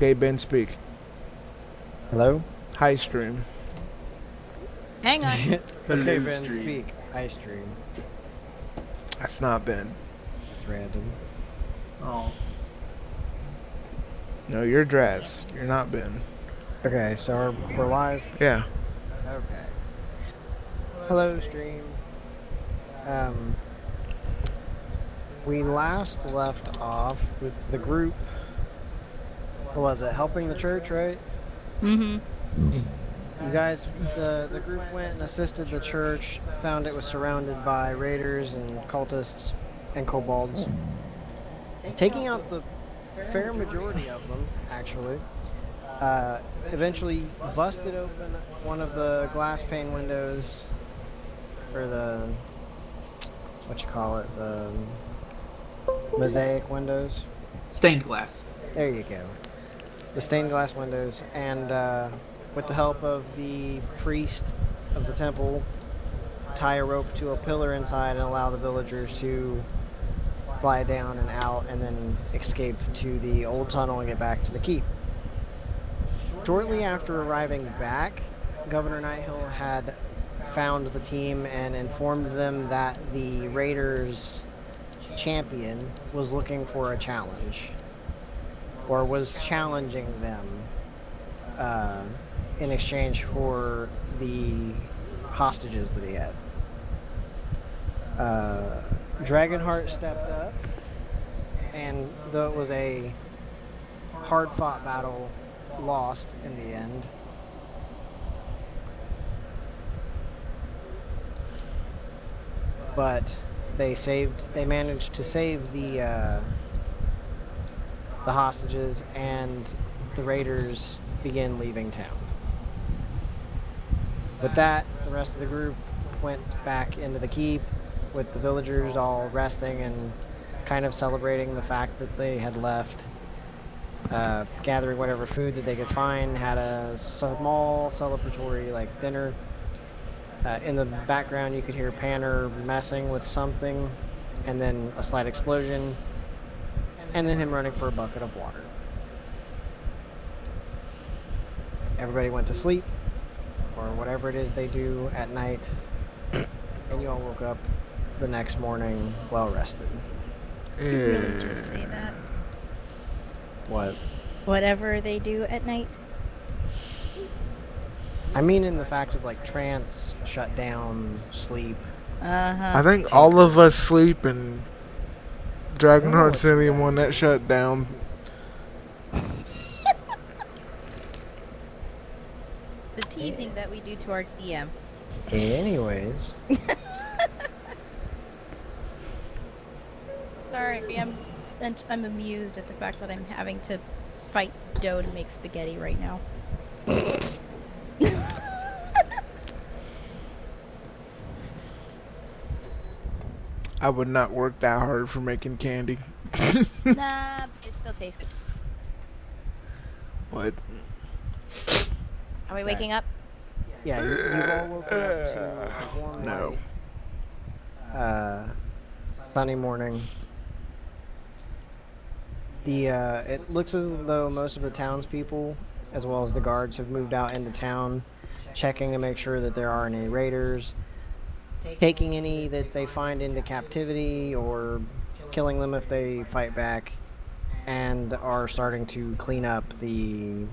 Okay, Ben, speak. Hello? Hi, stream. Hang on. Okay, Hello, Ben, stream. speak. I stream. That's not Ben. That's random. Oh, No, you're Draz. You're not Ben. Okay, so we're live? Yeah. Okay. Hello, stream. We last left off with the group. What was it? Helping the church, right? Mm-hmm. You guys, the group went and assisted the church, found it was surrounded by raiders and cultists and kobolds. Taking out the fair majority of them, actually. Eventually busted open one of the glass pane windows, or the, what you call it, the mosaic windows. stained glass. There you go. The stained glass windows, and with the help of the priest of the temple, tie a rope to a pillar inside and allow the villagers to slide down and out and then escape to the old tunnel and get back to the keep. Shortly after arriving back, Governor Nighthill had found the team and informed them that the Raiders' champion was looking for a challenge, or was challenging them in exchange for the hostages that he had. Dragonheart stepped up, and though it was a hard-fought battle, lost in the end. But they managed to save the hostages, and the raiders began leaving town. With that, the rest of the group went back into the keep, with the villagers all resting and kind of celebrating the fact that they had left. Gathering whatever food that they could find, had a small celebratory dinner. In the background you could hear Panner messing with something, and then a slight explosion, and then him running for a bucket of water. Everybody went to sleep, or whatever it is they do at night, and you all woke up the next morning well rested. Really just say that. What? Whatever they do at night. I mean in the fact of trance, shut down, sleep. I think all of us sleep, and Dragonheart's the only one that shut down. The teasing that we do to our DM. Anyways. Sorry, I'm amused at the fact that I'm having to fight dough to make spaghetti right now. I would not work that hard for making candy. Nah, it still tastes good. What? Are we waking up? Yeah, you've all woken up to a warm No. light. Sunny morning. It looks as though most of the townspeople, as well as the guards, have moved out into town, checking to make sure that there aren't any raiders, taking any that they find into captivity, or killing them if they fight back, and are starting to clean up the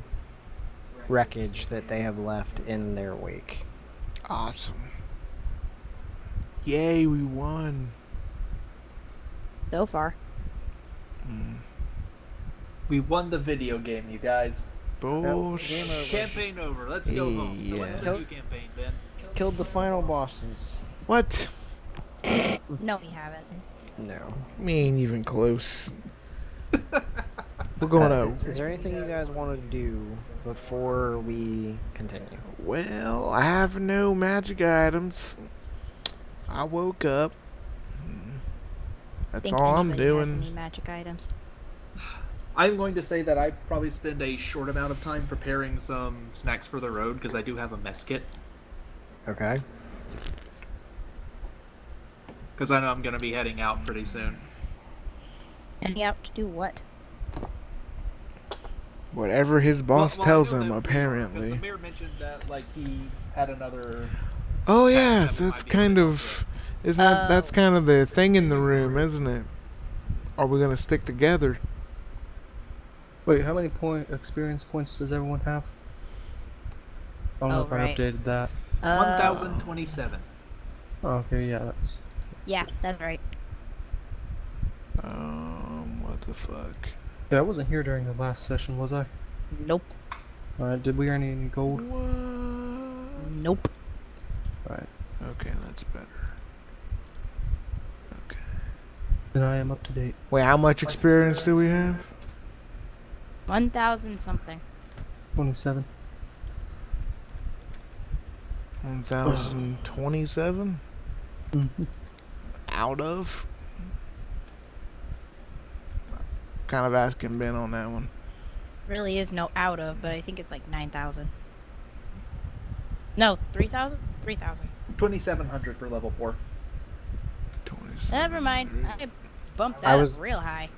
wreckage that they have left in their wake. Awesome. Yay, we won. So far. We won the video game, you guys. Bullshit. Game over. Campaign over. Let's go home. So what's the Yeah. new campaign, Ben? Killed the final bosses. What? No, we haven't. No. We ain't even close. We're going out. Is there anything you guys want to do before we continue? Well, I have no magic items. I woke up. That's Think all I'm anybody has doing. any magic items? I'm going to say that I probably spend a short amount of time preparing some snacks for the road, because I do have a mess kit. Okay. Because I know I'm going to be heading out pretty soon. And you have to do what? Whatever his boss I tells know him, that we are, because apparently. the mayor mentioned that like he had another Oh task yes, that we that's might be able to kind help of, with. isn't that's Oh. kind of the thing in the room, isn't it? Are we gonna stick together? Wait, how many experience points does everyone have? I don't know Oh, if I right. updated that. 1,027. Oh, okay, yeah, that's. Yeah, that's right. What the fuck? Yeah, I wasn't here during the last session, was I? Nope. Alright, did we earn any gold? What? Nope. Alright, Okay, that's better. Okay. then I am up to date. Wait, how much experience do we have? 1,000 something. 27. 1,027 Mm-hmm. out of. Kind of asking Ben on that one. Really is no out of, but I think it's like 9,000. No, 3,000? 3,000. 2,700 for level 4. 27. Never mind. I bumped I that was- up real high.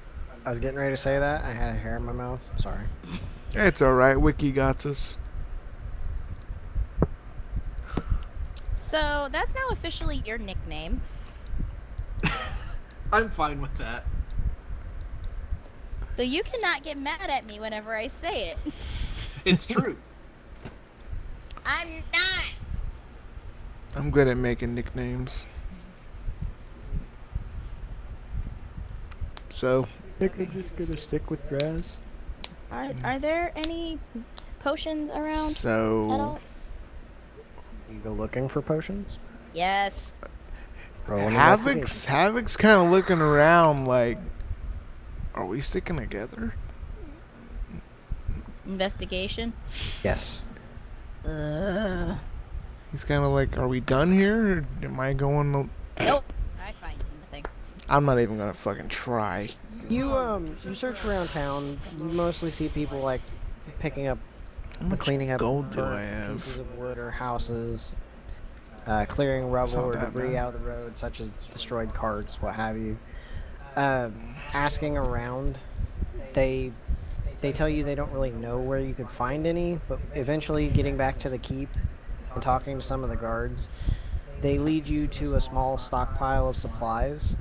I was getting ready to say that. I had a hair in my mouth. Sorry. It's alright, Wiki got us. So that's now officially your nickname. I'm fine with that. So you cannot get mad at me whenever I say it. It's true. I'm not. I'm good at making nicknames. So, I think I'm just gonna stick with grass. Are there any potions around at so all? You go looking for potions? Yes. Roll an investigation. Havoc's kind of looking around like, are we sticking together? Investigation. Yes. He's kind of like, are we done here? Or am I going? Nope. I find nothing. I'm not even gonna fucking try. You search around town. You mostly see people like picking up, How much cleaning up gold do I burnt pieces have? of wood or houses, clearing rubble not or that debris bad. out of the road, such as destroyed carts, what have you. Asking around, they tell you they don't really know where you could find any, but eventually getting back to the keep and talking to some of the guards, they lead you to a small stockpile of supplies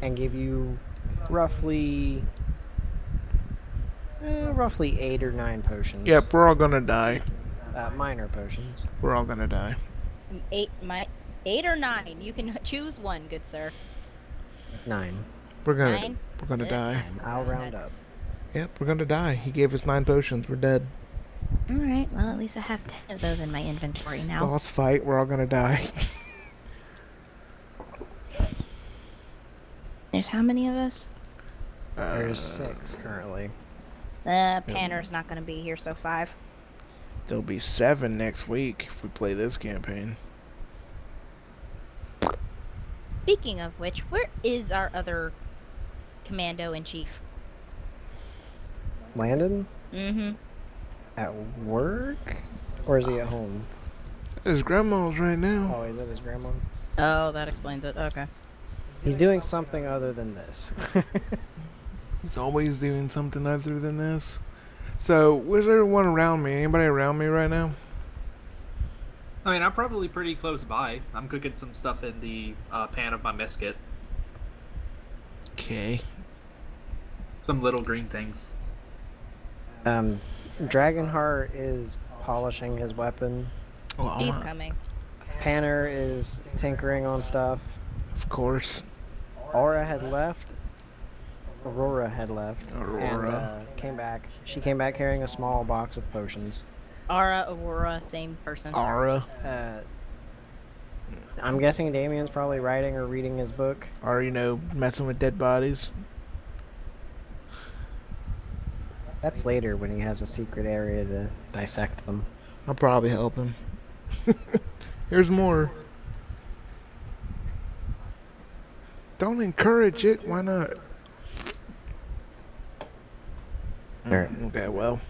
and give you roughly 8 or 9 potions. Yep, we're all gonna die. Minor potions. We're all gonna die. 8 or 9. You can choose one, good sir. 9. We're gonna 9. die. I'll round That's- up. Yep, we're gonna die. He gave us 9 potions. We're dead. All right. Well, at least I have 10 of those in my inventory now. Boss fight. We're all gonna die. There's how many of us? There's 6 currently. Panner's not going to be here, so 5. There'll be 7 next week if we play this campaign. Speaking of which, where is our other commando-in-chief? Landon? Mm-hmm. At work? Or is he at home? His grandma's right now. Oh, he's at his grandma? Oh, that explains it. Okay. He's doing something other than this. He's always doing something other than this. So, where's everyone around me? Anybody around me right now? I mean, I'm probably pretty close by. I'm cooking some stuff in the pan of my mesket. Okay. Some little green things. Dragonheart is polishing his weapon. Well, He's coming. Panner is tinkering on stuff. of course. Aurora had left, Aurora. and came back. She came back carrying a small box of potions. Aurora, same person. Aura. I'm guessing Damien's probably writing or reading his book. Or, messing with dead bodies. That's later when he has a secret area to dissect them. I'll probably help him. Here's more. Don't encourage it. Why not? Sure. Okay, well.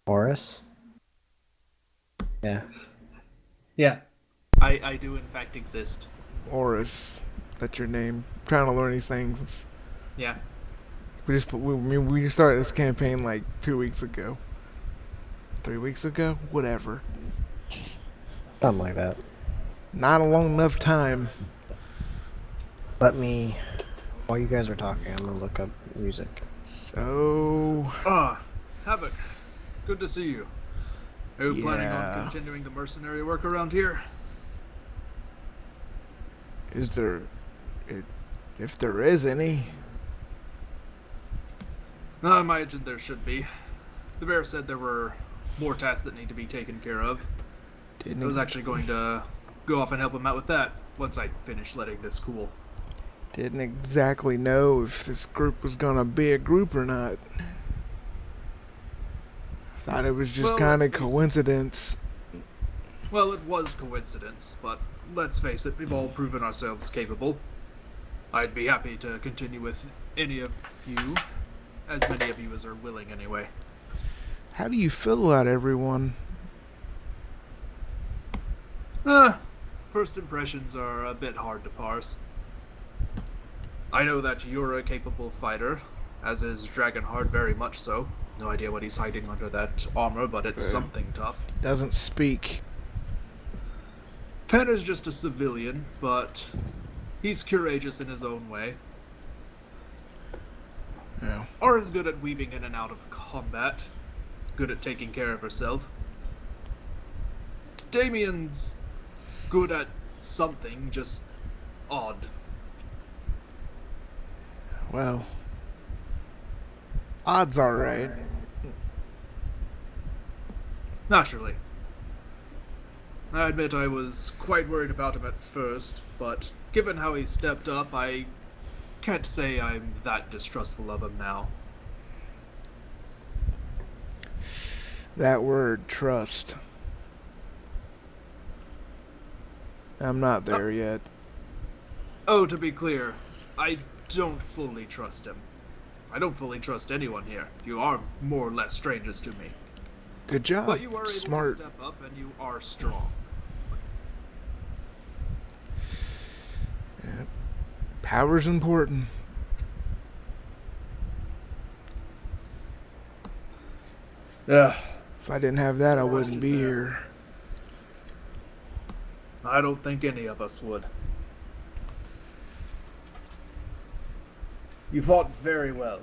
Horus? Yeah. Yeah. I do in fact exist. Horus. That's your name. I'm trying to learn these things. Yeah. We just started this campaign like 2 weeks ago. 3 weeks ago? Whatever. Something like that. Not a long enough time. Let me, while you guys are talking, I'm gonna look up music. So... Ah, Havoc. Good to see you. Are you planning Yeah. on continuing the mercenary work around here? Is there... If there is any... I imagine there should be. The bear said there were more tasks that need to be taken care of. I was actually going to go off and help him out with that once I finish letting this cool. Didn't exactly know if this group was gonna be a group or not. Thought it was just Well, kind of let's face it. coincidence. Well, it was coincidence, but let's face it, we've all proven ourselves capable. I'd be happy to continue with any of you, as many of you as are willing anyway. How do you feel about everyone? First impressions are a bit hard to parse. I know that you're a capable fighter, as is Dragonheart very much so. No idea what he's hiding under that armor, but it's something tough. Doesn't speak. Pen is just a civilian, but he's courageous in his own way. Yeah. Aura's good at weaving in and out of combat, good at taking care of herself. Damien's good at something, just odd. Well, odds are right. Naturally. I admit I was quite worried about him at first, but given how he stepped up, I can't say I'm that distrustful of him now. That word, trust. I'm not there yet. Oh, to be clear, I don't fully trust him. I don't fully trust anyone here. You are more or less strangers to me. Good job. But you are able Smart. to step up and you are strong. Yeah. Power's important. Yeah. If I didn't have that, I wouldn't be here. I don't think any of us would. You fought very well.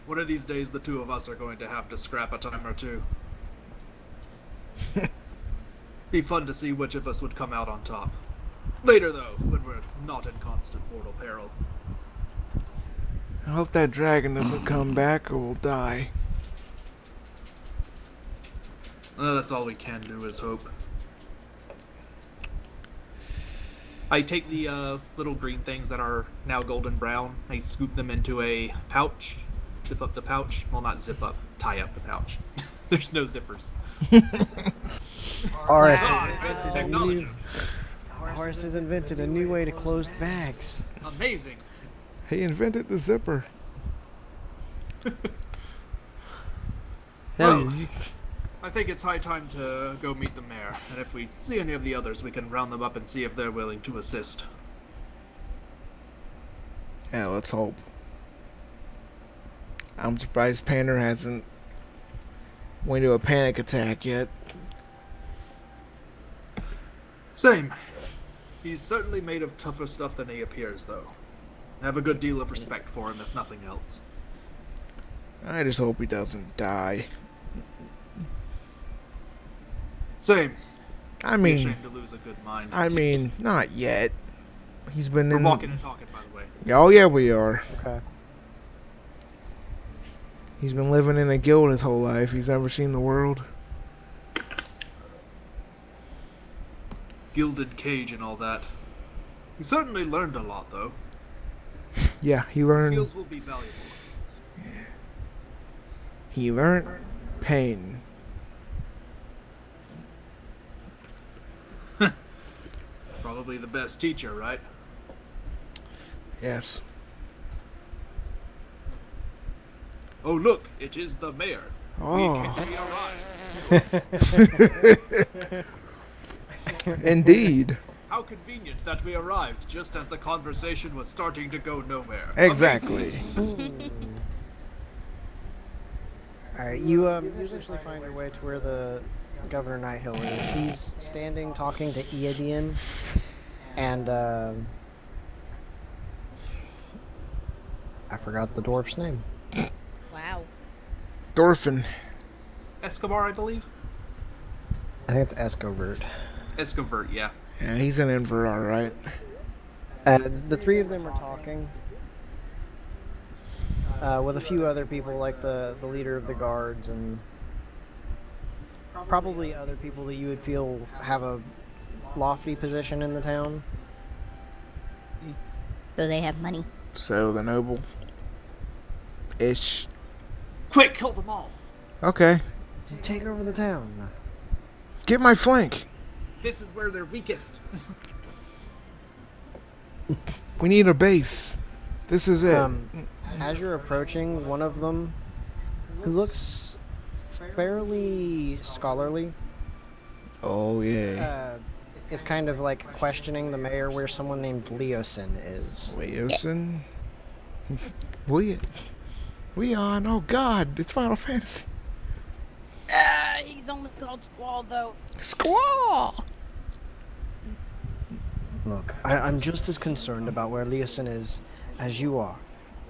One of these days, the two of us are going to have to scrap a time or two. Be fun to see which of us would come out on top. Later, though, when we're not in constant mortal peril. I hope that dragon doesn't come back or we'll die. That's all we can do is hope. I take the little green things that are now golden brown. I scoop them into a pouch. Zip up the pouch. Well, not zip up. Tie up the pouch. There's no zippers. Horace Advanced technology. has invented a new way to close bags. Amazing. He invented the zipper. Hell, Well, I think it's high time to go meet the mayor, and if we see any of the others, we can round them up and see if they're willing to assist. yeah, let's hope. I'm surprised Pander hasn't went into a panic attack yet. Same. He's certainly made of tougher stuff than he appears, though. I have a good deal of respect for him, if nothing else. I just hope he doesn't die. Same. I Be mean, ashamed to lose a good mind. not yet. He's been We're in. walking and talking, by the way. Oh yeah, we are. Okay. He's been living in a guild his whole life. He's never seen the world. Gilded cage and all that. He certainly learned a lot, though. Yeah, he His learned. skills will be valuable. He learned pain. Probably the best teacher, right? Yes. Oh, look, it is the mayor. Oh, We arrived. indeed. How convenient that we arrived just as the conversation was starting to go nowhere. Exactly. Alright, you eventually find your way to where the Governor Nighthill is. He's standing talking to Iadian, and I forgot the dwarf's name. Wow. Thorfinn. Escobar, I believe? I think it's Escovert. Escovert, yeah. Yeah, he's an Enver, alright. The three of them are talking. With a few other people, like the leader of the guards, and probably other people that you would feel have a lofty position in the town. So they have money. So, the noble. Ish. Quick, kill them all! Okay. Take over the town. Get my flank. This is where they're weakest. We need a base. This is it. As you're approaching, one of them, who looks fairly scholarly, Oh, yeah. is kind of like questioning the mayor where someone named Leosin is. Leosin? Leon, oh god, it's Final Fantasy. He's only called Squall, though. Squall! Look, I'm just as concerned about where Leosin is as you are,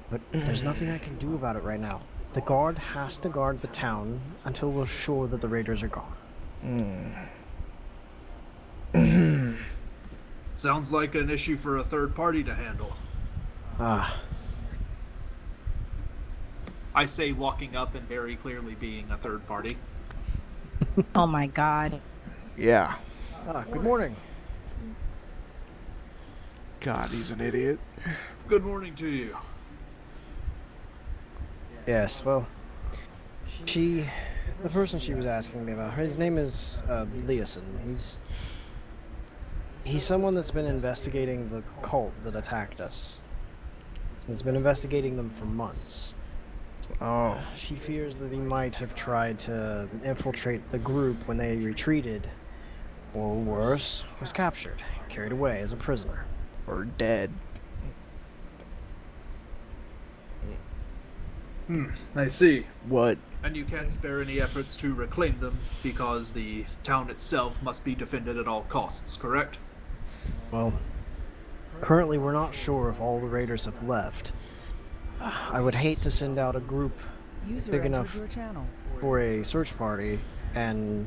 but there's nothing I can do about it right now. The guard has to guard the town until we're sure that the raiders are gone. Sounds like an issue for a third party to handle. I say walking up and very clearly being a third party. Oh my god. Yeah. Good morning. God, he's an idiot. Good morning to you. Yes, well, the person she was asking me about, his name is Leosin. He's someone that's been investigating the cult that attacked us. He's been investigating them for months. Oh. She fears that he might have tried to infiltrate the group when they retreated, or worse, was captured, carried away as a prisoner. Or dead. I see. What? And you can't spare any efforts to reclaim them because the town itself must be defended at all costs, correct? Well, currently we're not sure if all the raiders have left. I would hate to send out a group big enough for a search party and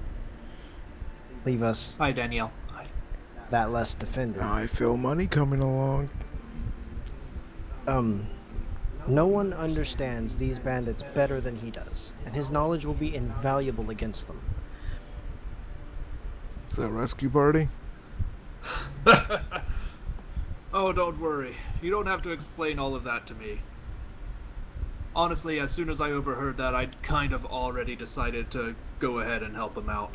leave us Hi, Danielle. Hi. that less defended. I feel money coming along. No one understands these bandits better than he does, and his knowledge will be invaluable against them. Is that rescue party? Oh, don't worry. You don't have to explain all of that to me. Honestly, as soon as I overheard that, I'd kind of already decided to go ahead and help him out.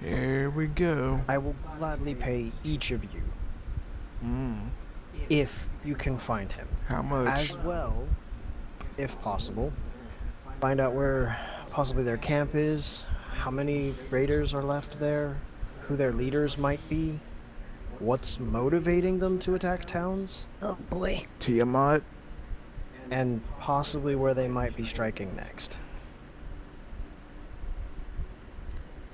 Here we go. I will gladly pay each of you if you can find him. How much? As well, if possible, find out where possibly their camp is, how many raiders are left there, who their leaders might be, what's motivating them to attack towns, Oh boy. Tiamat? and possibly where they might be striking next.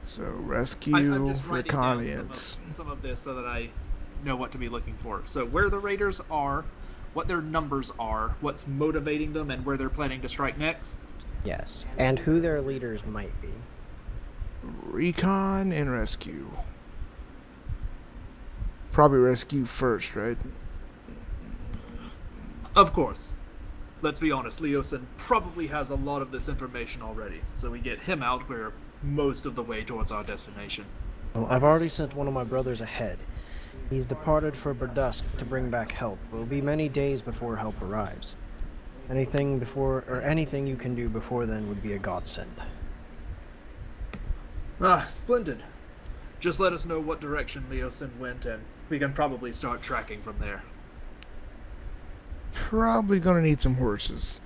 So, rescue, I'm just writing down reconnaissance. some of this so that I know what to be looking for. So where the raiders are, what their numbers are, what's motivating them, and where they're planning to strike next. Yes, and who their leaders might be. Recon and rescue. Probably rescue first, right? Of course. Let's be honest, Leosin probably has a lot of this information already, so we get him out, we're most of the way towards our destination. Well, I've already sent one of my brothers ahead. He's departed for Berdusk to bring back help. It will be many days before help arrives. Anything you can do before then would be a godsend. Splendid. Just let us know what direction Leosin went, and we can probably start tracking from there. Probably gonna need some horses.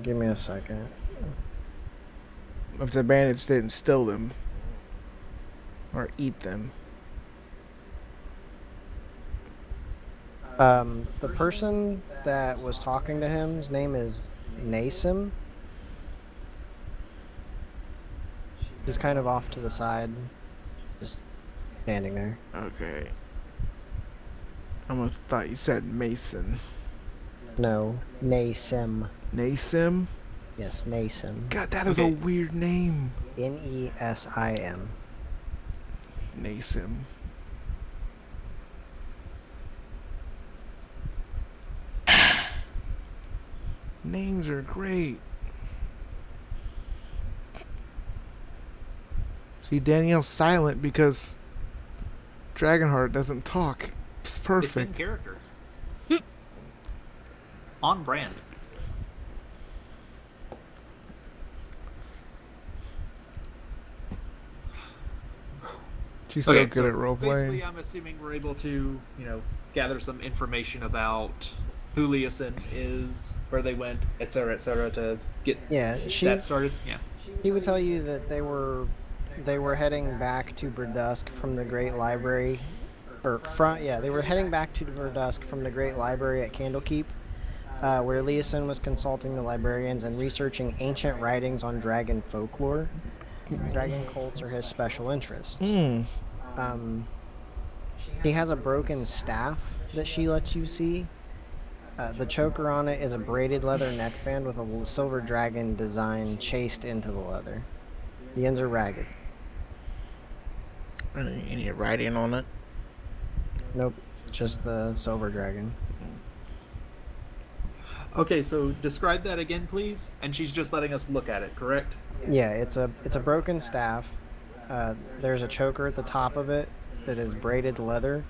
Give me a second. if the bandits didn't steal them or eat them. The person that was talking to him, his name is Nasim. He's kind of off to the side, just standing there. Okay. I almost thought you said Mason. No, Nasim. Nasim? Yes, Nasim. God, that is a weird name. Nesim. Nasim. Names are great. See, Danielle's silent because Dragonheart doesn't talk. It's It's in perfect. character. On brand. She's so Okay, good so at roleplaying. basically, I'm assuming we're able to, gather some information about who Leosin is, where they went, etc., to get that started. Yeah. He would tell you that they were heading back to Verdusk from the Great Library, they were heading back to Verdusk from the Great Library at Candlekeep, where Leosin was consulting the librarians and researching ancient writings on dragon folklore. Dragon cults are his special interests. She has a broken staff that she lets you see. The choker on it is a braided leather neckband with a silver dragon design chased into the leather. The ends are ragged. Any writing on it? Nope, just the silver dragon. Okay, so describe that again, please. And she's just letting us look at it, correct? Yeah, it's a broken staff. There's a choker at the top of it that is braided leather.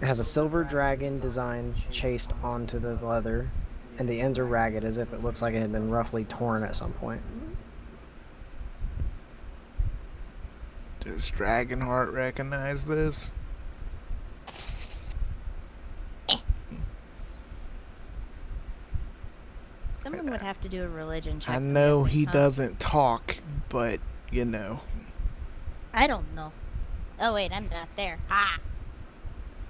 It has a silver dragon design chased onto the leather, and the ends are ragged as if it looks like it had been roughly torn at some point. Does Dragonheart recognize this? Someone would have to do a religion check. I I'm know guessing, he huh? doesn't talk, but you know. I don't know. Oh wait, I'm not there. Ha!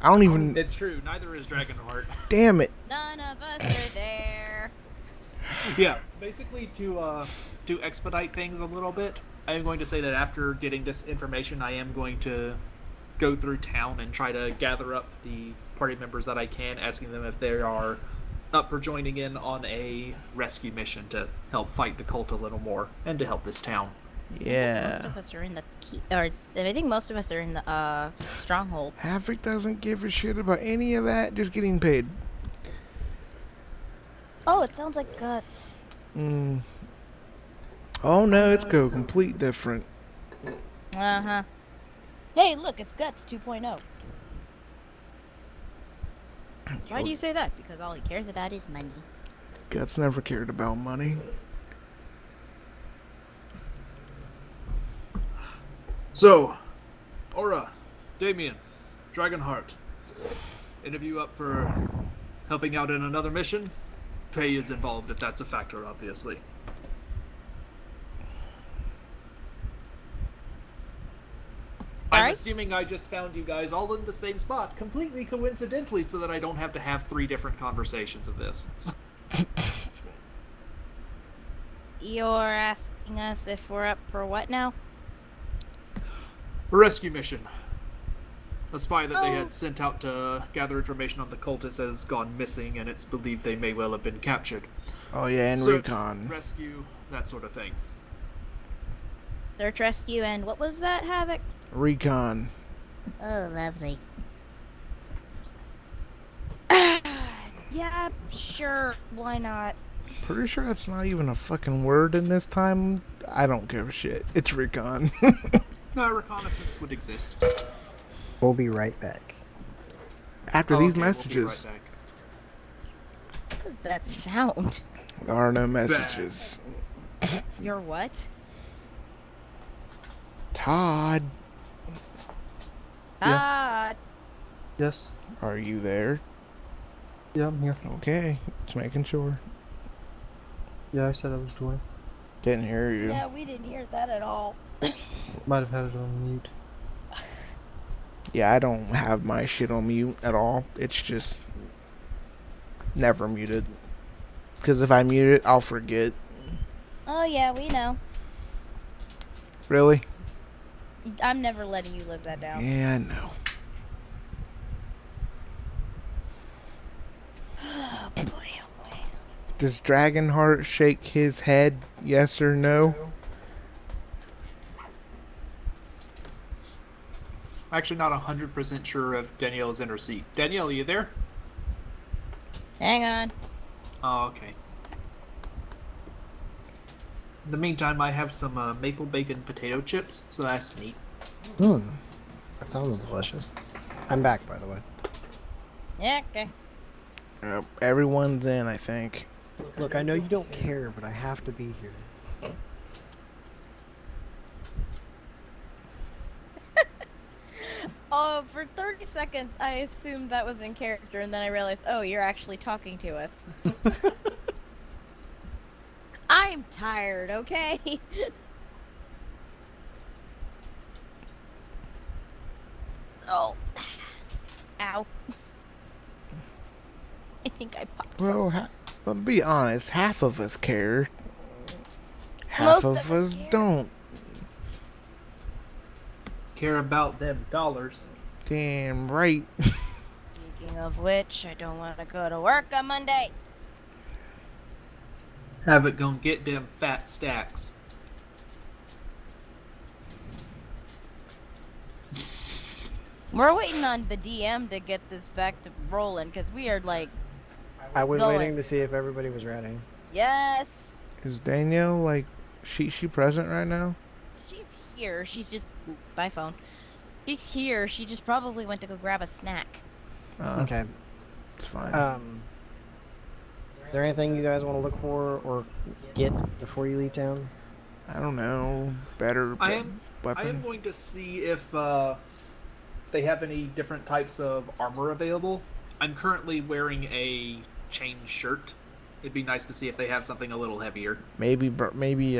I don't even. It's true. Neither is Dragonheart. Damn it. None of us are there. Yeah, basically to expedite things a little bit, I am going to say that after getting this information, I am going to go through town and try to gather up the party members that I can, asking them if they are up for joining in on a rescue mission to help fight the cult a little more and to help this town. Yeah. Most of us are in the I think most of us are in the stronghold. Havoc doesn't give a shit about any of that, just getting paid. Oh, it sounds like guts. Oh no, it's go complete different. Uh-huh. Hey, look, it's Guts 2.0. Why do you say that? Because all he cares about is money. Guts never cared about money. So, Aura, Damien, Dragonheart, any of you up for helping out in another mission? Pay is involved if that's a factor, obviously. I'm assuming I just found you guys all in the same spot, completely coincidentally, so that I don't have to have 3 different conversations of this. You're asking us if we're up for what now? A rescue mission. A spy that they had sent out to gather information on the cultists has gone missing, and it's believed they may well have been captured. Oh yeah, and Search, recon. rescue, that sort of thing. Search, rescue, and what was that, Havoc? Recon. Oh, lovely. Yeah, sure. Why not? Pretty sure that's not even a fucking word in this time. I don't give a shit. It's recon. No, reconnaissance would exist. We'll be right back. After these messages. We'll be right back. What does that sound? There are no messages. Your what? Todd, Yeah. Todd. Yes. are you there? Yeah, I'm here. Okay, just making sure. Yeah, I said I was joining. Didn't hear you. Yeah, we didn't hear that at all. Might have had it on mute. Yeah, I don't have my shit on mute at all. It's just never muted. Because if I mute it, I'll forget. Oh yeah, we know. Really? I'm never letting you live that down. Yeah, I know. Oh boy, oh boy. Does Dragonheart shake his head, yes or no? I'm actually not 100% sure if Danielle is in her seat. Danielle, are you there? Hang on. Oh, okay. In the meantime, I have some maple bacon potato chips, so that's neat. That sounds delicious. I'm back, by the way. Yeah, okay. Everyone's in, I think. Look, I know you don't care, but I have to be here. Oh, for 30 seconds, I assumed that was in character, and then I realized, oh, you're actually talking to us. I'm tired, okay? Oh. Ow. I think I popped Well, something. but be honest, half of us care. Most Half of of us us care. don't. Care about them dollars. Damn right. Speaking of which, I don't want to go to work on Monday. Have it gon' get them fat stacks. We're waiting on the DM to get this back to rolling, because we are like, I was Going. waiting to see if everybody was ready. yes, Is Danielle, like, she present right now? she's here. She's just, by phone. She's here. She just probably went to go grab a snack. Okay. It's fine. Is there anything you guys want to look for or get before you leave town? I don't know. Better I am weapon? going to see if they have any different types of armor available. I'm currently wearing a chain shirt. It'd be nice to see if they have something a little heavier. Maybe,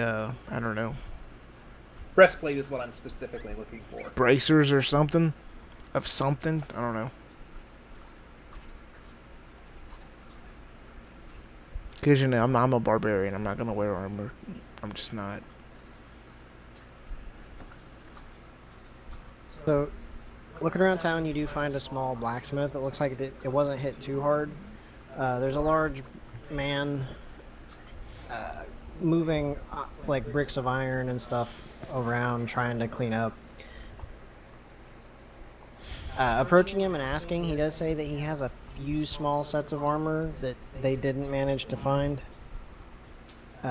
I don't know. Breastplate is what I'm specifically looking for. Bracers or something? Of something? I don't know. Because, you know, I'm a barbarian. I'm not going to wear armor. I'm just not. So, looking around town, you do find a small blacksmith. It looks like it wasn't hit too hard. There's a large man moving like bricks of iron and stuff around, trying to clean up. Approaching him and asking, he does say that he has a few small sets of armor that they didn't manage to find.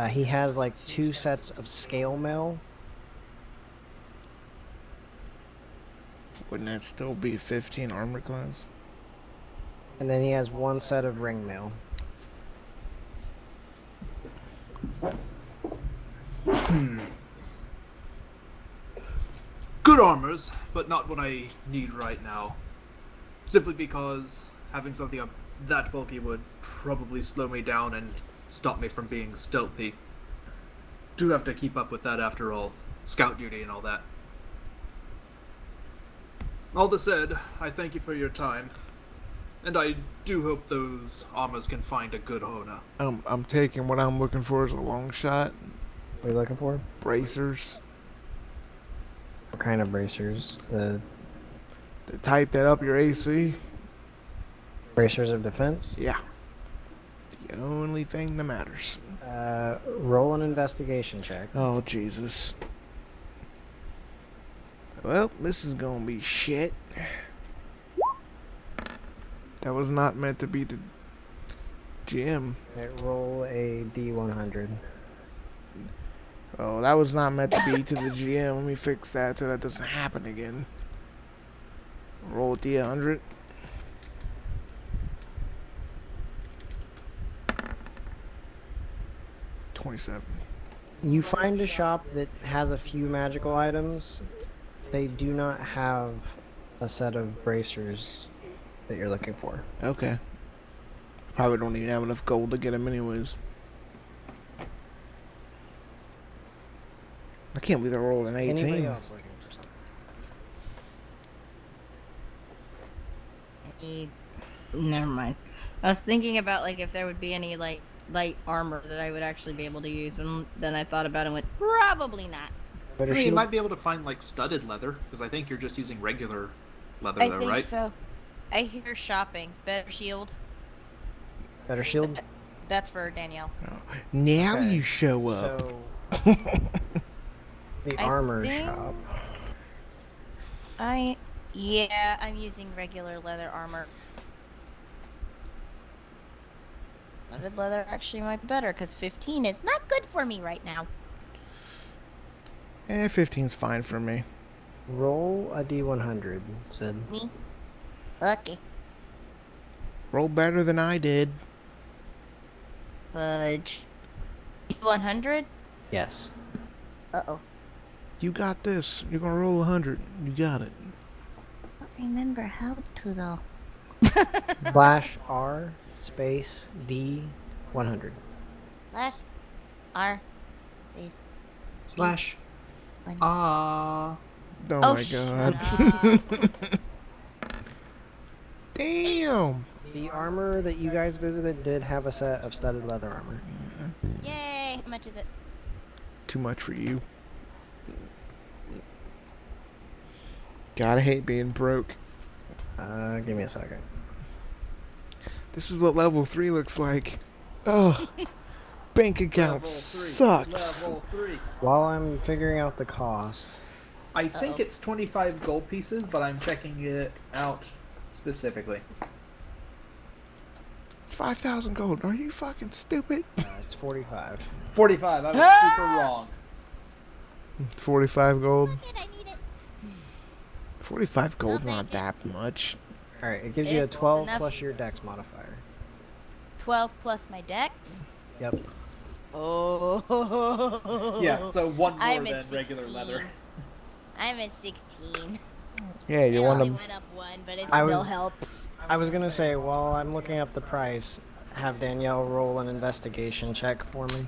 He has like 2 sets of scale mail. Wouldn't that still be 15 armor class? And then he has 1 set of ring mail. Good armors, but not what I need right now. Simply because having something that bulky would probably slow me down and stop me from being stealthy. Do have to keep up with that after all. Scout duty and all that. All that said, I thank you for your time. And I do hope those armors can find a good owner. I'm taking what I'm looking for is a long shot. What are you looking for? Bracers. What kind of bracers? The To type that up your AC. bracers of defense? Yeah. The only thing that matters. Roll an investigation check. Oh, Jesus. Well, this is gonna be shit. That was not meant to be the gym. Roll a D100. Oh, that was not meant to be to the GM. Let me fix that so that doesn't happen again. Roll D100. $27. You find a shop that has a few magical items. They do not have a set of bracers that you're looking for. Okay. Probably don't even have enough gold to get them anyways. can't believe I rolled an 18. Anybody else looking for something? Never mind. I was thinking about like if there would be any like light armor that I would actually be able to use, and then I thought about it and went, probably not. I Better mean, you shield. might be able to find like studded leather, because I think you're just using regular leather, I though, think right? so. I hear shopping. Better shield. Better shield. That's for Danielle. Now Okay, you show up. So the I armor think- shop. Yeah, I'm using regular leather armor. Studded leather actually might be better because 15 is not good for me right now. 15's fine for me. Roll a d100, Sid. Me? Okay. Roll better than I did. Fudge. 100? Yes. Uh-oh. You got this. You're gonna roll 100. You got it. I don't remember how to though. Slash R space D 100. Slash R space Slash. one. Oh Oh, my shut god. Damn. The armor that you guys visited did have a set of studded leather armor. Yay! How much is it? Too much for you. Gotta hate being broke. Give me a second. This is what level 3 looks like. Ugh. Bank account sucks. Level 3. While I'm figuring out the cost, I think Uh-oh. it's 25 gold pieces, but I'm checking it out specifically. 5,000 gold. Are you fucking stupid? it's 45. 45. I was super wrong. 45 gold. Fuck it, I need it. 45 gold's I'll not take that much. Alright, it gives you a It's 12 enough. plus your dex modifier. 12 plus my dex? Yep. Oh. Yeah, so one more I'm than at regular 16. leather. I'm at 16. Yeah, you It want only to. went up one, but it I still was- helps. I was gonna say, while I'm looking up the price, have Danielle roll an investigation check for me.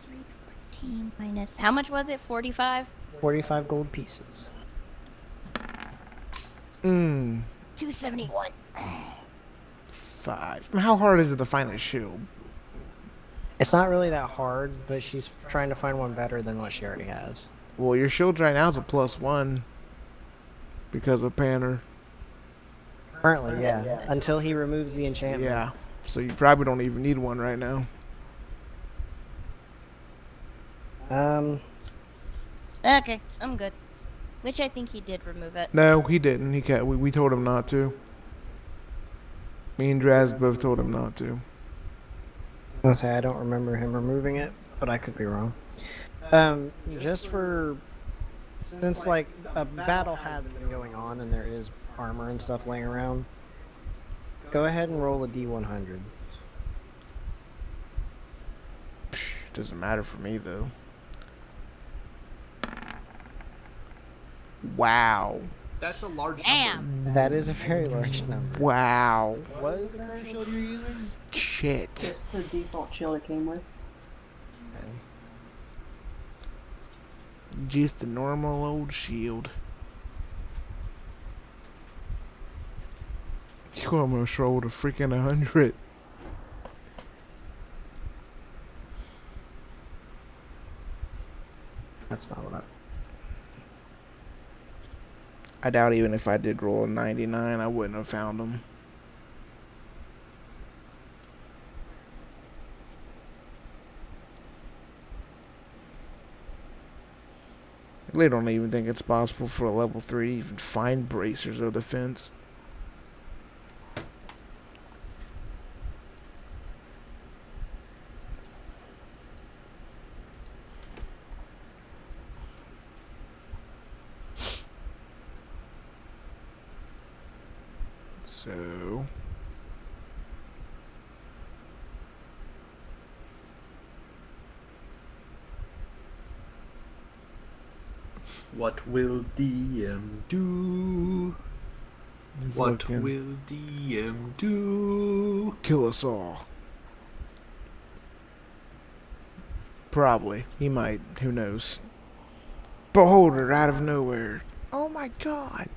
314 minus. How much was it? 45? 45 gold pieces. 271. 5. How hard is it to find a shield? It's not really that hard, but she's trying to find one better than what she already has. Well, your shield right now is a +1 because of Panner. Currently, yeah. Until he removes the enchantment. Yeah, so you probably don't even need one right now. Okay, I'm good. Which I think he did remove it. No, he didn't. He can't. We told him not to. Me and Draz both told him not to. I'm gonna say I don't remember him removing it, but I could be wrong. Just for since like a battle has been going on and there is armor and stuff laying around, go ahead and roll a d100. Psh, doesn't matter for me though. Wow. That's a large number. Damn! That is a very large number. Wow. What is the current shield you're using? Shit. It's the default shield it came with. Just a normal old shield. You almost rolled a freaking 100. That's not what I doubt even if I did roll a 99, I wouldn't have found them. I really don't even think it's possible for a level 3 to even find bracers of defense. So... What will DM do? he's What looking. will DM do? Kill us all. Probably. He might. Who knows? beholder out of nowhere. Oh my god.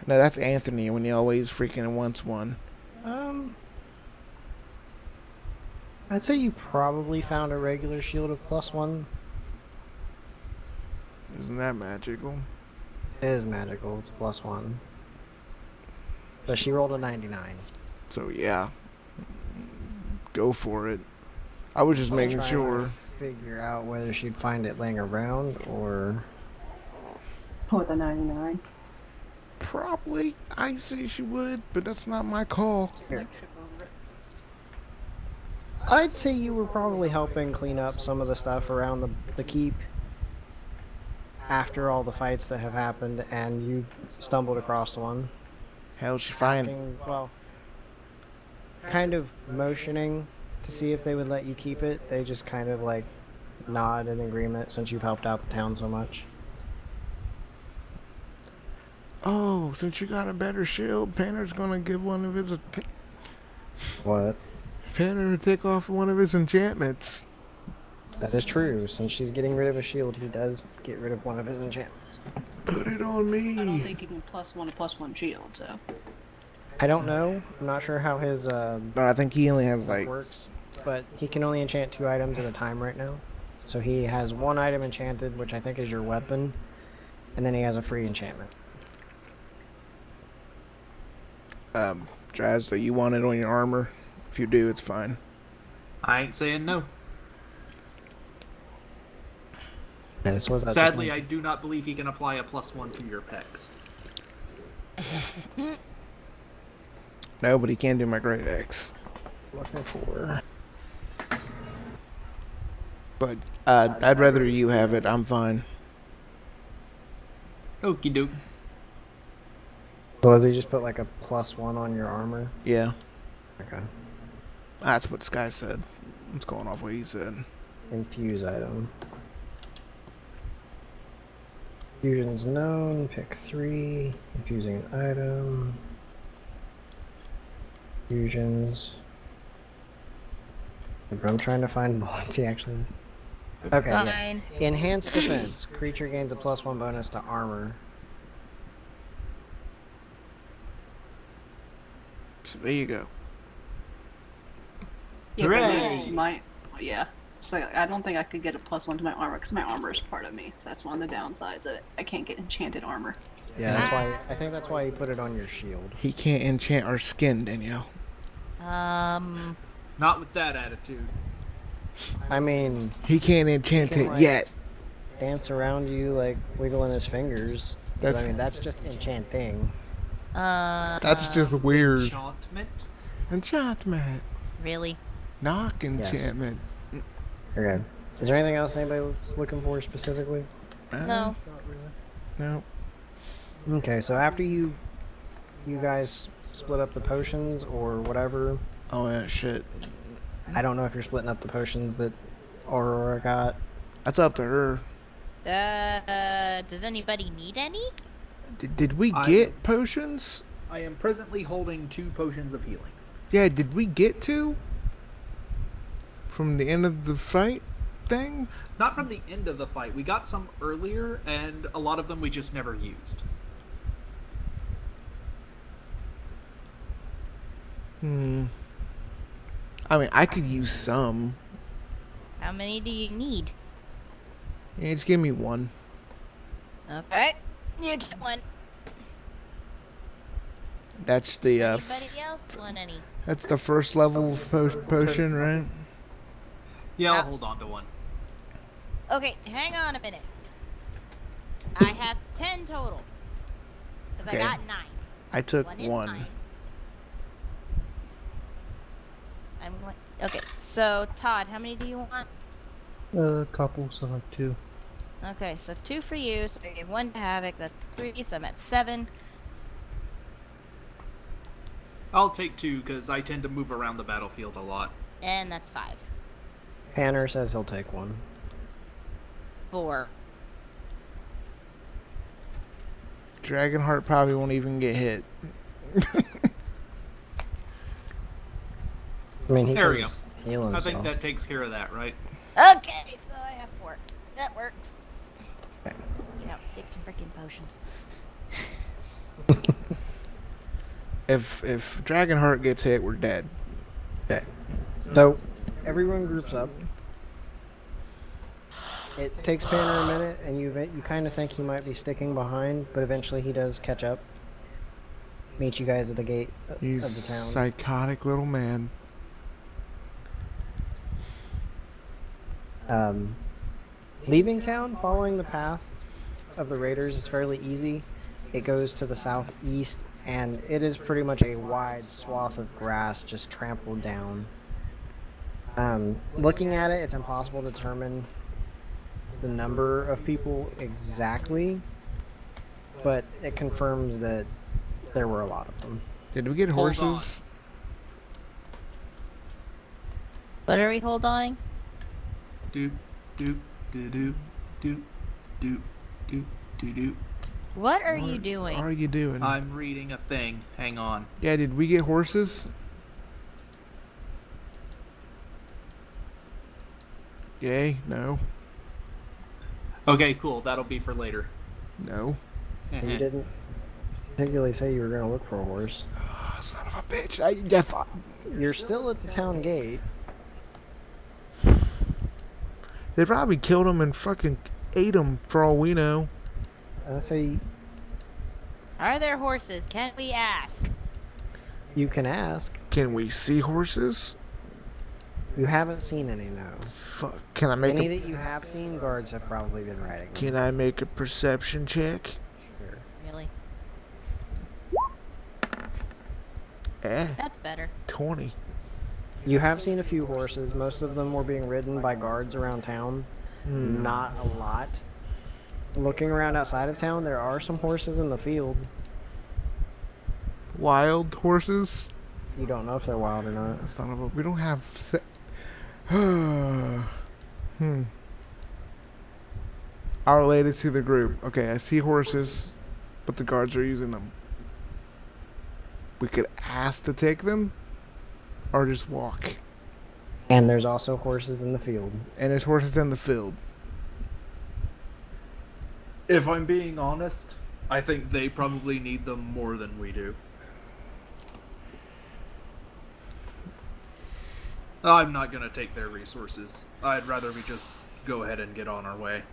No, that's Anthony when he always freaking wants one. I'd say you probably found a regular shield of +1. Isn't that magical? It is magical, it's +1. But she rolled a 99. So yeah, go for it. I was just making Trying sure. to figure out whether she'd find it laying around or... With a 99. Probably, I say she would, but that's not my call. Just like trip over it. I'd say you were probably helping clean up some of the stuff around the keep after all the fights that have happened, and you stumbled across one. How'd she find? Asking, well, kind of motioning to see if they would let you keep it. They just kind of like nod in agreement since you've helped out the town so much. Oh, since you got a better shield, Panner's gonna give one of his. What? Panner would take off one of his enchantments. That is true. Since she's getting rid of a shield, he does get rid of one of his enchantments. Put it on me. I don't think you can +1 a +1 shield, so. I don't know. I'm not sure how his No, I think he only has like. works, but he can only enchant 2 items at a time right now. So he has 1 item enchanted, which I think is your weapon, and then he has a free enchantment. Jazz, do you want it on your armor? If you do, it's fine. I ain't saying no. Yeah, this was Sadly, I do not believe he can apply a +1 to your pecs. No, but he can do my great X. looking for. But I'd rather you have it. I'm fine. Okie doke. So has he just put like a +1 on your armor? Yeah, Okay. that's what this guy said. I'm just going off what he said. Infuse item. Fusion's known. Pick 3. Infusing an item. Fusions. But I'm trying to find mods he actually is. Okay, yes. Fine. Enhanced defense. Creature gains a +1 bonus to armor. So there you go. Yeah, but Hooray! yeah. So I don't think I could get a +1 to my armor because my armor is part of me. So that's one of the downsides of it. I can't get enchanted armor. Yeah, that's why. I think that's why you put it on your shield. He can't enchant our skin, Danielle. Not with that attitude. I mean, He can't enchant He can, it like- yet. dance around you like wiggling his fingers. But, That's- I mean, that's just enchanting. That's just weird. Enchantment? Enchantment. Really? Knock enchantment. Okay. Is there anything else anybody's looking for specifically? No. Not really. No. Okay, so after you guys split up the potions or whatever, Oh yeah, shit. I don't know if you're splitting up the potions that Aurora got. That's up to her. Does anybody need any? Did we get potions? I am presently holding 2 potions of healing. Yeah, did we get 2? From the end of the fight thing? Not from the end of the fight. We got some earlier, and a lot of them we just never used. I mean, I could use some. How many do you need? Yeah, just give me 1. Okay. You get one. That's the Anybody else want any? that's the first level of potion, right? Yeah, I'll Ah. hold on to one. Okay, hang on a minute. I have 10 total. Because Okay. I got 9. I took One is 1. mine. I'm going. Okay, so Todd, how many do you want? A couple, so like 2. Okay, so 2 for you. So I gave 1 to Havoc. That's 3. So I'm at 7. I'll take 2 because I tend to move around the battlefield a lot. And that's 5. Panner says he'll take 1. 4. Dragonheart probably won't even get hit. I mean, he There can we just heal I himself. think that takes care of that, right? Okay, so I have That works. Okay. Get out 6 freaking potions. If Dragonheart gets hit, we're dead. Okay. So everyone groups up. It takes Panner a minute, and you kind of think he might be sticking behind, but eventually he does catch up. Meet you guys at the gate of You the town. psychotic little man. Leaving town, following the path of the raiders is fairly easy. It goes to the southeast, and it is pretty much a wide swath of grass just trampled down. Looking at it, it's impossible to determine the number of people exactly, but it confirms that there were a lot of them. Did we get Hold horses? What are we holding? Doop, doop, doo doo, doop, doop, doop, doo doo. What are you doing? What are you doing? I'm reading a thing. Hang on. Yeah, did we get horses? Yay, no. Okay, cool. That'll be for later. No. You didn't particularly say you were going to look for a horse. Oh, son of a bitch. I thought... You're still at the town gate. They probably killed him and fucking ate him for all we know. I say Are there horses? Can we ask? you can ask. Can we see horses? You haven't seen any, no. Fuck. Can I make Any a... that you have seen, guards have probably been riding them. Can I make a perception check? Sure. Really? That's better. 20. You have seen a few horses. Most of them were being ridden by guards around town. Not a lot. Looking around outside of town, there are some horses in the field. Wild horses? You don't know if they're wild or not. Son of a... We don't have... I'll relate it to the group. Okay, I see horses, but the guards are using them. We could ask to take them, or just walk. And there's also horses in the field. And there's horses in the field. If I'm being honest, I think they probably need them more than we do. I'm not gonna take their resources. I'd rather we just go ahead and get on our way.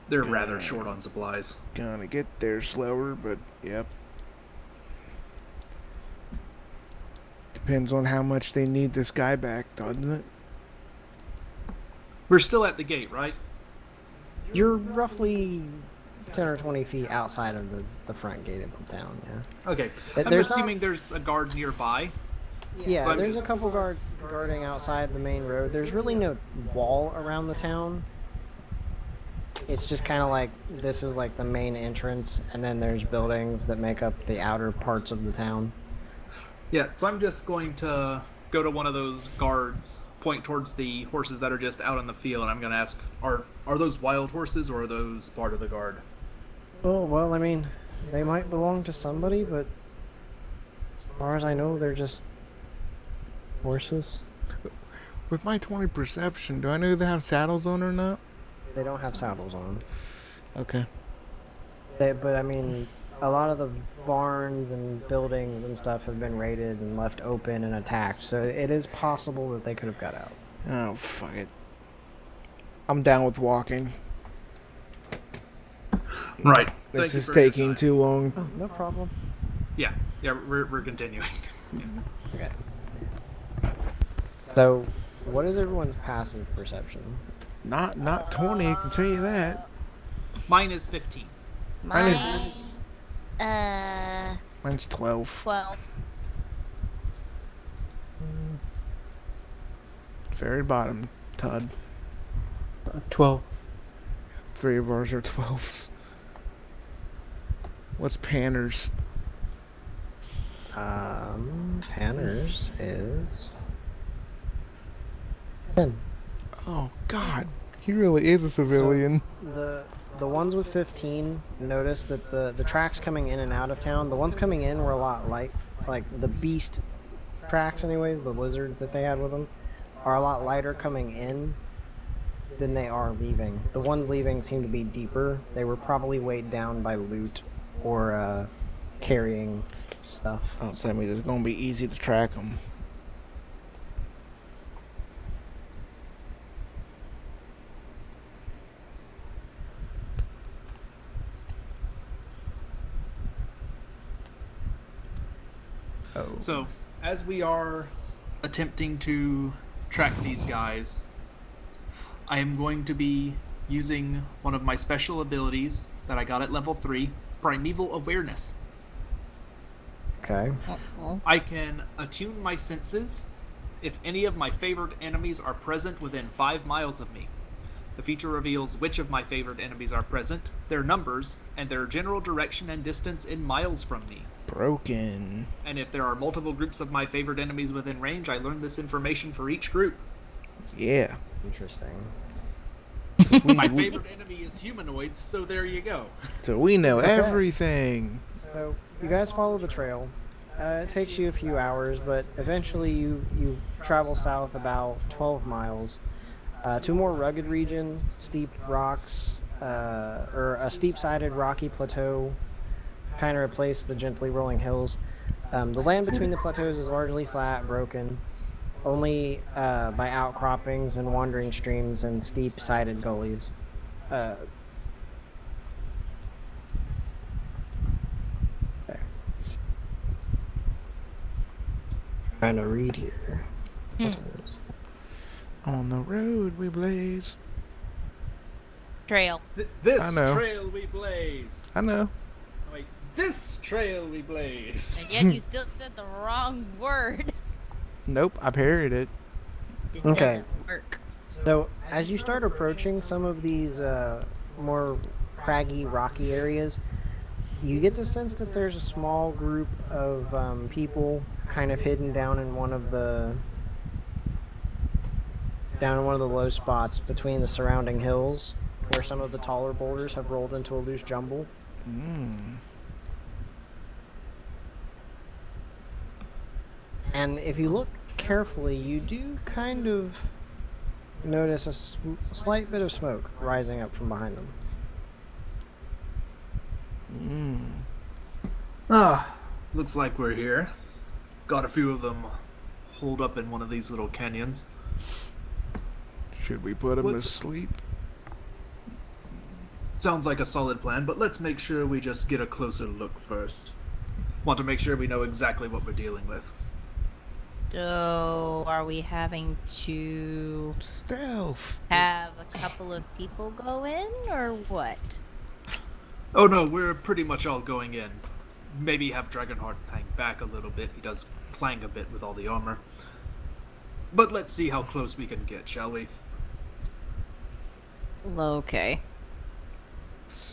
They're rather short on supplies. Gonna get there slower, but yep. Depends on how much they need this guy back, doesn't it? We're still at the gate, right? You're roughly 10 or 20 feet outside of the front gate of the town, yeah. Okay. But I'm there's assuming there's a guard nearby. Yeah, So I'm there's just- a couple guards guarding outside the main road. There's really no wall around the town. It's just kind of like, this is like the main entrance, and then there's buildings that make up the outer parts of the town. Yeah, so I'm just going to go to one of those guards, point towards the horses that are just out in the field, and I'm going to ask, are those wild horses, or are those part of the guard? Well, I mean, they might belong to somebody, but as far as I know, they're just horses. With my 20 perception, do I know if they have saddles on or not? They don't have saddles on. Okay. But I mean, a lot of the barns and buildings and stuff have been raided and left open and attacked, so it is possible that they could have got out. Oh, fuck it. I'm down with walking. Right. This is taking too long. Oh, no problem. Yeah, we're continuing. Okay. So, what is everyone's passive perception? Not 20, I can tell you that. Mine is 15. Mine Mine, is- Mine's 12. 12. Very bottom, Todd. 12. 3 of ours are 12s. What's Panner's? Panner's is 10. Oh, God. He really is a civilian. The ones with 15 notice that the tracks coming in and out of town, the ones coming in were a lot like the beast tracks anyways, the lizards that they had with them, are a lot lighter coming in. than they are leaving. The ones leaving seem to be deeper. They were probably weighed down by loot or carrying stuff. Oh, so that means it's gonna be easy to track them. Oh. So, as we are attempting to track these guys, I am going to be using one of my special abilities that I got at level 3, Primeval Awareness. Okay. I can attune my senses if any of my favorite enemies are present within 5 miles of me. The feature reveals which of my favorite enemies are present, their numbers, and their general direction and distance in miles from me. Broken. And if there are multiple groups of my favorite enemies within range, I learn this information for each group. Yeah. Interesting. My favorite enemy is humanoids, so there you go. So we know Okay. everything. So you guys follow the trail. It takes you a few hours, but eventually you travel south about 12 miles to a more rugged region, steep rocks, or a steep-sided rocky plateau, kind of replace the gently rolling hills. The land between the plateaus is largely flat, broken, only by outcroppings and wandering streams and steep-sided gullies. Okay. Trying to read here. On the road we blaze. Trail. This I know. trail we blaze. I know. Wait, this trail we blaze. And yet you still said the wrong word. Nope, I parried it. It Okay. doesn't work. So, as you start approaching some of these more craggy, rocky areas, you get the sense that there's a small group of people kind of hidden down in one of the low spots between the surrounding hills, where some of the taller boulders have rolled into a loose jumble. Mm. And if you look carefully, you do kind of notice a slight bit of smoke rising up from behind them. Looks like we're here. Got a few of them holed up in one of these little canyons. Should we put him to What's- sleep? Sounds like a solid plan, but let's make sure we just get a closer look first. Want to make sure we know exactly what we're dealing with. So, are we having to Stealth. have a couple of people go in, or what? Oh no, we're pretty much all going in. Maybe have Dragonheart hang back a little bit. He does clang a bit with all the armor. But let's see how close we can get, shall we? Okay.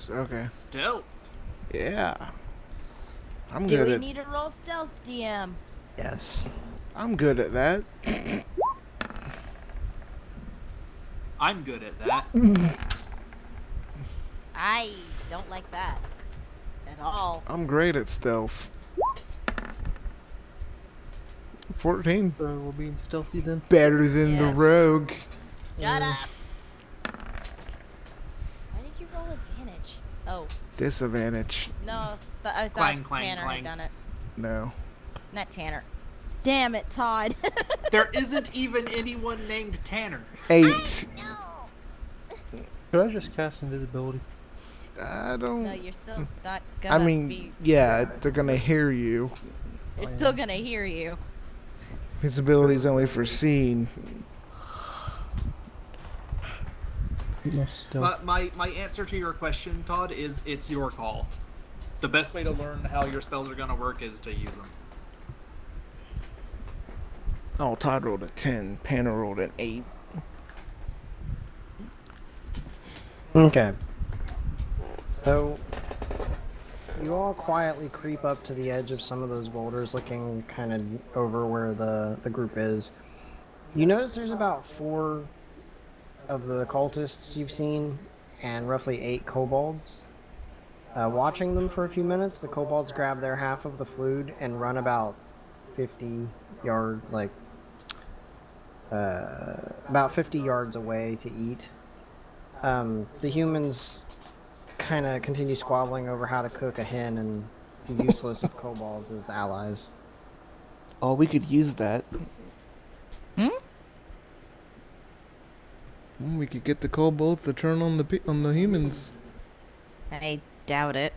Okay. Stealth. Yeah. I'm Do good we at. need to roll stealth, DM? Yes. I'm good at that. I'm good at that. I don't like that at all. I'm great at stealth. 14. So we're being stealthy then. Better than the Yes. rogue. Shut up! Why did you roll advantage? Oh, Disadvantage. no, I thought Clang, clang, Tanner clang. had done it. No. Not Tanner. Damn it, Todd. There isn't even anyone named Tanner. 8. No! Should I just cast invisibility? I don't. No, you're still not I gonna mean, be. yeah, they're gonna hear you. They're still gonna hear you. His ability's only for seeing. My stealth. My answer to your question, Todd, is it's your call. The best way to learn how your spells are gonna work is to use them. Oh, Todd rolled a 10. Panna rolled an 8. Okay. So, you all quietly creep up to the edge of some of those boulders, looking kind of over where the group is. You notice there's about 4 of the cultists you've seen, and roughly 8 kobolds. Watching them for a few minutes, the kobolds grab their half of the food and run about 50 yards away to eat. The humans kind of continue squabbling over how to cook a hen and be useless of kobolds as allies. Oh, we could use that. We could get the kobolds to turn on the humans. I doubt it.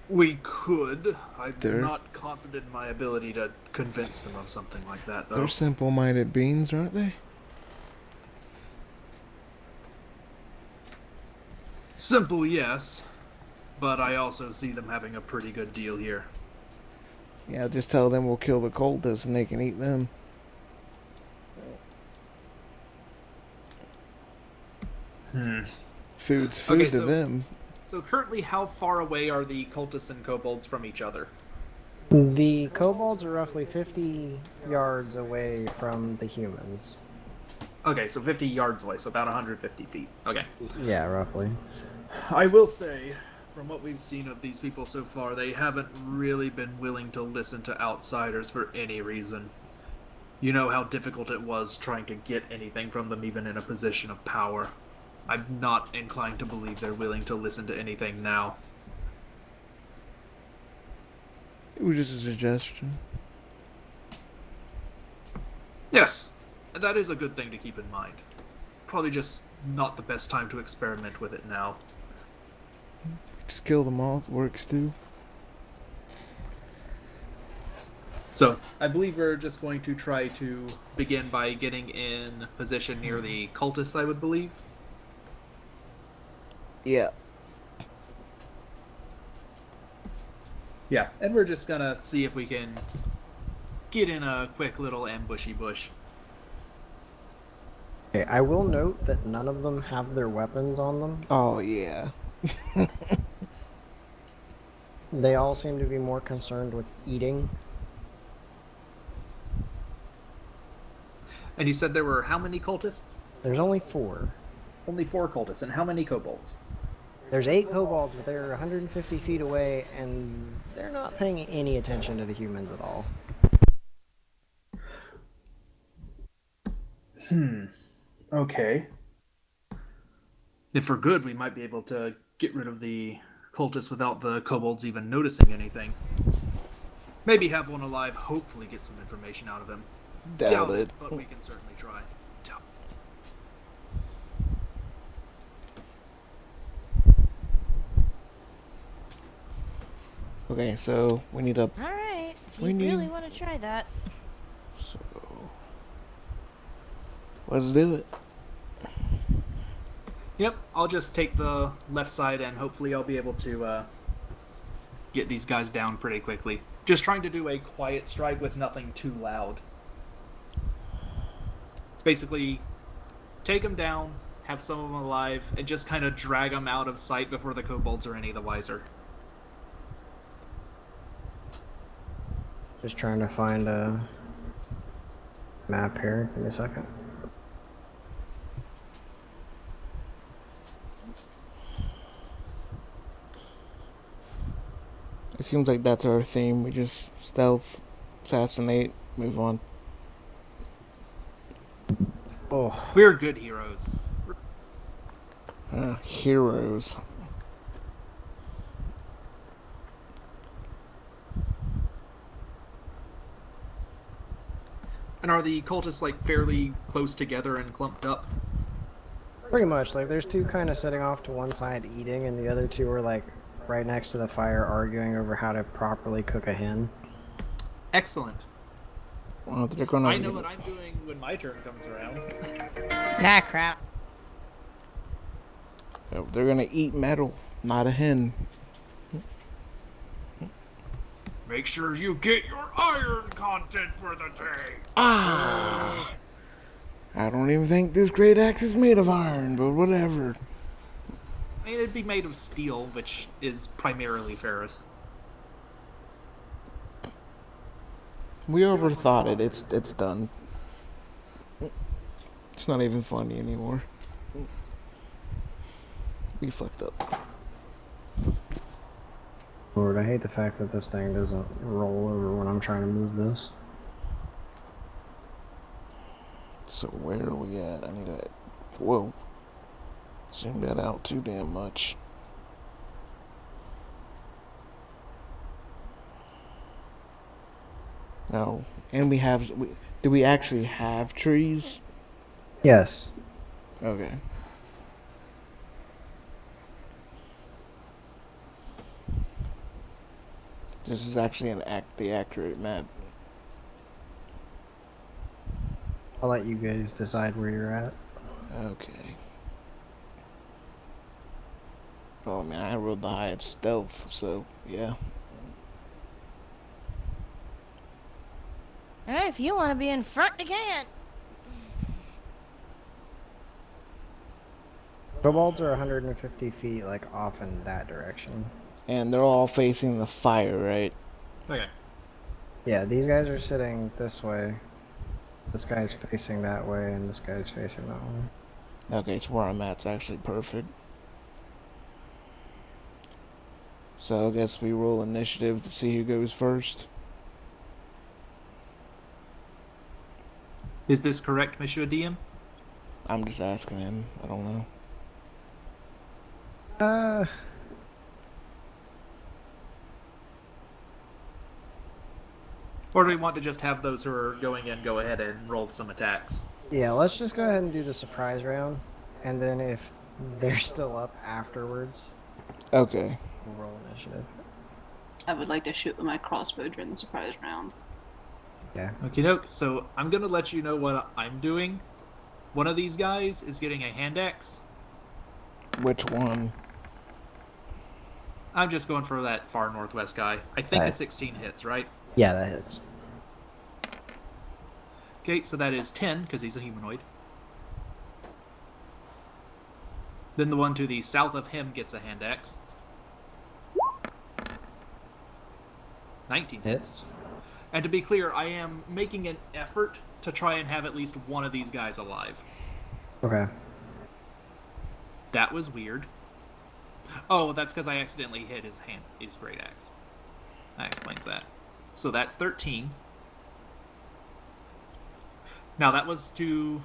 We could. I'm They're- not confident in my ability to convince them of something like that, though. They're simple-minded beings, aren't they? Simple, yes. But I also see them having a pretty good deal here. Yeah, just tell them we'll kill the cultists and they can eat them. Food's food Okay, to so- them. So currently, how far away are the cultists and kobolds from each other? The kobolds are roughly 50 yards away from the humans. Okay, so 50 yards away, so about 150 feet. Okay. Yeah, roughly. I will say, from what we've seen of these people so far, they haven't really been willing to listen to outsiders for any reason. You know how difficult it was trying to get anything from them, even in a position of power. I'm not inclined to believe they're willing to listen to anything now. It was just a suggestion. Yes, that is a good thing to keep in mind. Probably just not the best time to experiment with it now. Just kill them all. It works too. So, I believe we're just going to try to begin by getting in position near the cultists, I would believe. Yeah. Yeah, and we're just gonna see if we can get in a quick little ambushy bush. Okay, I will note that none of them have their weapons on them. Oh, yeah. They all seem to be more concerned with eating. And you said there were how many cultists? There's only 4. Only 4 cultists, and how many kobolds? There's 8 kobolds, but they're 150 feet away, and they're not paying any attention to the humans at all. Okay. If we're good, we might be able to get rid of the cultists without the kobolds even noticing anything. Maybe have one alive, hopefully get some information out of him. Doubt it. But we can certainly try. Okay, so we need a. Alright, if We you need- really want to try that. So let's do it. Yep, I'll just take the left side and hopefully I'll be able to get these guys down pretty quickly. Just trying to do a quiet strike with nothing too loud. Basically, take them down, have some of them alive, and just kind of drag them out of sight before the kobolds are any the wiser. Just trying to find a map here. Give me a second. It seems like that's our theme. We just stealth, assassinate, move on. Oh, We're good heroes. Heroes. And are the cultists like fairly close together and clumped up? pretty much. Like, there's 2 kind of sitting off to one side eating, and the other 2 are like right next to the fire arguing over how to properly cook a hen. Excellent. Well, they're gonna. I know what I'm doing when my turn comes around. Ah, crap. They're gonna eat metal, not a hen. Make sure you get your iron content for the day. Ah! I don't even think this great axe is made of iron, but whatever. I mean, it'd be made of steel, which is primarily ferrous. We overthought it. It's done. It's not even funny anymore. We fucked up. Lord, I hate the fact that this thing doesn't roll over when I'm trying to move this. So where are we at? I need to. Whoa. Zoom that out too damn much. No. And do we actually have trees? Yes. Okay. This is actually the accurate map. I'll let you guys decide where you're at. Okay. Well, I mean, I rolled the highest stealth, so yeah. Alright, if you want to be in front, you can. Kobolds are 150 feet, like, off in that direction. And they're all facing the fire, right? Okay. Yeah, these guys are sitting this way. This guy's facing that way, and this guy's facing that way. Okay, so where I'm at's actually perfect. So I guess we roll initiative to see who goes first. Is this correct, Monsieur DM? I'm just asking him. I don't know. Or do we want to just have those who are going in go ahead and roll some attacks? Yeah, let's just go ahead and do the surprise round, and then if they're still up afterwards, Okay. we'll roll initiative. I would like to shoot with my crossbow during the surprise round. Yeah. Okie doke. So I'm gonna let you know what I'm doing. One of these guys is getting a hand axe. Which one? I'm just going for that far northwest guy. I think a 16 hits, right? Yeah, that hits. Okay, so that is 10, because he's a humanoid. Then the one to the south of him gets a hand axe. 19 hits. And to be clear, I am making an effort to try and have at least one of these guys alive. Okay. That was weird. Oh, that's because I accidentally hit his great axe. That explains that. So that's 13. Now that was to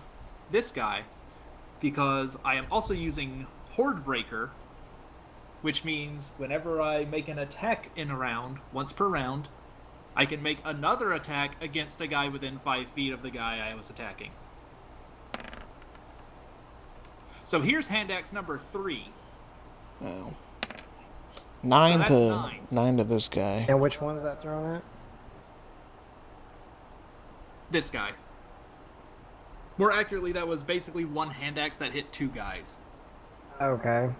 this guy, because I am also using Hoard Breaker, which means whenever I make an attack in a round, once per round, I can make another attack against a guy within 5 feet of the guy I was attacking. So here's hand axe number 3. Oh. 9 that's to 9. 9 to this guy. And which one's that thrown at? This guy. More accurately, that was basically one hand axe that hit 2 guys. Okay.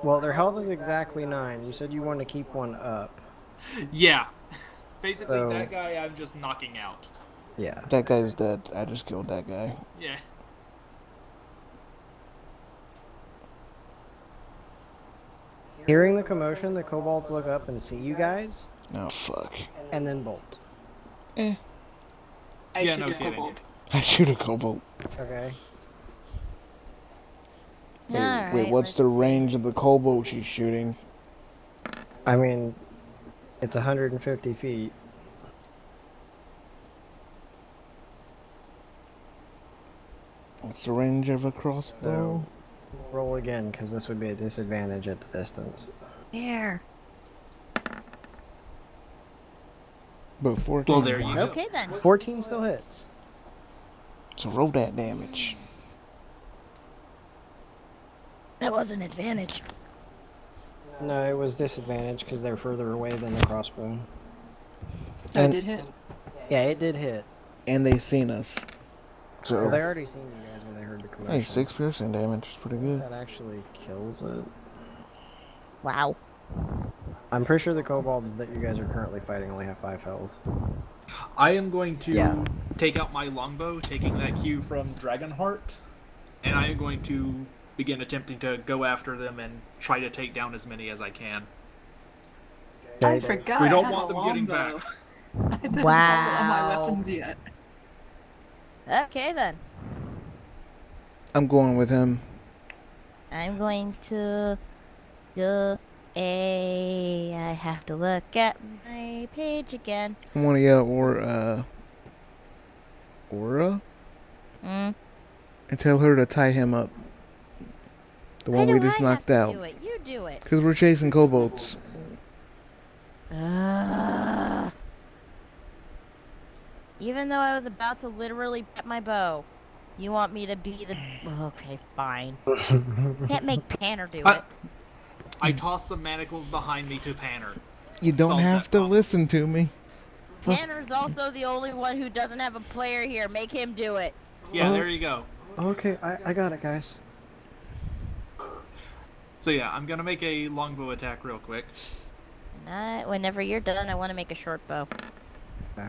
Well, their health is exactly 9. You said you wanted to keep one up. Yeah. Basically, So- that guy I'm just knocking out. Yeah. That guy's dead. I just killed that guy. Yeah. Hearing the commotion, the kobolds look up and see you guys, Oh, fuck. and then bolt. I Yeah, shoot no a kidding. kobold. I shoot a kobold. Okay. Wait, Alright, wait, what's the let's see. range of the kobold she's shooting? I mean, it's 150 feet. What's the range of a crossbow? Roll again, because this would be a disadvantage at the distance. Here. But 14. Well, there you go. Okay then. 14 still hits. So roll that damage. That was an advantage. No, it was disadvantage because they're further away than the crossbow. So it And- did hit. Yeah, it did hit. And they seen us. So, Well, they already seen you guys when they heard the commotion. hey, 6 piercing damage is pretty good. That actually kills it. Wow. I'm pretty sure the kobolds that you guys are currently fighting only have 5 health. I am going to Yeah. take out my longbow, taking that cue from Dragonheart, and I am going to begin attempting to go after them and try to take down as many as I can. I Okay. forgot. We I don't had want a them getting longbow. back. I didn't Wow. have it on my weapons yet. Okay then. I'm going with him. I'm going to do a. I have to look at my page again. I want to yell Aura Mm. and tell her to tie him up. The Why one do we just I knocked have out. to do it? You do it. Because we're chasing kobolds. Even though I was about to literally get my bow, you want me to be the... Okay, fine. Can't make Panner do it. I toss some manacles behind me to Panner. You don't Solves have that to problem. listen to me. Panner's also the only one who doesn't have a player here. Make him do it. Yeah, Oh. there you go. Okay, I got it, guys. So yeah, I'm gonna make a longbow attack real quick. Whenever you're done, I want to make a short bow. Okay.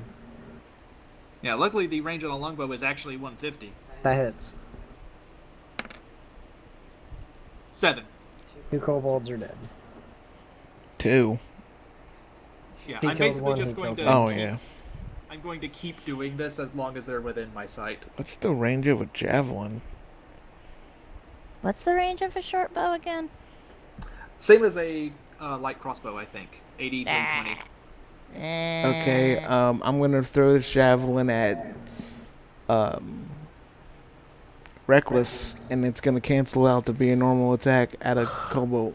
Yeah, luckily the range on a longbow is actually 150. That hits. 7. 2 kobolds are dead. 2. Yeah, He I'm killed basically one, just he going killed to. Oh, keep, yeah. I'm going to keep doing this as long as they're within my sight. What's the range of a javelin? What's the range of a short bow again? Same as a light crossbow, I think. 80, 320. Okay, I'm gonna throw this javelin at Reckless, and it's gonna cancel out to be a normal attack at a kobold.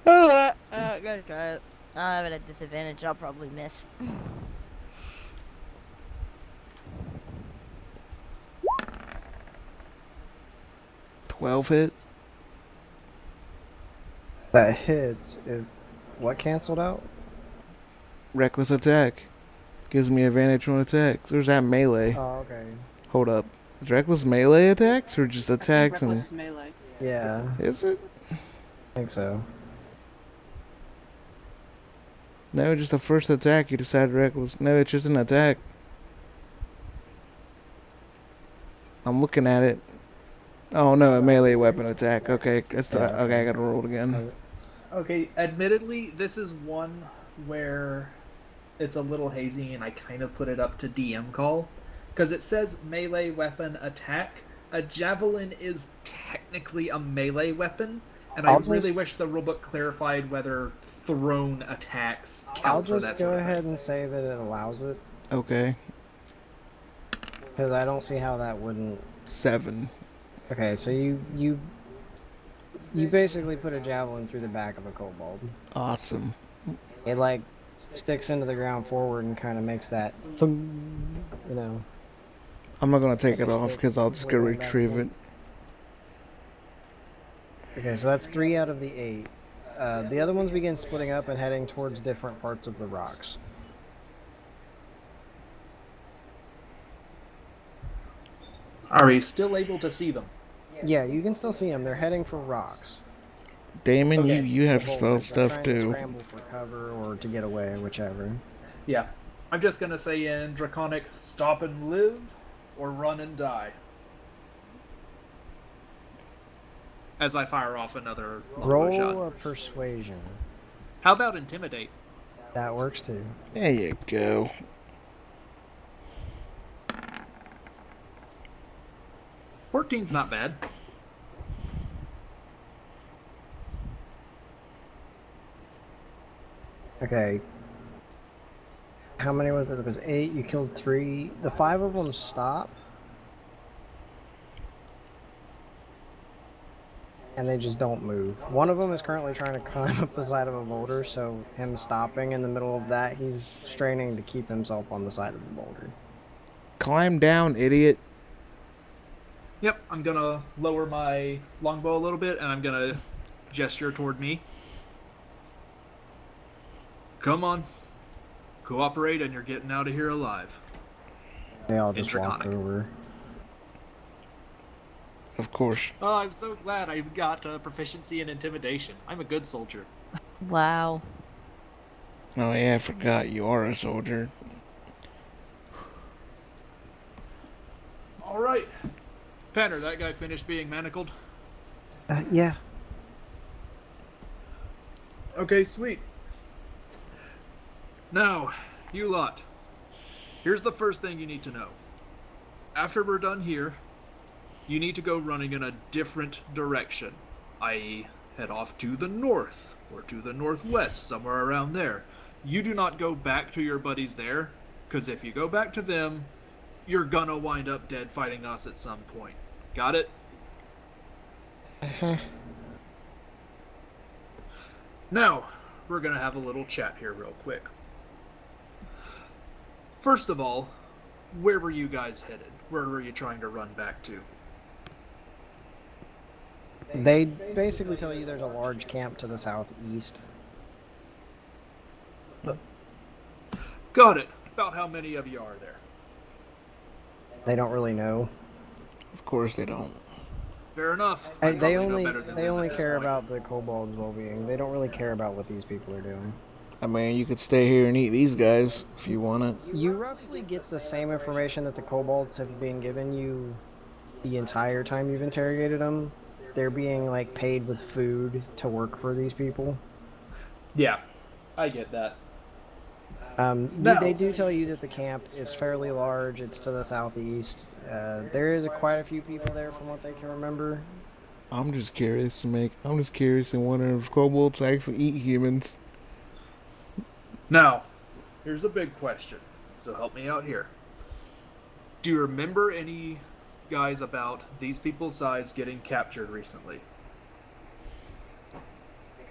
Gotta try it. I'm at a disadvantage. I'll probably miss. 12 hit. That hits is what canceled out? Reckless attack. Gives me advantage on attacks. There's that melee. Oh, okay. Hold up. Is Reckless melee attacks or just I think attacks? Reckless And is melee. Yeah, is it? I think so. No, just the first attack you decided Reckless. No, it's just an attack. I'm looking at it. Oh no, a melee weapon attack. Okay, that's the, Yeah. okay. I gotta roll it again. Okay, admittedly, this is one where it's a little hazy and I kind of put it up to DM call. Because it says melee weapon attack. A javelin is technically a melee weapon, and I I'll really just- wish the rulebook clarified whether thrown attacks count I'll for that just sort go of ahead thing. and say that it allows it, Okay, because I don't see how that wouldn't. 7. Okay, so you basically put a javelin through the back of a kobold. Awesome. It like sticks into the ground forward and kind of makes that thump, you know. I'm not gonna take Like it a off stick because I'll just go wiggling back and retrieve it. forth. Okay, so that's 3 out of the 8. The other ones begin splitting up and heading towards different parts of the rocks. Are we still able to see them? Yeah, you can still see them. They're heading for rocks. Damon, Okay, you have The spell boulders. They're stuff trying to too. scramble for cover or to get away, whichever. Yeah. I'm just gonna say in Draconic, stop and live, or run and die. As I fire off another longbow shot. Roll a persuasion. How about intimidate? That works too. There you go. Fourteen's not bad. Okay. How many was it? It was 8. You killed 3. The 5 of them stop. And they just don't move. One of them is currently trying to climb up the side of a boulder, so him stopping in the middle of that, he's straining to keep himself on the side of the boulder. Climb down, idiot. Yep, I'm gonna lower my longbow a little bit, and I'm gonna gesture toward me. Come on. Cooperate, and you're getting out of here alive. They all just walk Draconic. over. Of course. Oh, I'm so glad I got proficiency in intimidation. I'm a good soldier. Wow. Oh yeah, I forgot you are a soldier. Alright. Panner, that guy finished being manacled? Yeah. Okay, sweet. Now, you lot. Here's the first thing you need to know. After we're done here, you need to go running in a different direction, i.e., head off to the north, or to the northwest, somewhere around there. You do not go back to your buddies there, because if you go back to them, you're gonna wind up dead fighting us at some point. Got it? Now, we're gonna have a little chat here real quick. First of all, where were you guys headed? Where were you trying to run back to? They basically tell you there's a large camp to the southeast. Got it. About how many of you are there? They don't really know. Of course they don't. Fair enough. They probably know only better than they them only at this care point. about the kobold's well-being. They don't really care about what these people are doing. I mean, you could stay here and eat these guys if you want it. You roughly get the same information that the kobolds have been giving you the entire time you've interrogated them. They're being like paid with food to work for these people. Yeah, I get that. They do tell you that the camp is fairly large. It's to the southeast. There is quite a few people there from what they can remember. I'm just curious and wondering if kobolds actually eat humans. Now, here's a big question, so help me out here. Do you remember any guys about these people's size getting captured recently?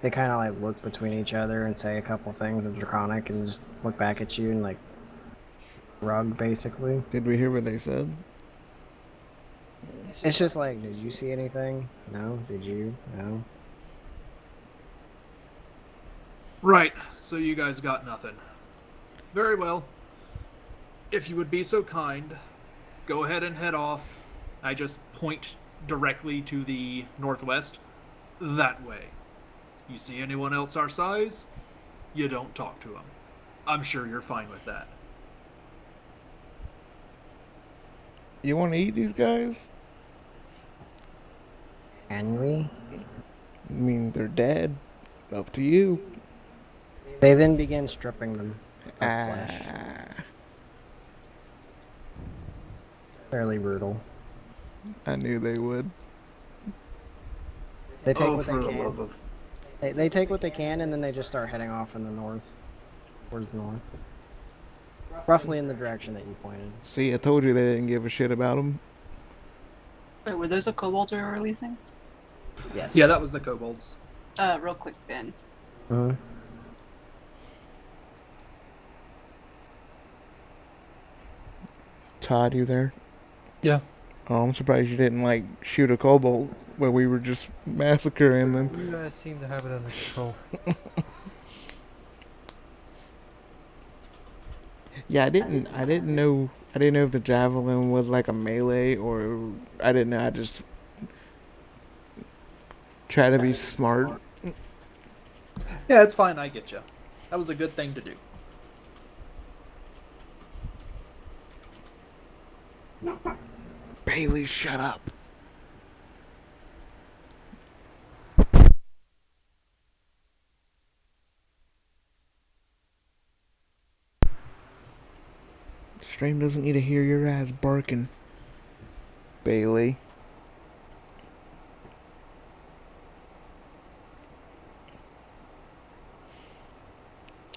They kind of like look between each other and say a couple things in Draconic and just look back at you and like shrug basically. Did we hear what they said? It's just like, did you see anything? No. Did you? No. Right, so you guys got nothing. Very well. If you would be so kind, go ahead and head off. I just point directly to the northwest. That way. You see anyone else our size? You don't talk to them. I'm sure you're fine with that. You want to eat these guys? Can we? I mean, they're dead. Up to you. They then begin stripping them of flesh. Fairly brutal. I knew they would. They take Oh, what for they the can. love of... They take what they can and then they just start heading off in the north. Towards the north. Roughly in the direction that you pointed. See, I told you they didn't give a shit about them. Wait, were those the kobolds we were releasing? Yes. Yeah, that was the kobolds. Real quick, Ben. Uh-huh. Todd, you there? Yeah. Oh, I'm surprised you didn't, like, shoot a kobold when we were just massacring them. You guys seem to have it under control. Yeah, I didn't know if the javelin was like a melee or I didn't know. I just try to be smart. Yeah, it's fine, I get you. That was a good thing to do. Bailey, shut up. Stream doesn't need to hear your ass barking, Bailey.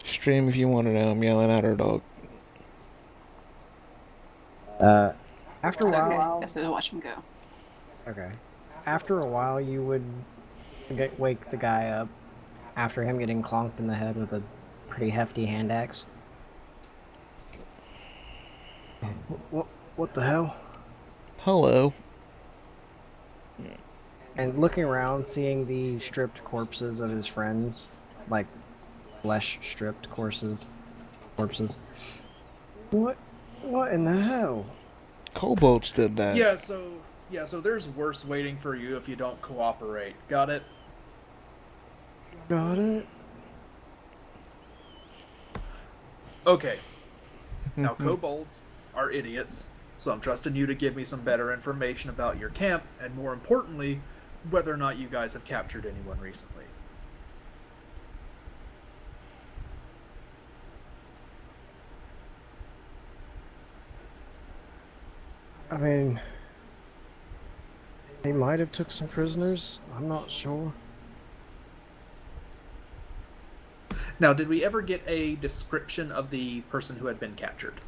Stream if you want to know. I'm yelling at our dog. After a while... Okay, so watch him go. Okay. After a while, you would wake the guy up after him getting clonked in the head with a pretty hefty hand axe. What the hell? Hello. And looking around, seeing the stripped corpses of his friends, like flesh-stripped corpses. What in the hell? Kobolds did that. Yeah, so there's worse waiting for you if you don't cooperate. Got it? Got it? Okay. Now, kobolds are idiots, so I'm trusting you to give me some better information about your camp, and more importantly, whether or not you guys have captured anyone recently. I mean, they might have took some prisoners. I'm not sure. Now, did we ever get a description of the person who had been captured?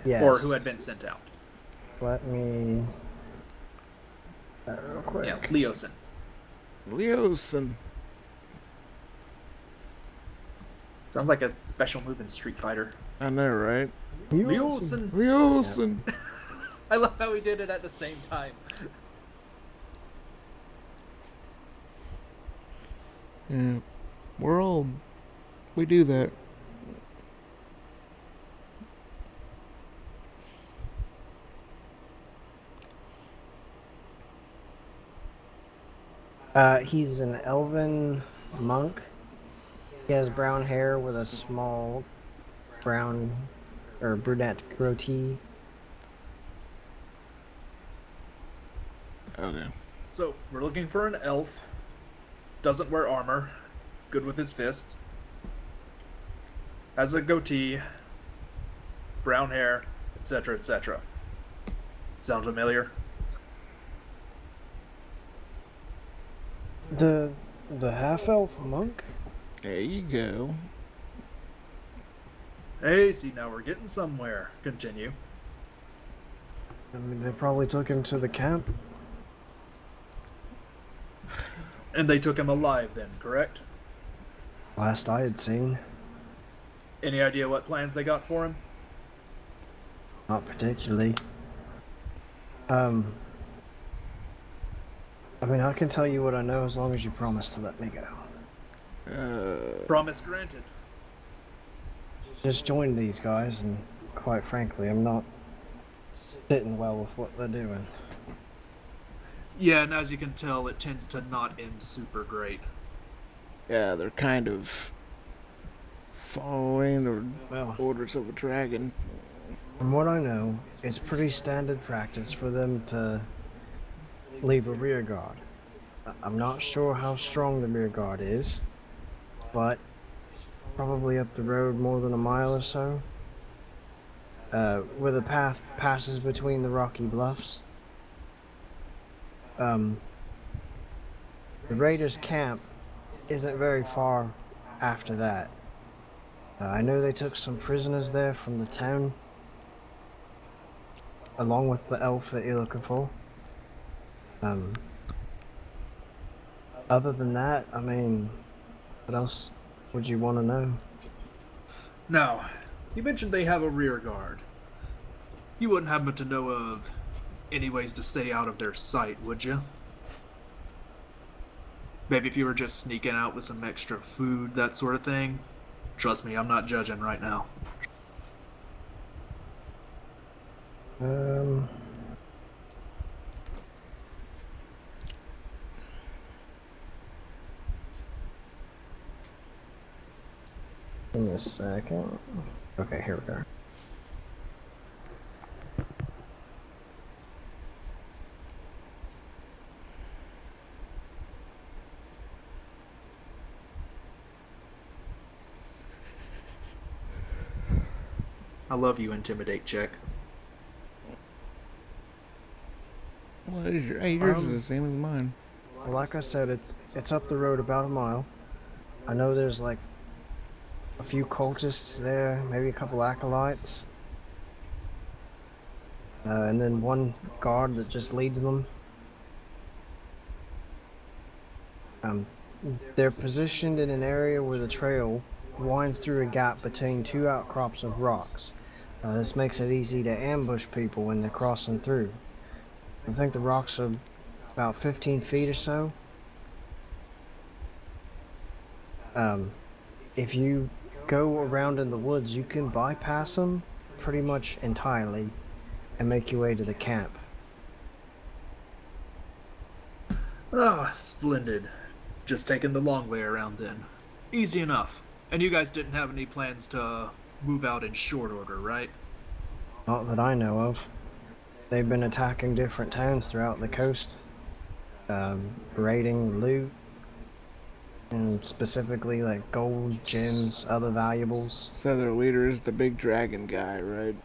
Yes. Or who had been sent out? Let me... Real quick. Yeah, Leosin. Leosin. Sounds like a special move in Street Fighter. I know, right? Leosin. Leosin. I love how we did it at the same time. Yeah. We do that. He's an elven monk. He has brown hair with a small brown or brunette goatee. Okay. So, we're looking for an elf. Doesn't wear armor. Good with his fists. Has a goatee. Brown hair, etc., etc. Sound familiar? The half-elf monk? There you go. Hey, see, now we're getting somewhere. Continue. I mean, they probably took him to the camp. And they took him alive then, correct? Last I had seen. Any idea what plans they got for him? Not particularly. I mean, I can tell you what I know as long as you promise to let me go. Promise granted. Just join these guys, and quite frankly, I'm not sitting well with what they're doing. Yeah, and as you can tell, it tends to not end super great. Yeah, they're kind of following the Well, orders of a dragon. from what I know, it's pretty standard practice for them to leave a rear guard. I'm not sure how strong the rear guard is, but probably up the road more than a mile or so, where the path passes between the rocky bluffs. The raiders' camp isn't very far after that. I know they took some prisoners there from the town, along with the elf that you're looking for. Other than that, I mean, what else would you want to know? Now, you mentioned they have a rear guard. You wouldn't happen to know of any ways to stay out of their sight, would you? Maybe if you were just sneaking out with some extra food, that sort of thing. Trust me, I'm not judging right now. Give me a second. Okay, here we go. I love you, intimidate check. What is your? Hey, yours is the same as mine. Well, like I said, it's up the road about a mile. I know there's like a few cultists there, maybe a couple acolytes, and then one guard that just leads them. They're positioned in an area where the trail winds through a gap between two outcrops of rocks. This makes it easy to ambush people when they're crossing through. I think the rocks are about 15 feet or so. If you go around in the woods, you can bypass them pretty much entirely and make your way to the camp. Ah, splendid. Just taking the long way around then. Easy enough. And you guys didn't have any plans to move out in short order, right? Not that I know of. They've been attacking different towns throughout the coast, raiding loot, and specifically like gold, gems, other valuables. So their leader is the big dragon guy, right?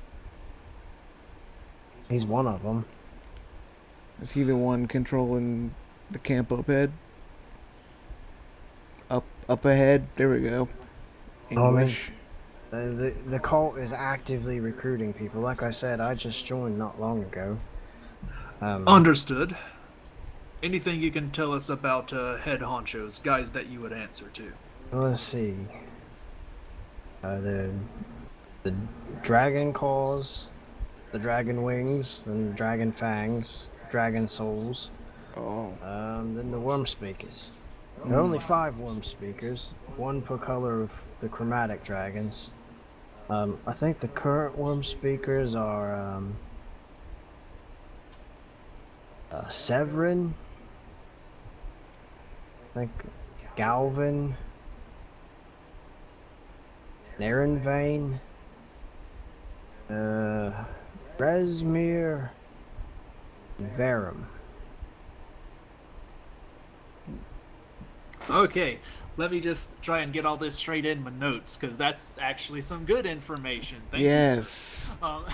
He's one of them. Is he the one controlling the camp up ahead? Up ahead. There we go. English. The cult is actively recruiting people. Like I said, I just joined not long ago. Understood. Anything you can tell us about head honchos, guys that you would answer to? Let's see. The dragon claws, the dragon wings, then the dragon fangs, dragon souls, Oh. then the worm speakers. There are only 5 worm speakers, 1 per color of the chromatic dragons. I think the current worm speakers are Severin, I think Galvin, Narenvain, Resmir, and Verum. Okay, let me just try and get all this straight in my notes, because that's actually some good information. Thank you, Yes. sir.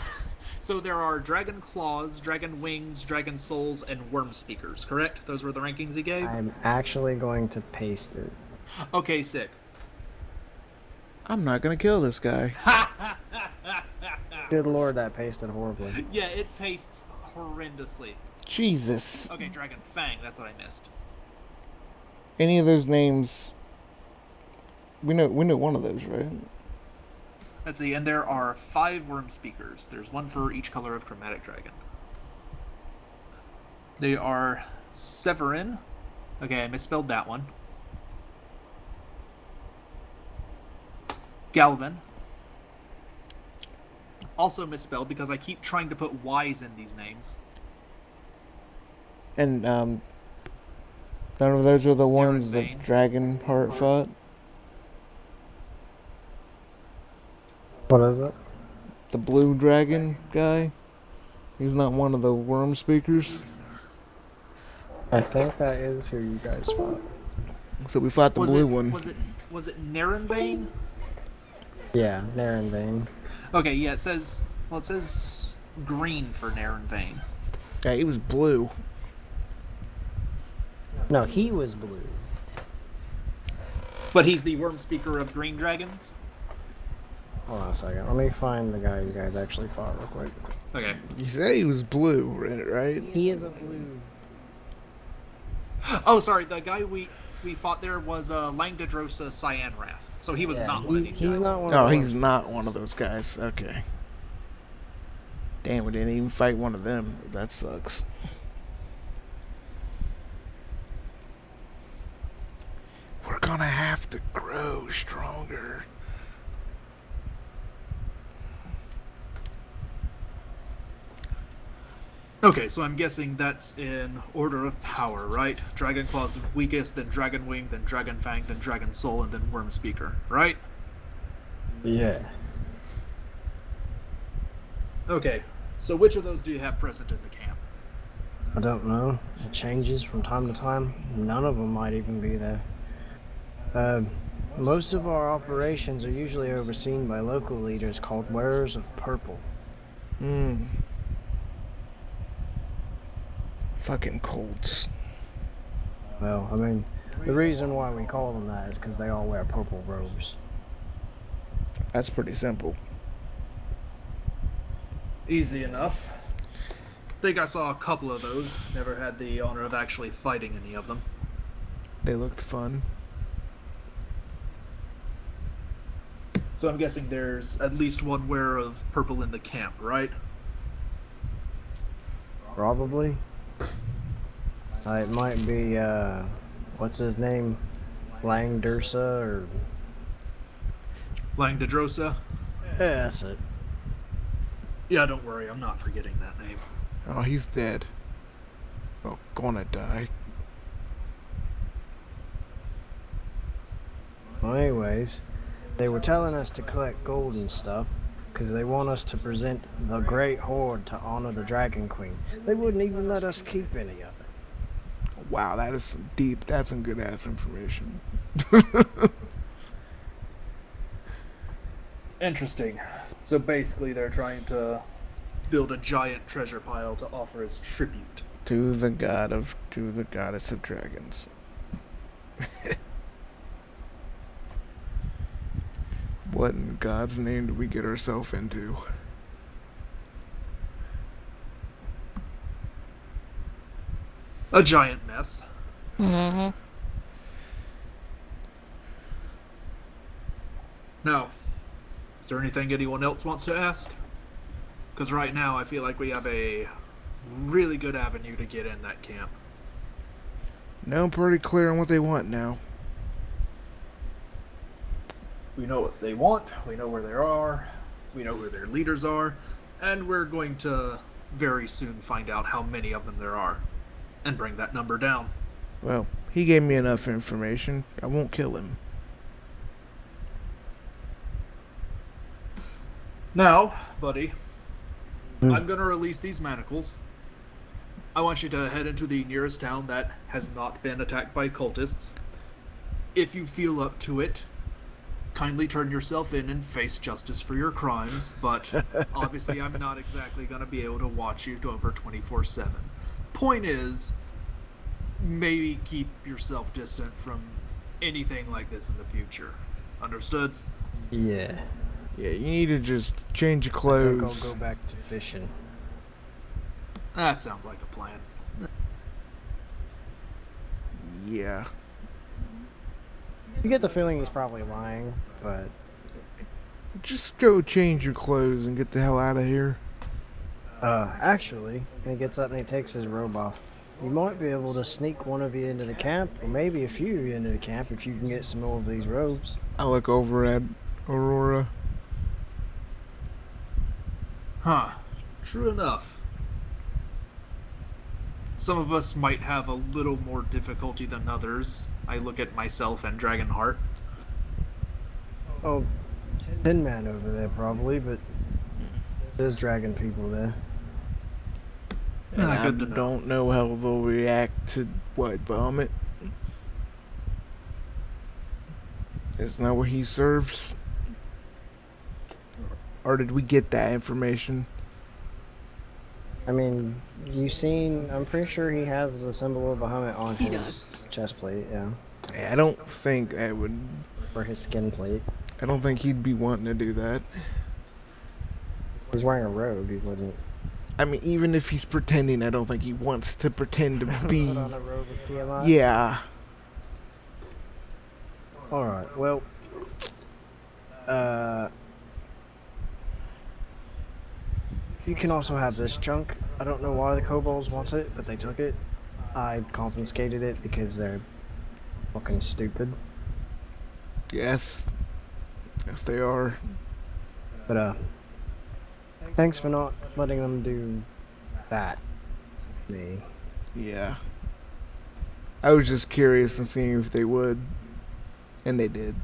So there are dragon claws, dragon wings, dragon souls, and worm speakers, correct? Those were the rankings he gave? I'm actually going to paste it. Okay, sick. I'm not gonna kill this guy. Good lord, that pasted horribly. Yeah, it pastes horrendously. Jesus. Okay, dragon fang, that's what I missed. Any of those names? We know one of those, right? Let's see, and there are 5 worm speakers. There's 1 for each color of chromatic dragon. They are Severin. Okay, I misspelled that one. Galvin. Also misspelled because I keep trying to put Y's in these names. And none of those are the ones Bane. that Dragon Heart fought. What is it? The blue dragon guy. He's not one of the worm speakers. I think that is who you guys fought. So we fought the blue one. Was it Narenvain? Yeah, Narenvain. Okay, yeah, it says green for Narenvain. Yeah, he was blue. No, he was blue. But he's the worm speaker of green dragons? Hold on a second. Let me find the guy you guys actually fought real quick. Okay. You said he was blue, right? He is a blue. Oh, sorry, the guy we fought there was Langdedrosa Cyanrath. So he was not one of these guys. He's not one No, of he's those. not one of those guys. Okay. Damn, we didn't even fight one of them. That sucks. We're gonna have to grow stronger. Okay, so I'm guessing that's in order of power, right? Dragon Claw's weakest, then Dragon Wing, then Dragon Fang, then Dragon Soul, and then Worm Speaker, right? Yeah. Okay, so which of those do you have present in the camp? I don't know. It changes from time to time. None of them might even be there. Most of our operations are usually overseen by local leaders called Wearers of Purple. Fucking Colts. Well, I mean, the reason why we call them that is because they all wear purple robes. That's pretty simple. Easy enough. Think I saw a couple of those. Never had the honor of actually fighting any of them. They looked fun. So I'm guessing there's at least one wearer of purple in the camp, right? Probably. It might be, what's his name? Langdursa, or... Langdedrosa? Yeah, that's it. Yeah, don't worry, I'm not forgetting that name. Oh, he's dead. Oh, gonna die. Well, anyways, they were telling us to collect gold and stuff, because they want us to present the Great Hoard to honor the Dragon Queen. They wouldn't even let us keep any of it. Wow, that is some that's some good ass information. Interesting. So basically they're trying to build a giant treasure pile to offer as tribute. to the goddess of dragons. What in God's name did we get ourselves into? a giant mess. Mm-hmm. Now, is there anything anyone else wants to ask? Because right now I feel like we have a really good avenue to get in that camp. No, I'm pretty clear on what they want now. We know what they want, we know where they are, we know who their leaders are, and we're going to very soon find out how many of them there are, and bring that number down. Well, he gave me enough information. I won't kill him. Now, buddy, I'm going to release these manacles. I want you to head into the nearest town that has not been attacked by cultists. If you feel up to it, kindly turn yourself in and face justice for your crimes, but obviously I'm not exactly going to be able to watch you over 24/7. Point is, maybe keep yourself distant from anything like this in the future. Understood? Yeah. Yeah, you need to just change your I think clothes. I'll go back to fishing. That sounds like a plan. Yeah. You get the feeling he's probably lying, but Just go change your clothes and get the hell out of here. actually, when he gets up and he takes his robe off, you might be able to sneak one of you into the camp, or maybe a few of you into the camp if you can get some more of these robes. I look over at Aurora. Huh. True enough. Some of us might have a little more difficulty than others. I look at myself and Dragonheart. Oh, Tin Man over there probably, but there's dragon people there. And I Good to know. don't know how they'll react to what, vomit? Isn't that what he serves? Or did we get that information? I mean, I'm pretty sure he has the symbol of Bahamut on his chest plate, yeah. I don't think that would. Or his skin plate. I don't think he'd be wanting to do that. He's wearing a robe, he wouldn't. I mean, even if he's pretending, I don't think he wants to pretend to be. Put on a robe with Tiamat? Yeah. Alright, well, you can also have this junk. I don't know why the kobolds wants it, but they took it. I confiscated it because they're fucking stupid. Yes. Yes, they are. But, thanks for not letting them do that to me. Yeah. I was just curious and seeing if they would. And they did.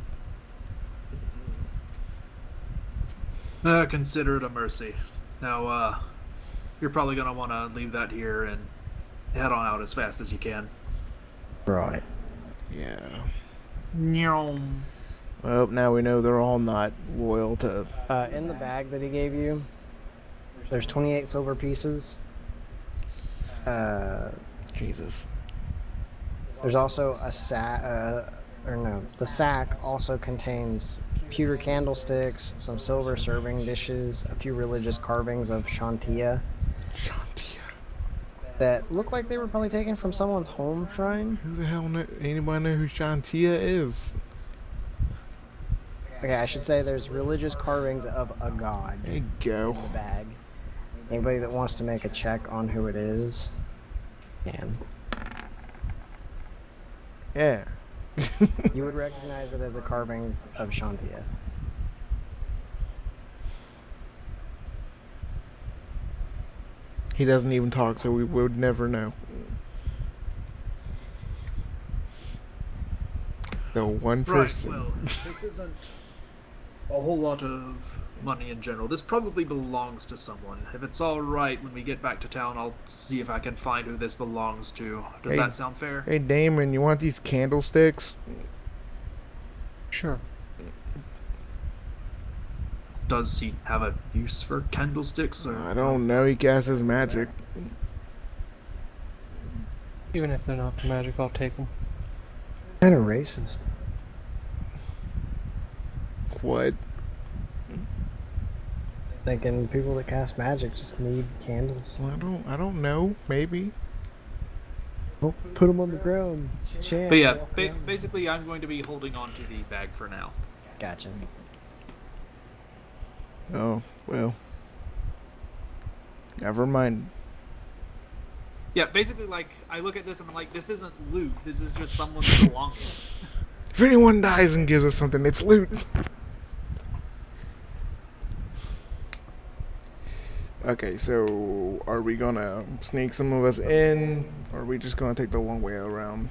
Consider it a mercy. Now, you're probably going to want to leave that here and head on out as fast as you can. Right. Yeah. Nyom. Well, now we know they're all not loyal to. In the bag that he gave you, there's 28 silver pieces. Jesus. There's also a sack, the sack also contains pewter candlesticks, some silver serving dishes, a few religious carvings of Shantia Shantia. that look like they were probably taken from someone's home shrine. Who the hell anybody know who Shantia is? Okay, I should say there's religious carvings of a god There you in go. the bag. Anybody that wants to make a check on who it is can. Yeah. You would recognize it as a carving of Shantia. He doesn't even talk, so we would never know. The one Right, person. well, this isn't a whole lot of money in general. This probably belongs to someone. If it's alright, when we get back to town, I'll see if I can find who this belongs to. Does Hey. that sound fair? Hey, Damon, you want these candlesticks? Sure. Does he have a use for candlesticks? Or... I don't know. He casts his magic. Even if they're not for magic, I'll take them. Kind of racist. What? Thinking people that cast magic just need candles. Well, I don't know. Maybe. Oh, put him on the ground. Chant. But yeah, walk around. basically, I'm going to be holding on to the bag for now. Gotcha. Oh, well. Never mind. Yeah, basically, like, I look at this and I'm like, this isn't loot. This is just someone's belongings. If anyone dies and gives us something, it's loot. Okay, so are we gonna sneak some of us in, or are we just gonna take the long way around?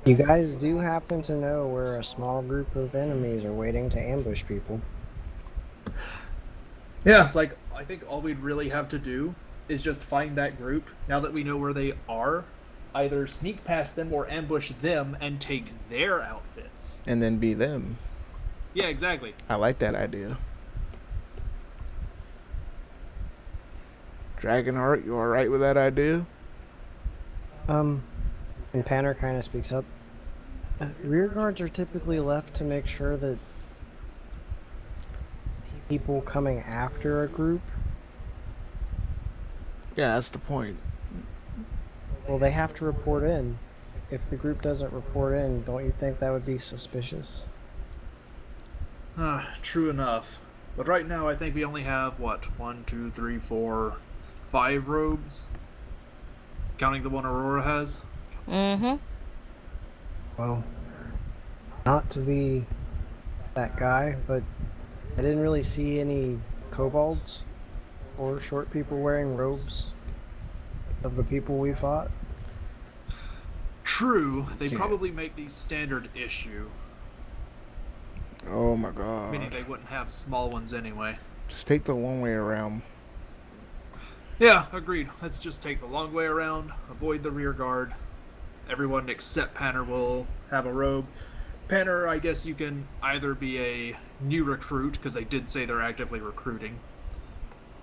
You guys do happen to know where a small group of enemies are waiting to ambush people. Yeah, like, I think all we'd really have to do is just find that group. Now that we know where they are, either sneak past them or ambush them and take their outfits. And then be them. Yeah, exactly. I like that idea. Dragonheart, you alright with that idea? And Panner kind of speaks up. Rear guards are typically left to make sure that people coming after a group, Yeah, that's the point. well, they have to report in. If the group doesn't report in, don't you think that would be suspicious? True enough. But right now, I think we only have, what, 1, 2, 3, 4, 5 robes? Counting the one Aurora has? Mm-hmm. Well, not to be that guy, but I didn't really see any kobolds or short people wearing robes of the people we fought. True, they Yeah. probably make these standard issue, Oh my god. meaning they wouldn't have small ones anyway. Just take the long way around. Yeah, agreed. Let's just take the long way around, avoid the rear guard. Everyone except Panner will have a robe. Panner, I guess you can either be a new recruit, because they did say they're actively recruiting,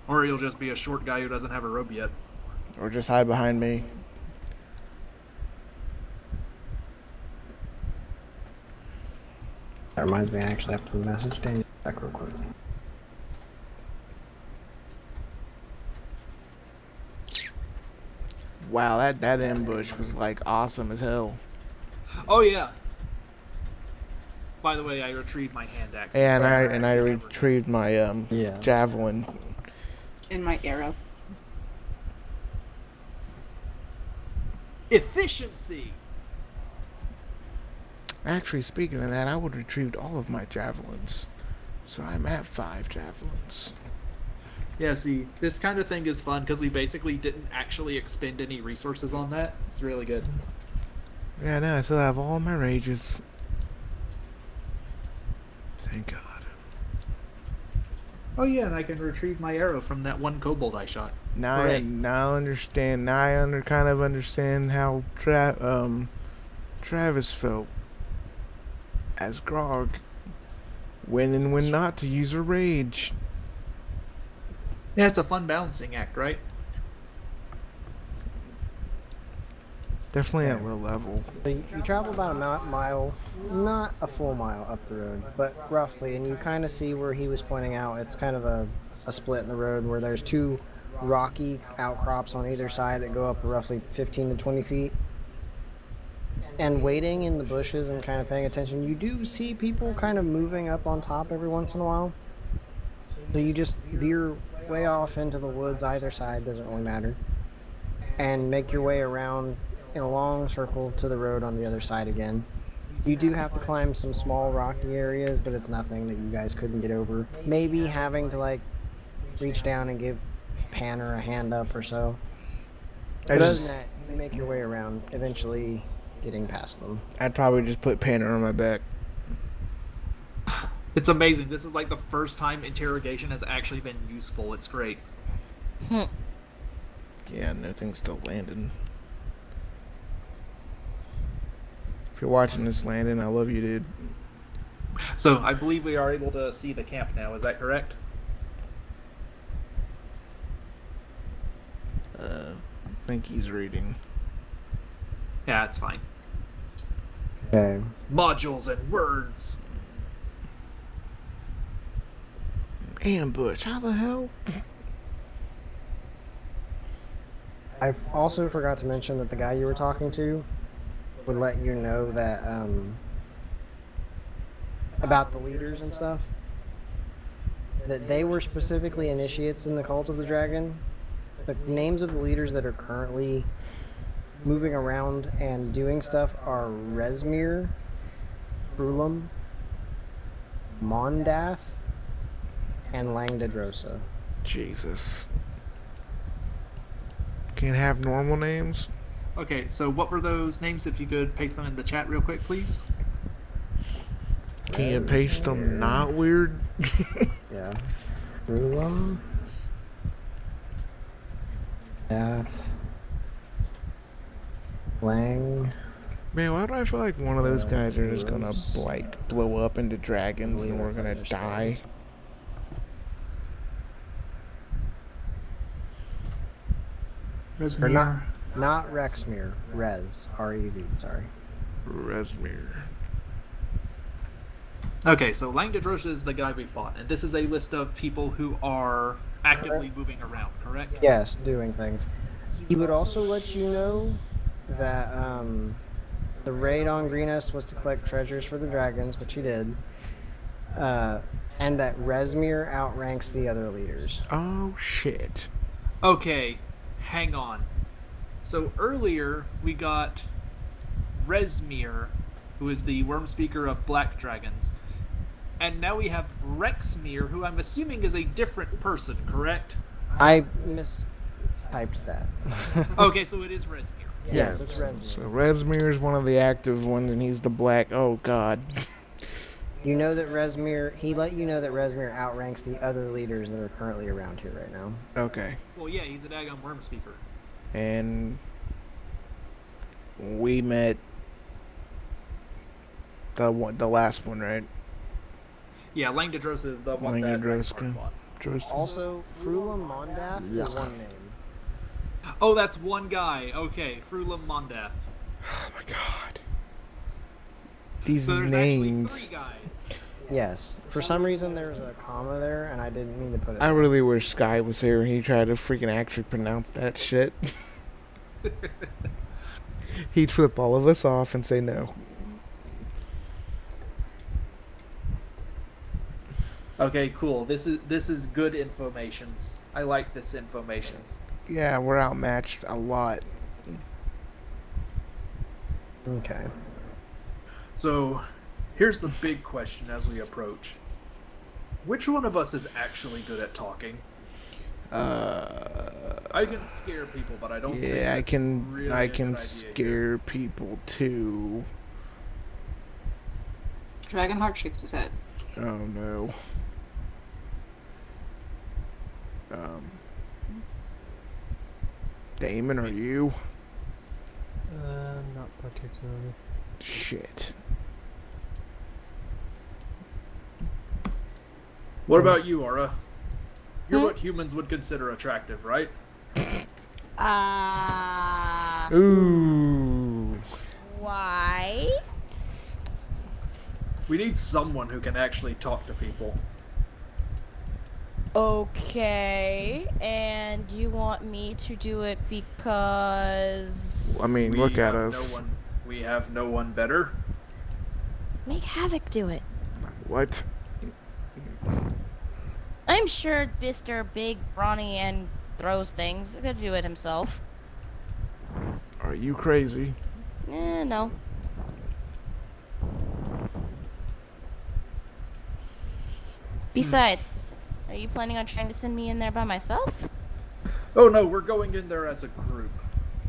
or you'll just be a short guy who doesn't have a robe yet. Or just hide behind me. That reminds me, I actually have to message Daniel back real quick. Wow, that ambush was like awesome as hell. Oh yeah. By the way, I retrieved my hand axe. Yeah, and Sorry, I just retrieved my Yeah. javelin. In my arrow. efficiency. Actually, speaking of that, I would retrieved all of my javelins. So I'm at 5 javelins. Yeah, see, this kind of thing is fun because we basically didn't actually expend any resources on that. It's really good. Yeah, no, I still have all my rages. Thank God. Oh yeah, and I can retrieve my arrow from that one kobold I shot. Now Hooray. now I understand. Now I kind of understand how Travis felt as Grog, when and when not to use a rage. Yeah, it's a fun balancing act, right? Definitely at low level. So you travel about a mile, not a full mile up the road, but roughly, and you kind of see where he was pointing out. It's kind of a split in the road where there's 2 rocky outcrops on either side that go up roughly 15 to 20 feet. And waiting in the bushes and kind of paying attention, you do see people kind of moving up on top every once in a while. So you just veer way off into the woods either side, doesn't really matter, and make your way around in a long circle to the road on the other side again. You do have to climb some small rocky areas, but it's nothing that you guys couldn't get over. Maybe having to like reach down and give Panner a hand up or so. But other than that, you make your way around, eventually getting past them. I'd probably just put Panner on my back. It's amazing. This is like the first time interrogation has actually been useful. It's great. Yeah, nothing's still landing. If you're watching this, Landon, I love you, dude. So, I believe we are able to see the camp now. Is that correct? I think he's reading. Yeah, that's fine. Okay. Modules and words. Ambush, how the hell? I also forgot to mention that the guy you were talking to would let you know that about the leaders and stuff. That they were specifically initiates in the Cult of the Dragon. The names of the leaders that are currently moving around and doing stuff are Resmir, Brulam, Mondath, and Langdedrosa. Jesus. Can't have normal names? Okay, so what were those names? If you could paste them in the chat real quick, please. Can you paste them not weird? Yeah. Brulam. Dath. Lang. Man, why do I feel like one of those guys are just gonna, like, blow up into dragons and we're gonna die? Or not Rexmir. Rez. R-E-Z, sorry. Resmir. Okay, so Langdedrosa is the guy we fought, and this is a list of people who are actively moving around, correct? Yes, doing things. He would also let you know that the raid on Greenest was to collect treasures for the dragons, which he did, and that Resmir outranks the other leaders. Oh, shit. Okay, hang on. So earlier we got Resmir, who is the worm speaker of black dragons, and now we have Rexmir, who I'm assuming is a different person, correct? I mistyped that. Okay, so it is Resmir. Yes, it's Resmir. So Resmir is one of the active ones and he's the black. Oh, God. You know that Resmir, he let you know that Resmir outranks the other leaders that are currently around here right now. Okay. Well, yeah, he's a daggone worm speaker. And we met the last one, right? Yeah, Langdedrosa is the one that Langdedrosa. fought. Also, Frulam Mondath is one name. Oh, that's one guy. Okay, Frulam Mondath. Oh my God. These So there's names. actually 3 guys. Yes. For some reason, there's a comma there, and I didn't mean to put it. I really wish Sky was here and he tried to freaking actually pronounce that shit. He'd flip all of us off and say no. Okay, cool. This is good informations. I like this informations. Yeah, we're outmatched a lot. Okay. So, here's the big question as we approach. Which one of us is actually good at talking? I can scare people, but I don't think Yeah, that's really I a good can idea scare people too. Dragonheart shakes his head. Oh no. Damon, are you? Not particularly. Shit. What about you, Aura? You're what humans would consider attractive, right? Ooh. Why? We need someone who can actually talk to people. Okay, and you want me to do it because... I mean, look at us. We have no one better. Make Havoc do it. What? I'm sure Mr. Big, Brawny, and throws things could do it himself. Are you crazy? No. Besides, are you planning on trying to send me in there by myself? Oh no, we're going in there as a group.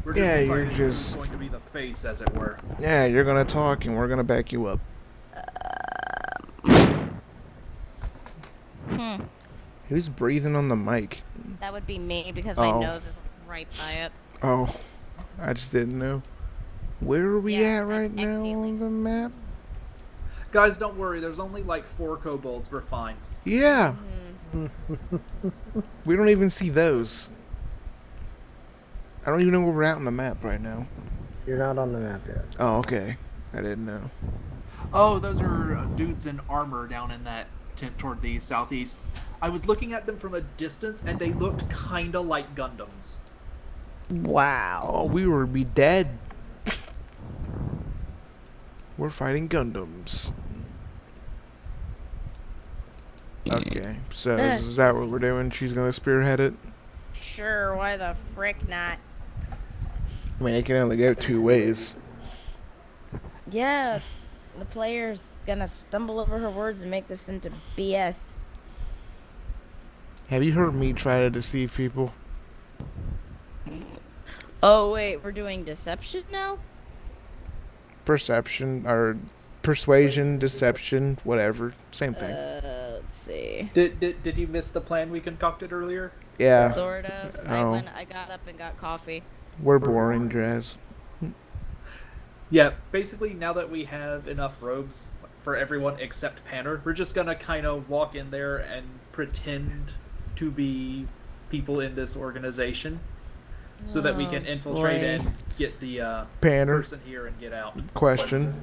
We're just Yeah, deciding you're who's just... going to be the face, as it were. Yeah, you're gonna talk and we're gonna back you up. Who's breathing on the mic? That would be me because my Oh. nose is right by it. Oh, I just didn't know. Where are we Yeah, at right I'm now on the map? Guys, don't worry. There's only like 4 kobolds. We're fine. Yeah, we don't even see those. I don't even know where we're at on the map right now. You're not on the map yet. Oh, okay. I didn't know. Oh, those are dudes in armor down in that tent toward the southeast. I was looking at them from a distance, and they looked kinda like Gundams. Wow. Oh, we would be dead. We're fighting Gundams. Okay, so is that what we're doing? She's gonna spearhead it? Sure, why the frick not? I mean, it can only go two ways. Yeah, the player's gonna stumble over her words and make this into BS. Have you heard me try to deceive people? Oh wait, we're doing deception now? Perception, or persuasion, deception, whatever. Same thing. Let's see. Did you miss the plan we concocted earlier? Yeah, Sort of. Oh. I got up and got coffee. we're boring, Jazz. Yeah, basically now that we have enough robes for everyone except Panner, we're just gonna kind of walk in there and pretend to be people in this organization so that we can infiltrate boy. and get the Panner, person here and get out. question.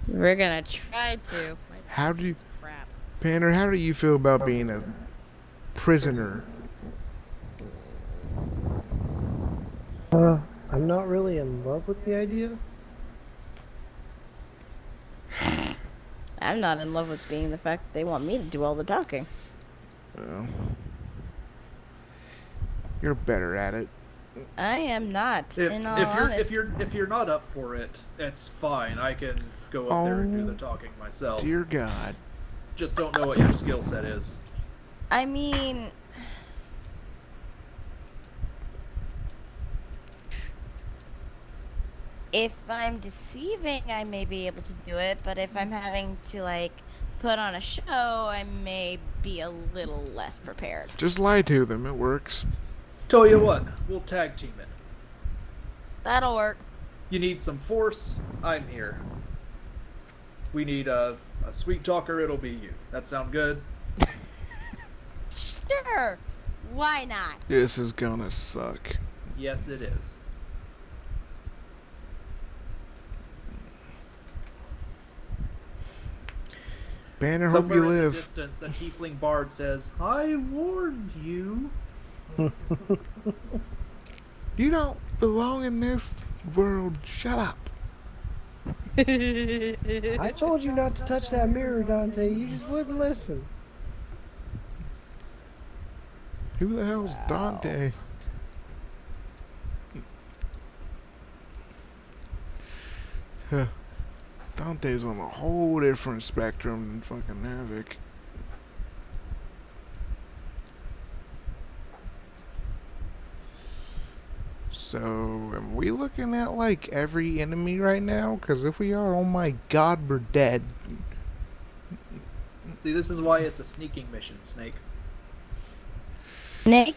We're gonna try to. How do you, Crap. Panner, how do you feel about being a prisoner? I'm not really in love with the idea. I'm not in love with being the fact that they want me to do all the talking. Well, you're better at it. I am not. In all If you're not up for it, it's fine. I can go up there and do the talking myself. Dear God. Just don't know what your skill set is. I mean, if I'm deceiving, I may be able to do it, but if I'm having to, like, put on a show, I may be a little less prepared. Just lie to them, it works. Tell you what, we'll tag team it. That'll work. You need some force, I'm here. We need a sweet talker, it'll be you. That sound good? Sure. Why not? This is gonna suck. Yes, it is. Banner, hope Somewhere you in the live. distance, a tiefling bard says, "I warned you." You don't belong in this world. Shut up. I told you not to touch that mirror, Dante. You just wouldn't listen. Who the hell's Dante? Huh. Dante's on a whole different spectrum than fucking Havoc. So, am we looking at like every enemy right now? Because if we are, oh my god, we're dead. See, this is why it's a sneaking mission, Snake. Snake?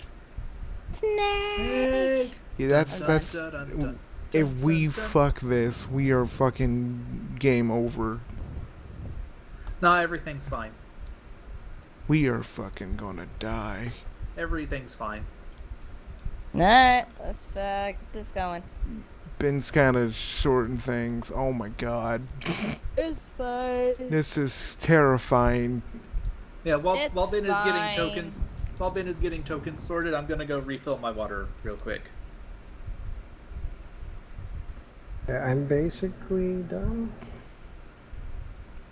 Snake! Yeah, that's Dun, dun, dun, dun, if dun, we dun, dun. fuck this, we are fucking game over. Nah, everything's fine. We are fucking gonna die. Everything's fine. Alright, let's get this going. Ben's kind of shorting things. Oh my god. It's fine. This is terrifying. Yeah, while It's Ben is getting fine. tokens, while Ben is getting tokens sorted, I'm gonna go refill my water real quick. I'm basically done.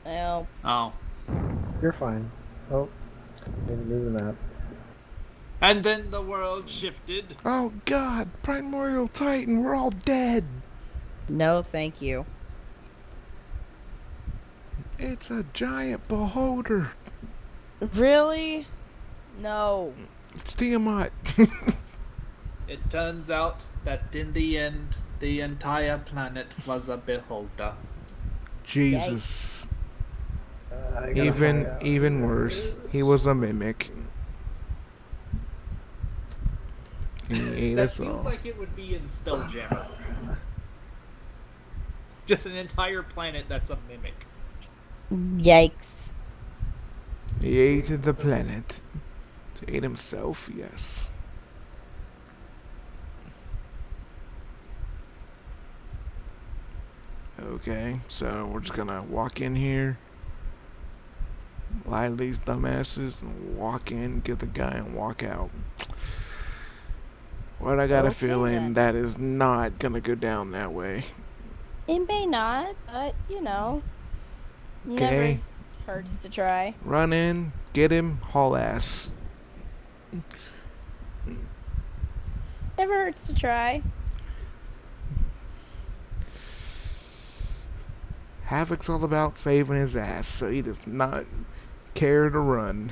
Well, Oh. You're fine. Oh, need to move the map. And then the world shifted. Oh god, Primordial Titan, we're all dead. no thank you. It's a giant beholder. Really? No. It's Tiamat. It turns out that in the end, the entire planet was a beholder. Jesus. I gotta find out. Even worse. He was a mimic. He ate That us feels all. like it would be in Spelljammer. Just an entire planet that's a mimic. Yikes. He ate the planet. He ate himself, yes. Okay, so we're just gonna walk in here, lie to these dumbasses, and walk in, get the guy, and walk out. But I got a Okay, feeling then. that is not gonna go down that way. It may not, but you know, Okay. never hurts to try. Run in, get him, haul ass. Never hurts to try. Havoc's all about saving his ass, so he does not care to run.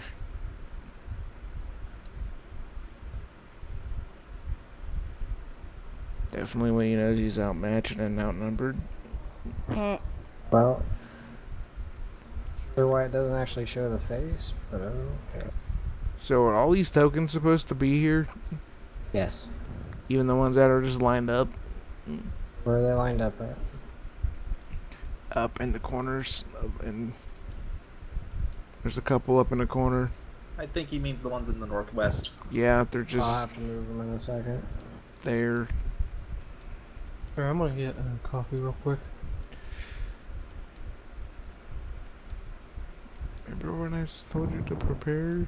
Definitely when he knows he's outmatched and outnumbered. Mm. Well, sure why it doesn't actually show the face, but okay. So are all these tokens supposed to be here? Yes. Even the ones that are just lined up? Where are they lined up at? Up in the corners, and there's a couple up in the corner. I think he means the ones in the northwest. Yeah, they're I'll just have to move them in a second. there. Here, I'm gonna get coffee real quick. Remember when I told you to prepare?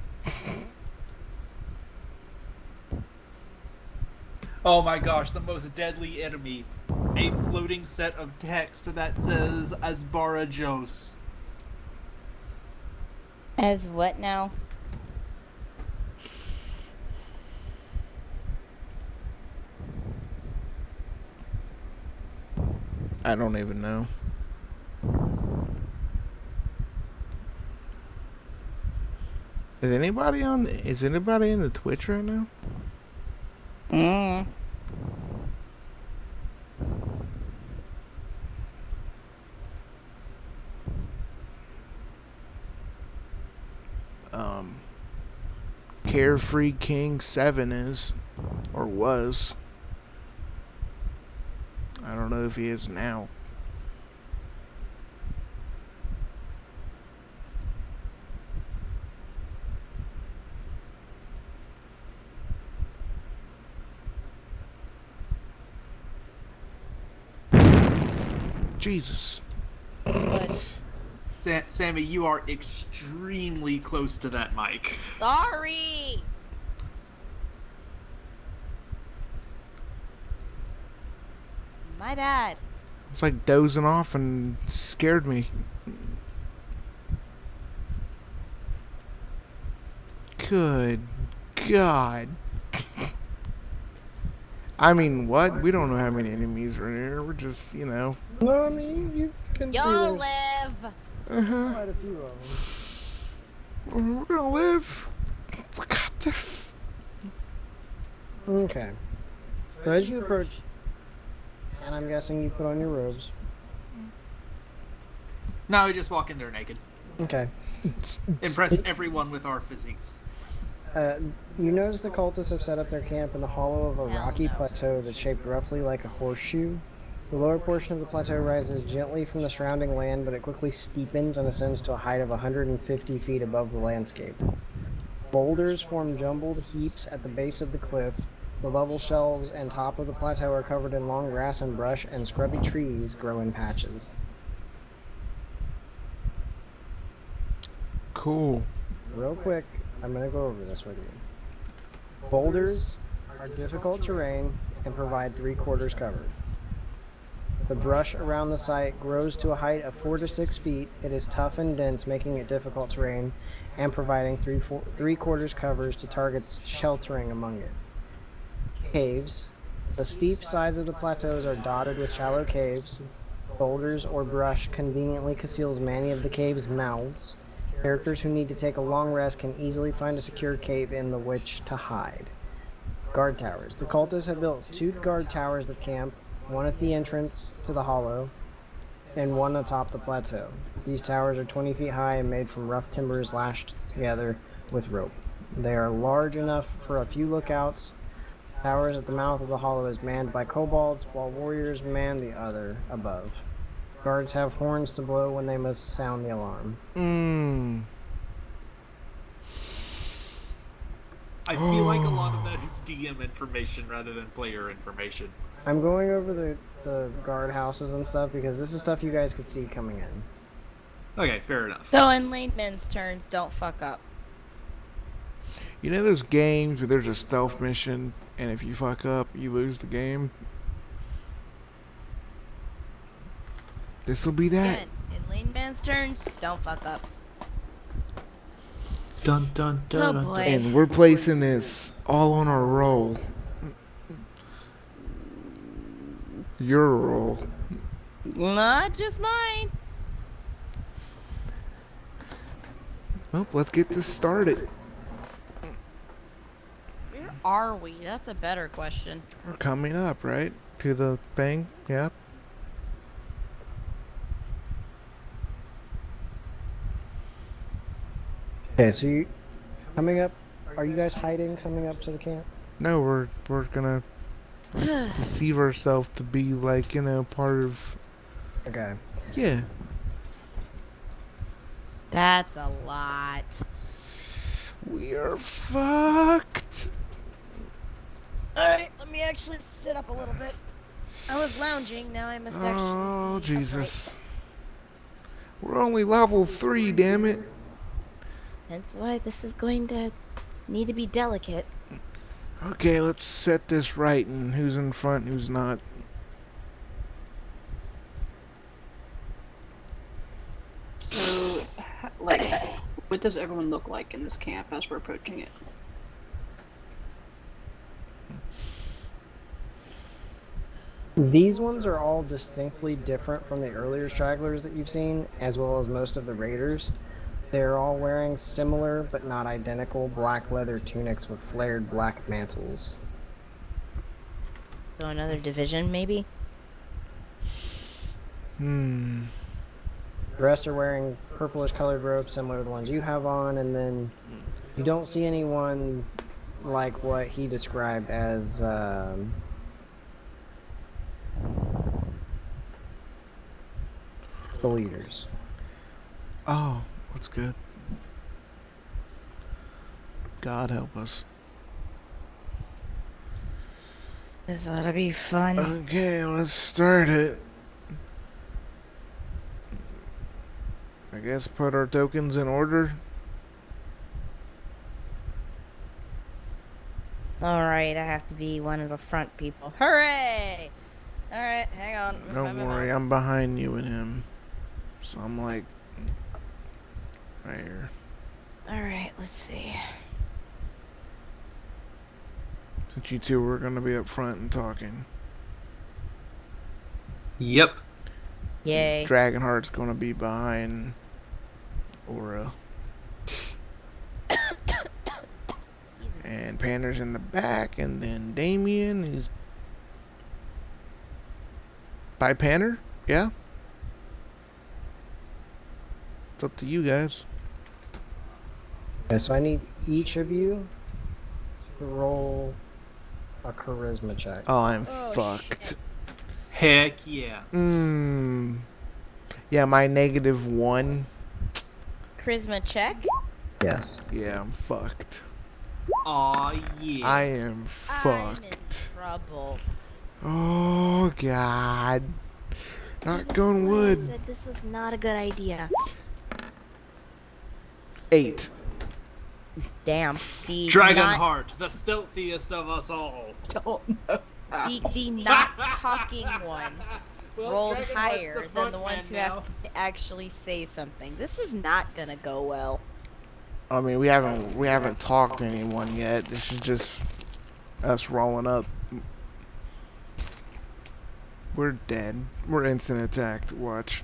Oh my gosh, the most deadly enemy. A floating set of text that says Asbara Jos. As what now? I don't even know. Is anybody in the Twitch right now? Mm. Carefree King 7 is, or was. I don't know if he is now. Jesus. What? Sammy, you are extremely close to that mic. Sorry. My bad. It's like dozing off and scared me. Good God. I mean, what? We don't know how many enemies are in here. We're just, you know. No, I mean, you can see Y'all there's live. Uh-huh. quite a few of We're gonna live. We got this. them. Okay. So as you approach, and I'm guessing you put on your robes. Now we just walk in there naked. Okay. Impress everyone with our physiques. You notice the cultists have set up their camp in the hollow of a Hell rocky no. plateau that's shaped roughly like a horseshoe. The lower portion of the plateau rises gently from the surrounding land, but it quickly steepens and ascends to a height of 150 feet above the landscape. Boulders form jumbled heaps at the base of the cliff. The level shelves and top of the plateau are covered in long grass and brush, and scrubby trees grow in patches. Cool. Real quick, I'm going to go over this with you. Boulders are difficult terrain and provide 3/4 cover. The brush around the site grows to a height of 4 to 6 feet. It is tough and dense, making it difficult terrain and providing 3/4 covers to targets sheltering among it. Caves. The steep sides of the plateaus are dotted with shallow caves. Boulders or brush conveniently conceals many of the caves' mouths. Characters who need to take a long rest can easily find a secure cave in which to hide. Guard towers. The cultists have built 2 guard towers of camp, one at the entrance to the hollow, and one atop the plateau. These towers are 20 feet high and made from rough timbers lashed together with rope. They are large enough for a few lookouts. Towers at the mouth of the hollow is manned by kobolds, while warriors man the other above. Guards have horns to blow when they must sound the alarm. I feel like a lot of that is DM information rather than player information. I'm going over the guard houses and stuff because this is stuff you guys could see coming in. Okay, fair enough. So in layman's terms, don't fuck up. You know those games where there's a stealth mission, and if you fuck up, you lose the game? This'll be that. Again, in Lane Man's turn, don't fuck up. Dun dun dun. Oh dun, boy. dun. And we're placing this all on our roll. Your roll. Not just mine. Well, let's get this started. Where are we? That's a better question. We're coming up, right? To the thing, yeah. Okay, so you coming up? Are you guys hiding coming up to the camp? No, we're gonna deceive ourselves to be like, you know, part of. Okay. Yeah. That's a lot. We are fucked. Alright, let me actually sit up a little bit. I was lounging, now I must actually. Oh be Jesus. We're only level 3, damn it. upright. That's why this is going to need to be delicate. Okay, let's set this right and who's in front, who's not. So, like, what does everyone look like in this camp as we're approaching it? These ones are all distinctly different from the earlier stragglers that you've seen, as well as most of the raiders. They're all wearing similar but not identical black leather tunics with flared black mantles. So another division, maybe? Hmm. The rest are wearing purplish colored robes similar to the ones you have on, and then you don't see anyone like what he described as the leaders. Oh, that's good. God help us. This ought to be fun. Okay, let's start it. I guess put our tokens in order. Alright, I have to be one of the front people. Hooray! Alright, hang on. let me find Don't my worry, mouse. I'm behind you and him. So I'm like right here. Alright, let's see. Since you two were gonna be up front and talking. Yep. Yay. Dragonheart's gonna be behind Aura. And Pander's in the back, and then Damien is by Panner? Yeah? It's up to you guys. Okay, so I need each of you to roll a charisma check. Oh, I'm Oh, fucked. Heck yeah. Yeah, my -1. Charisma check. Yes. Yeah, I'm fucked. Aw yeah. I am I'm in fucked. trouble. Oh god. Knock This on is why I wood. said this was not a good idea. 8. Damn. The Dragonheart, the stealthiest of us all. Don't know. the not talking one Well, rolled Dragonheart's higher than front the ones who man have to actually say something. This is not gonna go well. I mean, we haven't talked to anyone yet. This is just us rolling up. We're dead. We're instant attacked. Watch.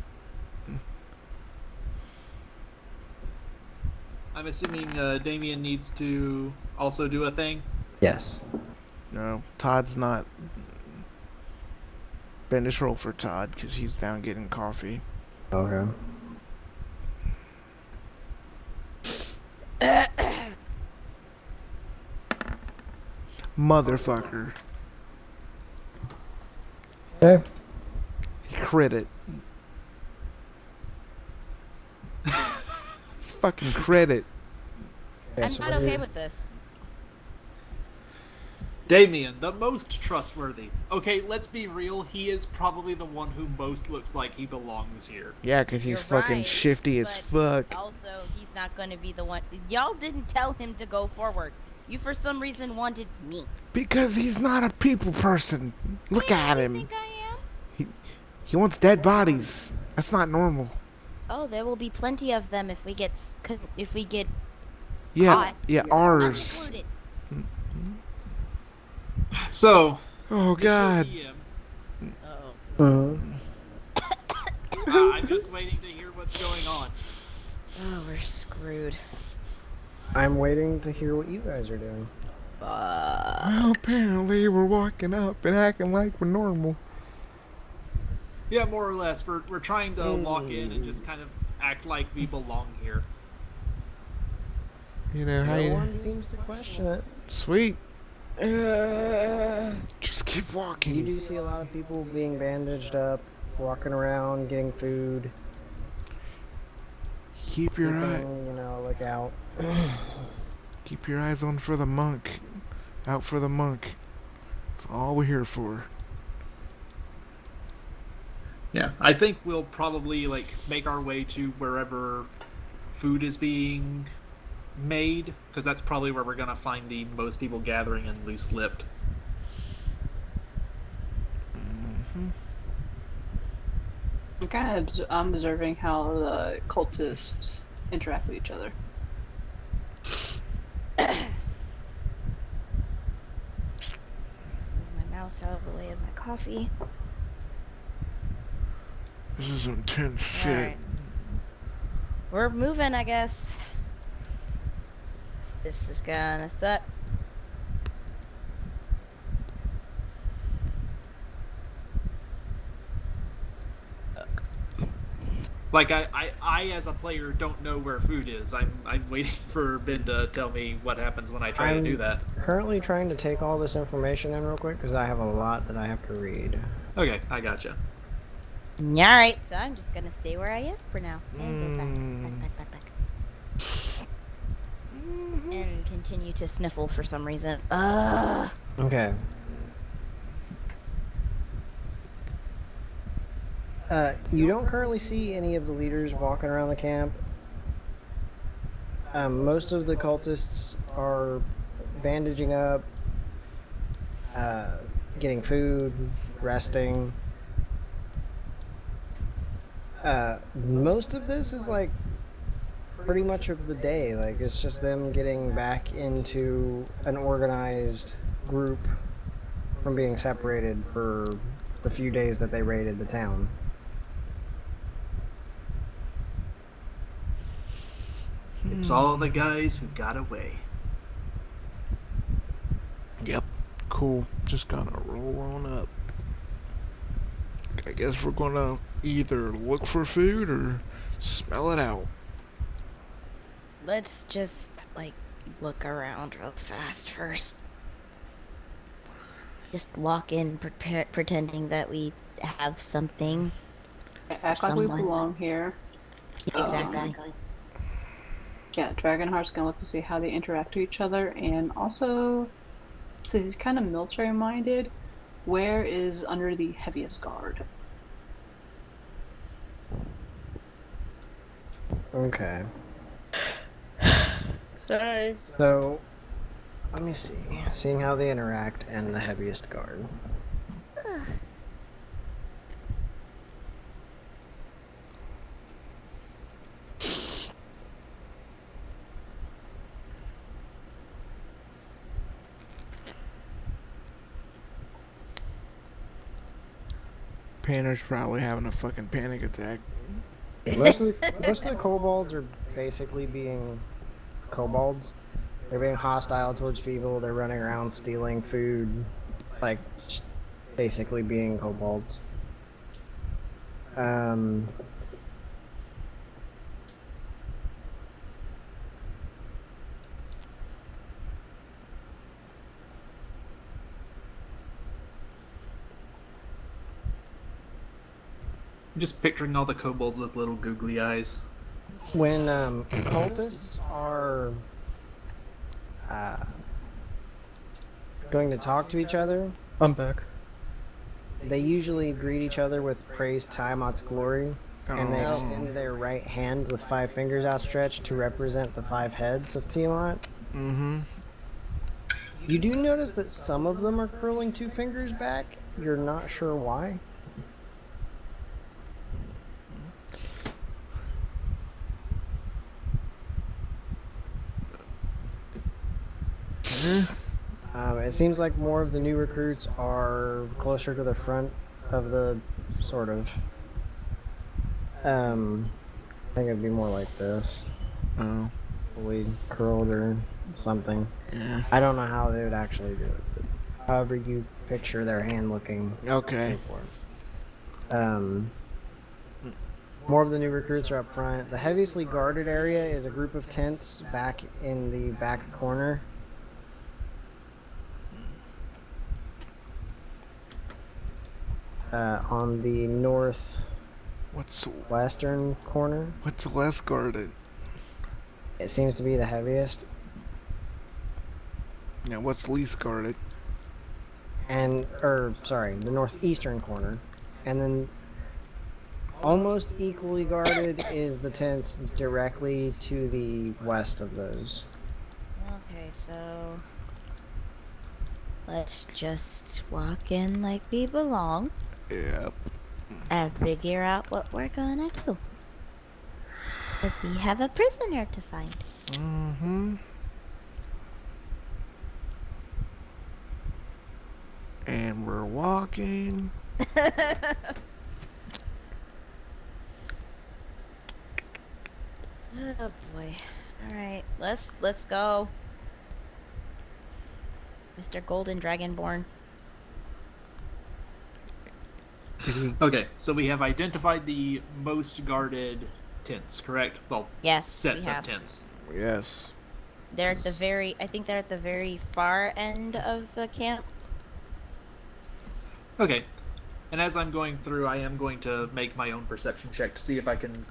I'm assuming Damien needs to also do a thing. Yes. No, Todd's not. Banish roll for Todd because he's down getting coffee. Okay. Motherfucker. Okay. He crit it. Fucking crit it. Okay, I'm so not what are okay you- with this. Damien, the most trustworthy. Okay, let's be real. He is probably the one who most looks like he belongs here. Yeah, 'cause he's You're fucking right, shifty as but fuck. Also, he's not going to be the one. Y'all didn't tell him to go forward. You, for some reason, wanted me. Because he's not a people person. Look I at really him. think I am. He wants dead bodies. That's not normal. Oh, there will be plenty of them if we get Yeah, caught. yeah, Us ours. included. So, Oh Mr. God. DM, Mhm. I'm just waiting to hear what's going on. Oh, we're screwed. I'm waiting to hear what you guys are doing. Well, apparently we're walking up and acting like we're normal. Yeah, more or less. We're trying to walk in and just kind of act like we belong here. You know how No you... one seems to question it. Sweet. Just keep You walking. do see a lot of people being bandaged up, walking around, getting food, Keep your eye... keeping, you know, look out. Keep your eyes on for the monk. Out for the monk. That's all we're here for. Yeah, I think we'll probably make our way to wherever food is being made, because that's probably where we're gonna find the most people gathering and loose-lipped. I'm observing how the cultists interact with each other. Move my mouse out of the way of my coffee. This is intense shit. Alright. We're moving, I guess. This is gonna suck. I as a player don't know where food is. I'm waiting for Ben to tell me what happens when I try to do that. Currently trying to take all this information in real quick because I have a lot that I have to read. Okay, I gotcha. Alright, so I'm just gonna stay where I am for now. And go back. And continue to sniffle for some reason. Ugh. Okay. You don't currently see any of the leaders walking around the camp. Most of the cultists are bandaging up, getting food, resting. Most of this is like pretty much of the day. Like it's just them getting back into an organized group from being separated for the few days that they raided the town. It's all the guys who got away. Yep. Cool. Just gonna roll on up. I guess we're gonna either look for food or smell it out. Let's just, look around real fast first. Just walk in pretending that we have something. Act like we Someone. belong here. Exactly. Yeah, Dragonheart's gonna look to see how they interact with each other, and also, since he's kind of military-minded, where is under the heaviest guard? Okay. Sorry. So, let me see. Seeing how they interact and the heaviest guard. Panner's probably having a fucking panic attack. Most of the kobolds are basically being kobolds. They're being hostile towards people. They're running around stealing food, like just basically being kobolds. I'm just picturing all the kobolds with little googly eyes. When cultists are going to talk to each other. I'm back. They usually greet each other with praise Tiamat's glory, and they Oh. extend their right hand with 5 fingers outstretched to represent the 5 heads of Tiamat. Mm-hmm. You do notice that some of them are curling 2 fingers back. You're not sure why. It seems like more of the new recruits are closer to the front of the sort of. I think it'd be more like this, Oh. fully curled or something. Yeah. I don't know how they would actually do it, but however you picture their hand looking. Okay. Go for it. More of the new recruits are up front. The heavily guarded area is a group of tents back in the back corner. On the northwestern corner. What's less guarded? It seems to be the heaviest. Yeah, what's least guarded? The northeastern corner. And then almost equally guarded is the tents directly to the west of those. Okay, so let's just walk in like we belong Yep. and figure out what we're gonna do. Because we have a prisoner to find. Mm-hmm. And we're walking. Oh boy. Alright, let's go. Mr. Golden Dragonborn. Okay, so we have identified the most guarded tents, correct? Well, Yes, sets we of have. tents. Yes. They're at the very, I think they're at the very far end of the camp. Okay, and as I'm going through, I am going to make my own perception check to see if I can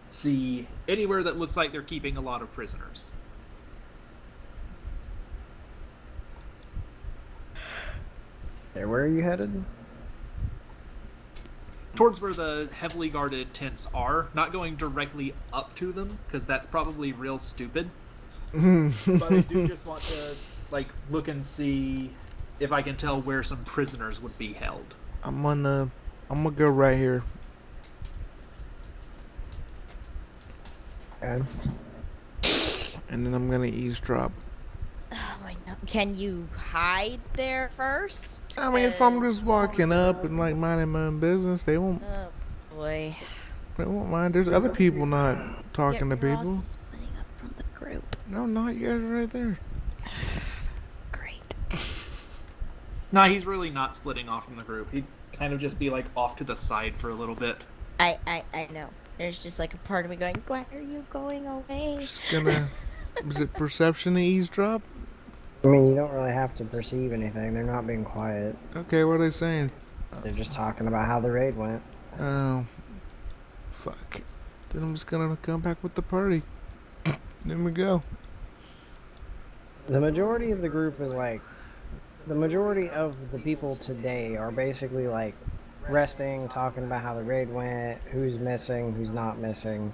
see anywhere that looks like they're keeping a lot of prisoners. There, where are you headed? Towards where the heavily guarded tents are, not going directly up to them, because that's probably real stupid. But I do just want to, look and see if I can tell where some prisoners would be held. I'm gonna go right here. Okay. And then I'm gonna eavesdrop. Oh my god. Can you hide there first? I mean, if I'm just walking up and like minding my own business, they won't Boy. mind. There's other people not talking to You're people. also splitting up from the group. No, not you guys right there. Great. Nah, he's really not splitting off from the group. He'd kind of just be off to the side for a little bit. I know. There's just a part of me going, why are you going away? Just gonna. Is it perception to eavesdrop? I mean, you don't really have to perceive anything. They're not being quiet. Okay, what are they saying? They're just talking about how the raid went. Oh, fuck. Then I'm just gonna come back with the party. There we go. The majority of the group is the majority of the people today are basically resting, talking about how the raid went, who's missing, who's not missing.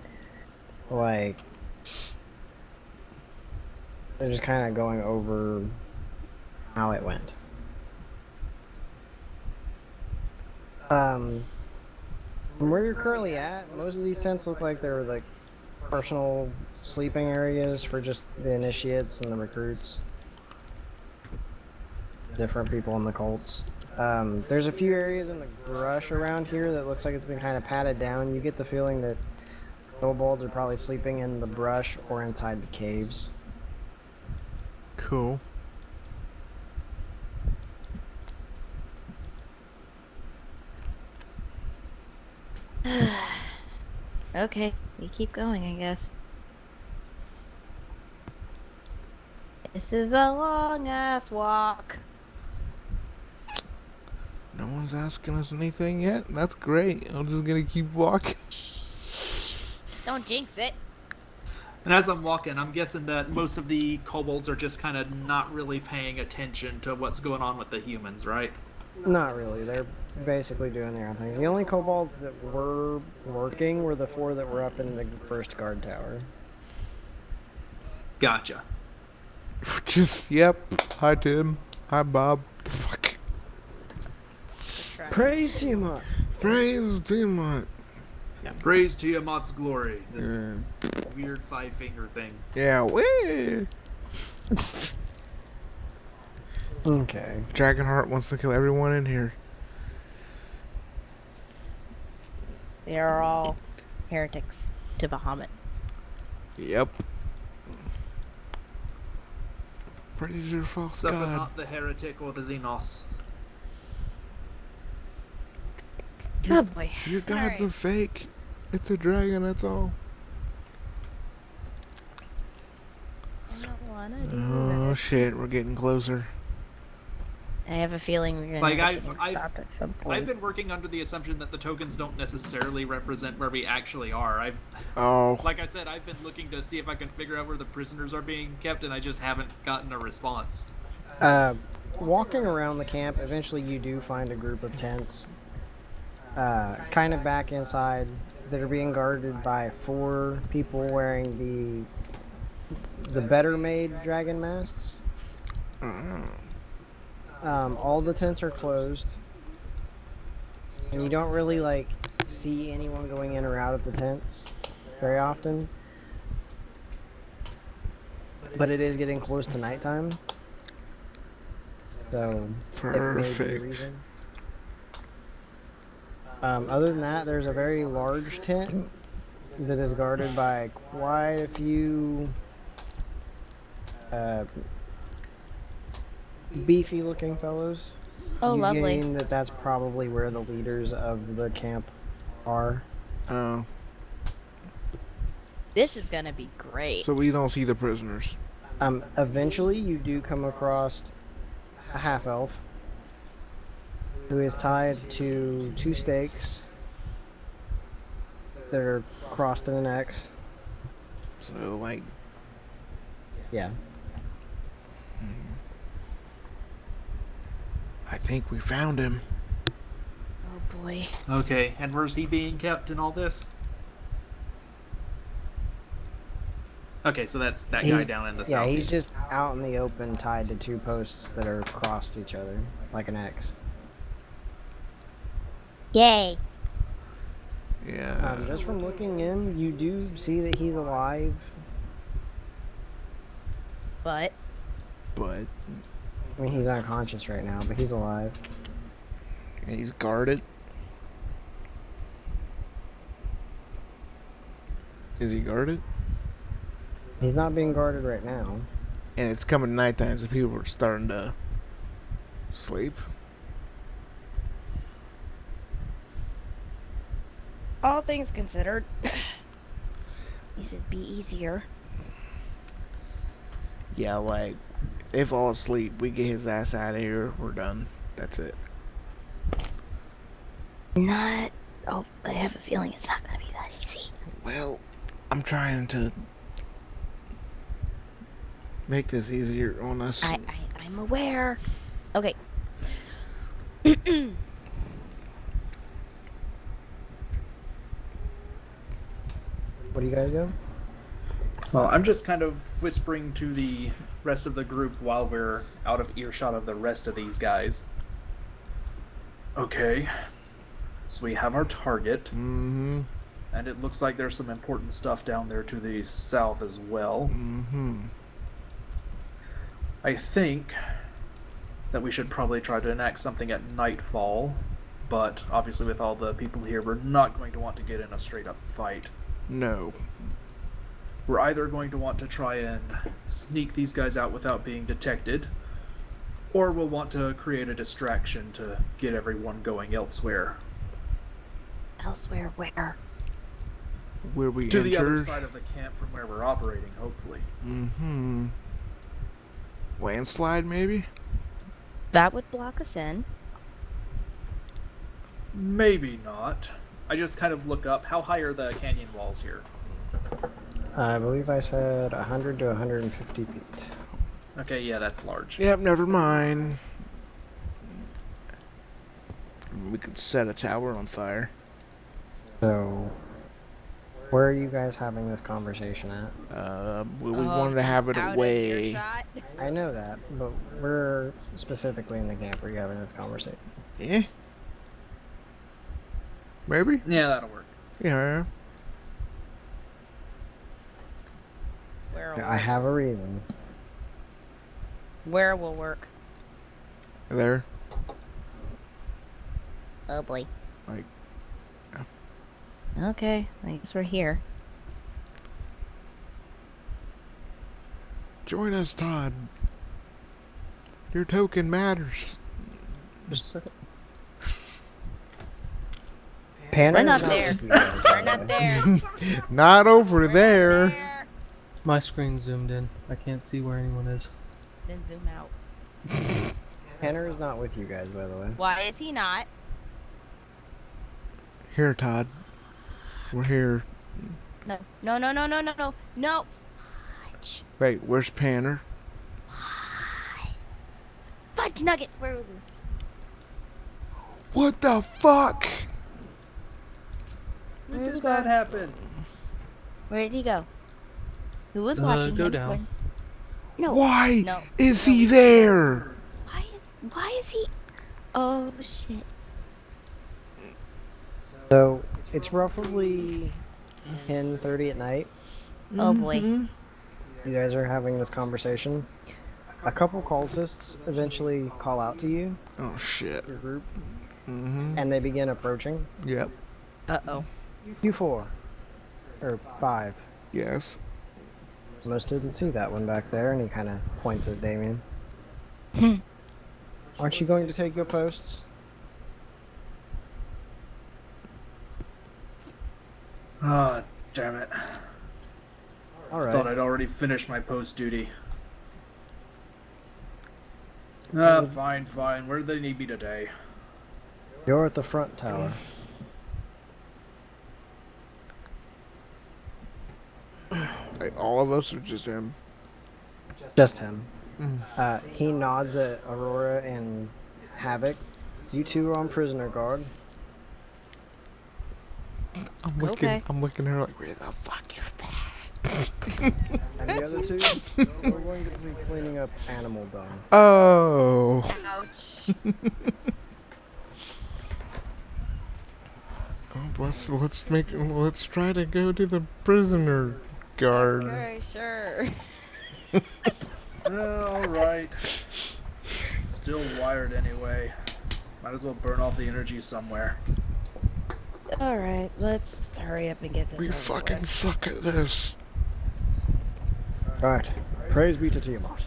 They're just kind of going over how it went. From where you're currently at, most of these tents look like they're personal sleeping areas for just the initiates and the recruits. Different people in the cults. There's a few areas in the brush around here that looks like it's been kind of patted down. You get the feeling that kobolds are probably sleeping in the brush or inside the caves. Cool. Okay, we keep going, I guess. This is a long ass walk. No one's asking us anything yet? That's great. I'm just gonna keep walking. Don't jinx it. And as I'm walking, I'm guessing that most of the kobolds are just kind of not really paying attention to what's going on with the humans, right? Not really. They're basically doing their own thing. The only kobolds that were working were the 4 that were up in the first guard tower. Gotcha. Just, yep. Hi, Tim. Hi, Bob. Fuck. Praise Tiamat! Praise Tiamat. Praise Tiamat's glory. This Yeah. weird 5-finger thing. Yeah, way. Okay. Dragonheart wants to kill everyone in here. They are all heretics to Bahamut. Yep. Praise your false Suffer god. not the heretic or the Xenos. Oh boy. Your god's Alright. a fake. It's a dragon, that's all. I don't wanna do Oh this. shit, we're getting closer. I have a feeling we're gonna Like, end up getting stopped at some point. I've been working under the assumption that the tokens don't necessarily represent where we actually are. Oh. Like I said, I've been looking to see if I can figure out where the prisoners are being kept, and I just haven't gotten a response. Walking around the camp, eventually you do find a group of tents. Kind of back inside, that are being guarded by 4 people wearing the better made dragon masks. All the tents are closed, and you don't really like see anyone going in or out of the tents very often. But it is getting close to nighttime, so it may be Perfect. a reason. Other than that, there's a very large tent that is guarded by quite a few beefy looking fellows. Oh, you lovely. gain that that's probably where the leaders of the camp are. Oh. This is gonna be great. So we don't see the prisoners. Eventually you do come across a half-elf who is tied to 2 stakes that are crossed in an X. So, like, Yeah. I think we found him. Oh boy. Okay, and where's he being kept in all this? Okay, so that's that guy down in the Yeah, southeast. he's just out in the open tied to 2 posts that are crossed each other, like an X. Yay. Yeah. Just from looking in, you do see that he's alive. But But I mean, he's unconscious right now, but he's alive. he's guarded. Is he guarded? He's not being guarded right now. And it's coming nighttime, so people are starting to sleep. all things considered, these would be easier. Yeah, like, they fall asleep, we get his ass out of here, we're done. That's it. Not. Oh, I have a feeling it's not gonna be that easy. Well, I'm trying to make this easier on us. I'm aware. Okay. What do you guys do? Well, I'm just kind of whispering to the rest of the group while we're out of earshot of the rest of these guys. Okay, so we have our target, Mm-hmm. and it looks like there's some important stuff down there to the south as well. Mm-hmm. I think that we should probably try to enact something at nightfall, but obviously with all the people here, we're not going to want to get in a straight-up fight. No. We're either going to want to try and sneak these guys out without being detected, or we'll want to create a distraction to get everyone going elsewhere. Elsewhere where? Where we To the other entered. side of the camp from where we're operating, hopefully. Mm-hmm. Landslide, maybe? That would block us in. Maybe not. I just kind of look up. How high are the canyon walls here? I believe I said 100 to 150 feet. Okay, yeah, that's large. Yep, never mind. We could set a tower on fire. So, where are you guys having this conversation at? We wanted to have it out away. of earshot. I know that, but where specifically in the camp are you having this conversation? Eh? Maybe? Yeah, that'll work. Yeah. Where I have a reason. Where will work? There. Oh boy. Like, Okay, I guess we're here. join us, Todd. Your token matters. Just a second. Panner We're is not not there. with you guys, We're by the not way. there. Not over We're not there. there. My screen zoomed in. I can't see where anyone is. Then zoom out. Panner is not with you guys, by the way. Why is he not? Here, Todd. We're here. No. No, no, no, no, no, no. No. Fudge. Wait, where's Panner? Fudge nuggets. Where was he? What the fuck? Where did he That go? happen? Where did he go? Who was watching Go him? down. No. Why No. is No, he we- there? Why is he? Oh shit. So, it's roughly 10:30 at night. Oh boy. Mhm. You guys are having this conversation. A couple cultists eventually call out to you, Oh shit. your group, Mhm. and they begin approaching. Yep. Uh-oh. You four. Or five. Yes. Most didn't see that one back there, and he kind of points at Damien. Aren't you going to take your posts? Ah, damn it. Thought Alright. I'd already finished my post duty. Fine, fine. Where do they need me today? You're at the front tower. Like, all of us or just him? Just him. Mm. He nods at Aurora and Havoc. You two are on prisoner guard. I'm looking. Okay. I'm looking at her like, where the fuck is that? And the other two, we're going to be cleaning up animal dung. Oh. Ouch. Let's try to go to the prisoner guard. Okay, sure. Alright. Still wired anyway. Might as well burn off the energy somewhere. All right, let's hurry up and get this We over fucking with. suck at this. Alright. Praise be to Tiamat.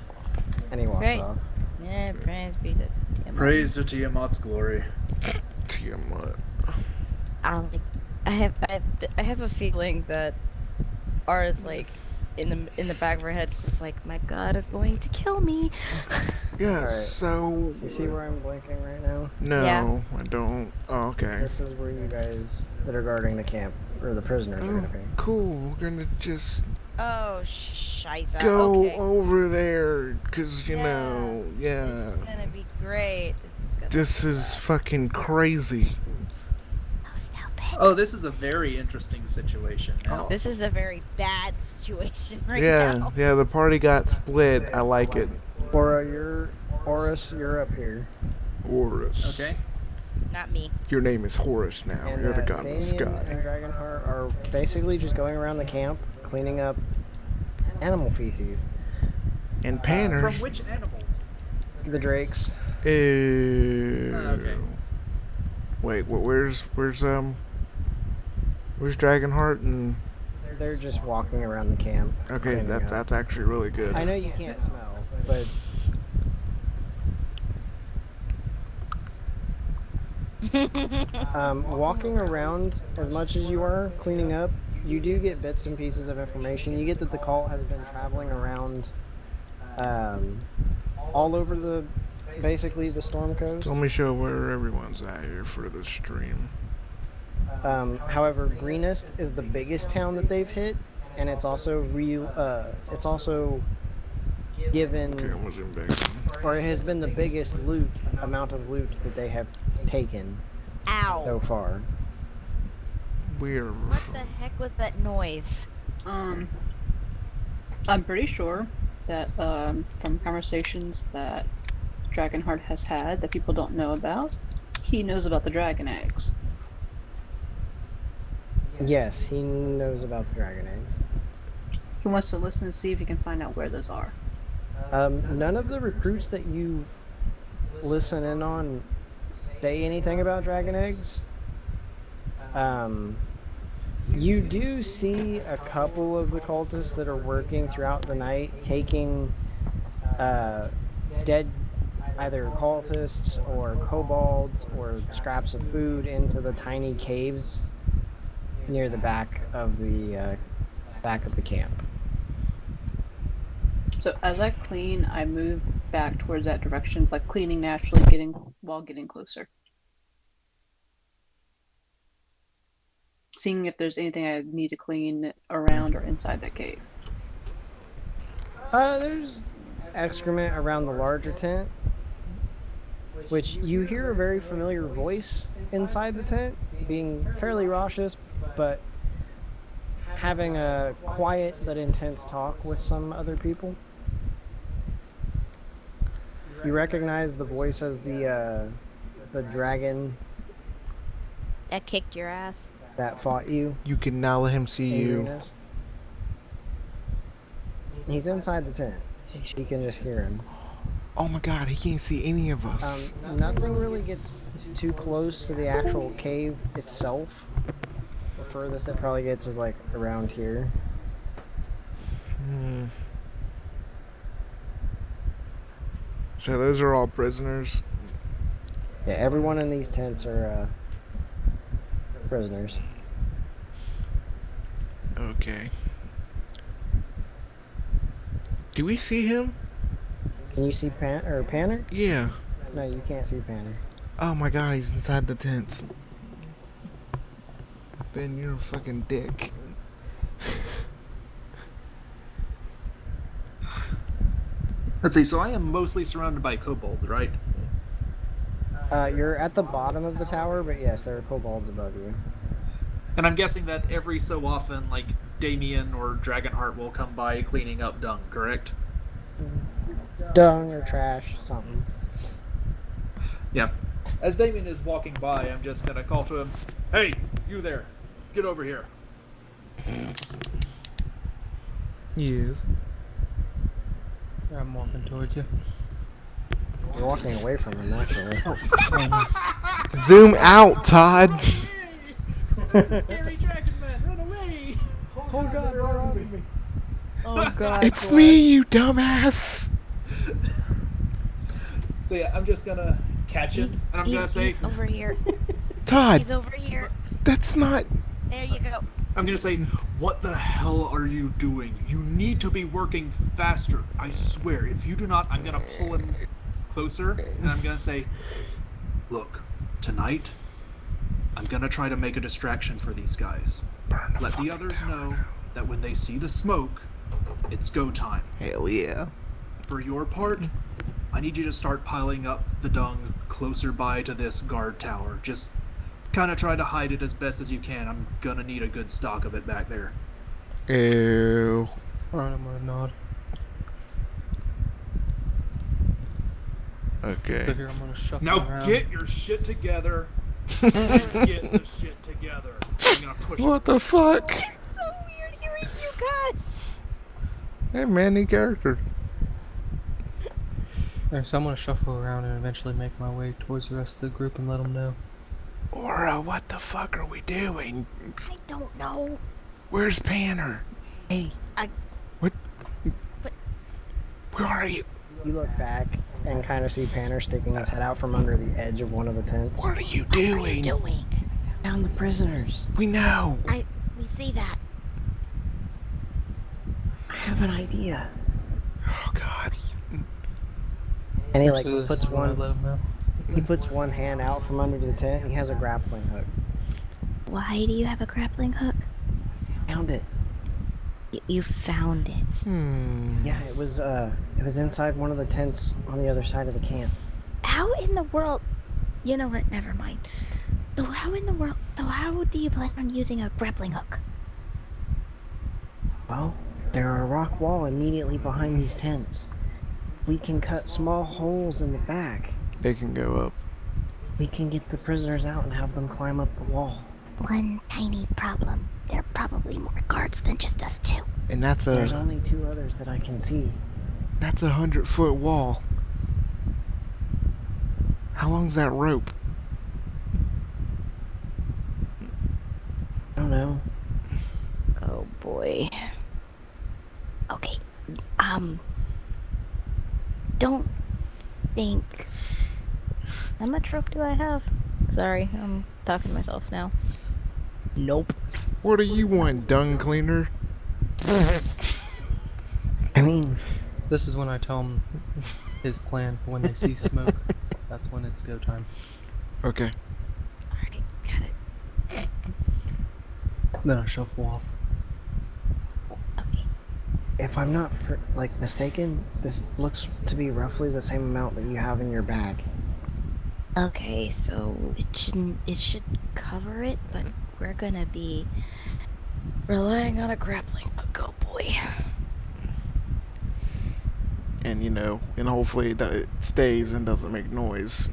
And he walks Great. off. Yeah, praise be to Tiamat. Praise to Tiamat's glory. Tiamat. I have a feeling that Ara's like in the back of her head, just like, my God is going to kill me. Yeah. Alright. So. You see where I'm blinking right now? No, Yeah. I don't. Oh, okay. This is where you guys that are guarding the camp, or the prisoners, are Oh, going to be. cool. We're gonna just Oh, shiza. go Okay. over there, cause you Yeah. know, yeah. This is gonna be great. This is fucking crazy. so stupid. Oh, this is a very interesting situation now. This is a very bad situation right Yeah, now. yeah. The party got split. I like it. Horus, you're up here. Horus. Okay. Not me. Your name is Horus now. And You're the god of the Damien sky. and Dragonheart are basically just going around the camp, cleaning up animal feces. And From Panners. which animals? The drakes. Ew. Okay. Wait, where's Dragonheart and? They're just walking around the camp. Okay, cleaning up. that's actually really good. I know you can't smell, but walking around as much as you are cleaning up, you do get bits and pieces of information. You get that the cult has been traveling around all over basically the Storm Coast. Let me show where everyone's at here for the stream. However, Greenest is the biggest town that they've hit, and it's also it's also given, Okay, I'm gonna zoom back in. or it has been the biggest amount of loot that they have taken Ow! so far. Where? What the heck was that noise? I'm pretty sure that from conversations that Dragonheart has had that people don't know about, he knows about the dragon eggs. Yes, he knows about the dragon eggs. He wants to listen and see if he can find out where those are. None of the recruits that you listen in on say anything about dragon eggs. You do see a couple of the cultists that are working throughout the night, taking dead either cultists or kobolds or scraps of food into the tiny caves near the back of the camp. So as I clean, I move back towards that direction, like cleaning naturally, while getting closer. Seeing if there's anything I need to clean around or inside that cave. There's excrement around the larger tent, which you hear a very familiar voice inside the tent, being fairly raucous, but having a quiet but intense talk with some other people. You recognize the voice as the dragon That kicked your ass. that fought you. You can now let him see in your you. nest. He's inside the tent. She can just hear him. Oh my god, he can't see any of us. Nothing really gets too close to the actual cave itself. The furthest it probably gets is like around here. So those are all prisoners. Yeah, everyone in these tents are prisoners. Okay. Do we see him? Can you see Panner? Yeah. No, you can't see Panner. Oh my god, he's inside the tents. Ben, you're a fucking dick. Let's see, so I am mostly surrounded by kobolds, right? You're at the bottom of the tower, but yes, there are kobolds above you. And I'm guessing that every so often, like, Damien or Dragonheart will come by cleaning up dung, correct? Dung or trash, something. Yeah. As Damien is walking by, I'm just gonna call to him, "Hey, you there, get over here." Yes. I'm walking towards you. You're walking away from him, actually. Zoom out, Todd. That's a scary dragon man, run away! Oh god, they're on me. Oh god. It's me, you dumbass. So yeah, I'm just gonna catch him, and I'm gonna say, He's over here. Todd, He's over here. that's not... There you go. I'm gonna say, "What the hell are you doing? You need to be working faster. I swear, if you do not, I'm gonna pull him closer, and I'm gonna say, look, tonight, I'm gonna try to make a distraction for these guys. Let the others know that when they see the smoke, it's go time. Hell yeah. For your part, I need you to start piling up the dung closer by to this guard tower. Just kind of try to hide it as best as you can. I'm gonna need a good stock of it back there." Ew. Alright, I'm gonna nod. So Okay. here I'm gonna shuffle Now around. get your shit together. Get the shit together. I'm gonna push What the fuck? It's so weird hearing you guys. Hey man, new character. Alright, so I'm gonna shuffle around and eventually make my way towards the rest of the group and let them know. Aura, what the fuck are we doing? I don't know. Where's Panner? Hey. What? Where are you? You look back and kind of see Panner sticking his head out from under the edge of one of the tents. What are you What are you doing? doing? Found the prisoners. We know. We see that. I have an idea. Oh god. And he like So this puts is when I one. let them know. He puts one hand out from under the tent. And he has a grappling hook. Why do you have a grappling hook? Found it. You found it. Yeah, it was inside one of the tents on the other side of the camp. How in the world? You know what? Never mind. So how in the world? So how do you plan on using a grappling hook? Well, there's a rock wall immediately behind these tents. We can cut small holes in the back. They can go up. We can get the prisoners out and have them climb up the wall. One tiny problem. There are probably more guards than just us two. And that's There's a only 2 others that I can see. 100-foot wall. How long's that rope? I don't know. Oh boy. Okay. Don't think. How much rope do I have? Sorry, I'm talking to myself now. Nope. What do you want, dung cleaner? I mean, This is when I tell him his plan for when they see smoke. That's when it's go time. Okay. Alright, got it. Then I shuffle off. Okay. if I'm not mistaken, this looks to be roughly the same amount that you have in your bag. Okay, so it should cover it, but we're gonna be relying on a grappling hook. Oh boy. And and hopefully it stays and doesn't make noise.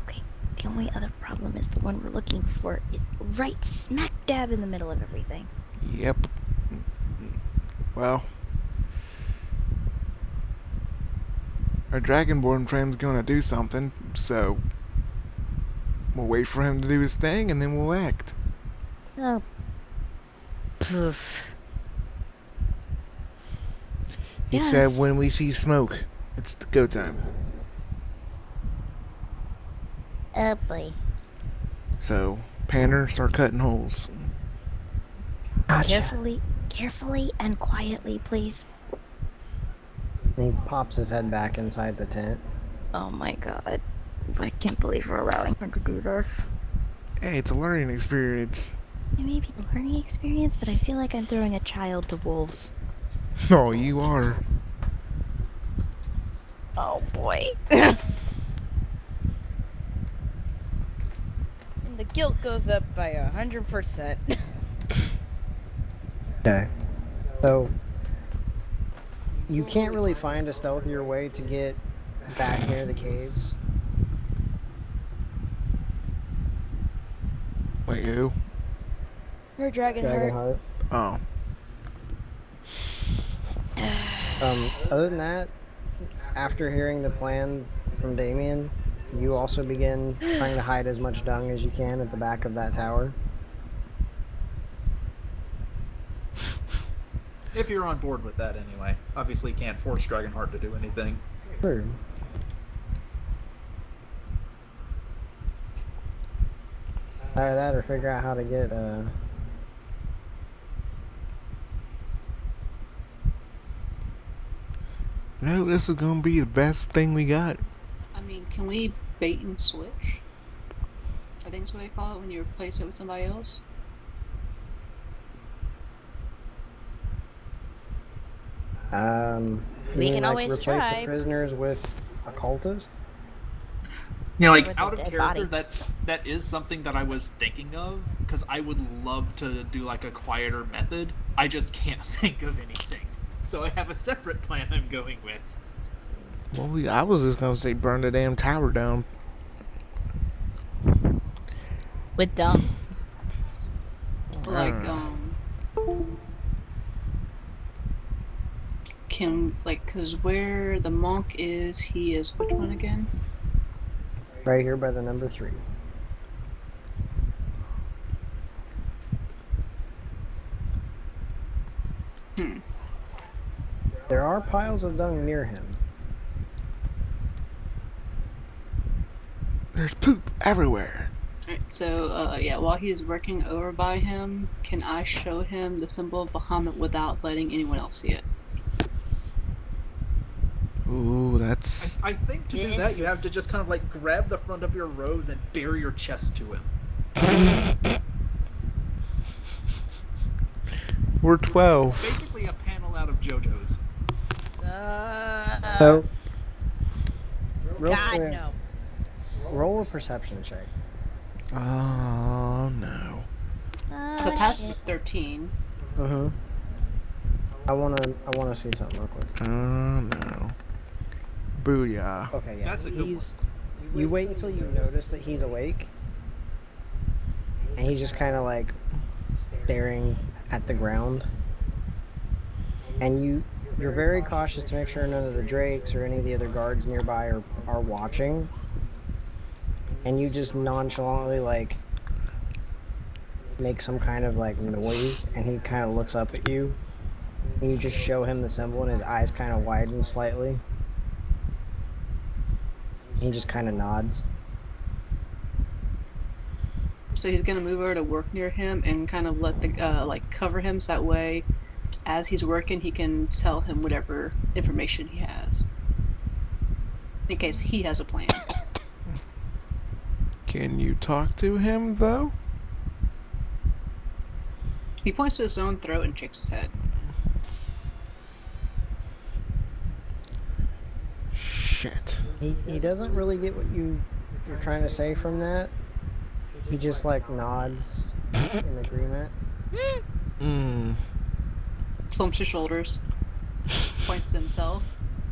Okay, the only other problem is the one we're looking for is right smack dab in the middle of everything. Yep. Well, our Dragonborn friend's gonna do something, so we'll wait for him to do his thing and then we'll act. Oh. Poof. He Yes. said when we see smoke, it's go time. Oh boy. So, Panner, start cutting holes. Gotcha. Carefully and quietly, please. And he pops his head back inside the tent. Oh my god. I can't believe we're allowing him to do this. Hey, it's a learning experience. It may be a learning experience, but I feel like I'm throwing a child to wolves. Oh, you are. Oh boy. And the guilt goes up by 100%. Okay. So, you can't really find a stealthier way to get back near the caves. Wait, who? Her Dragonheart. Oh. Other than that, after hearing the plan from Damien, you also begin trying to hide as much dung as you can at the back of that tower. If you're on board with that anyway. Obviously can't force Dragonheart to do anything. True. Either that or figure out how to get, No, this is gonna be the best thing we got. I mean, can we bait and switch? I think that's what they call it when you replace it with somebody else. We you mean, can always replace try. the prisoners with a cultist? You know, like, With a out of dead character, body. that is something that I was thinking of, because I would love to do, like, a quieter method. I just can't think of anything. So I have a separate plan I'm going with. Well, I was just gonna say burn the damn tower down. With dung. Like, cause where the monk is, he is which one again? Right here by the number 3. There are piles of dung near him. There's poop everywhere. Alright, so, yeah, while he's working over by him, can I show him the symbol of Bahamut without letting anyone else see it? Ooh, that's... I think to do that, you have to just kind of, like, grab the front of your rose and bare your chest to him. We're 12. Basically a panel out of JoJo's. So, real God quick, no. roll a perception check. Oh no. The Oh, past shit. 13. Mm-hmm. I wanna see something real quick. Oh no. Booyah. Okay, yeah. That's a good one. You wait until you notice that he's awake, and he's just kind of like staring at the ground. And you're very cautious to make sure none of the drakes or any of the other guards nearby are watching. And you just nonchalantly like make some kind of like noise, and he kind of looks up at you. And you just show him the symbol, and his eyes kind of widen slightly. He just kind of nods. So he's gonna move over to work near him and kind of let the like cover him so that way, as he's working, he can tell him whatever information he has, in case he has a plan. Can you talk to him though? He points to his own throat and shakes his head. Shit. He doesn't really get what you're trying to say from that. He just like nods in agreement. Hmm. Slumps his shoulders, points to himself,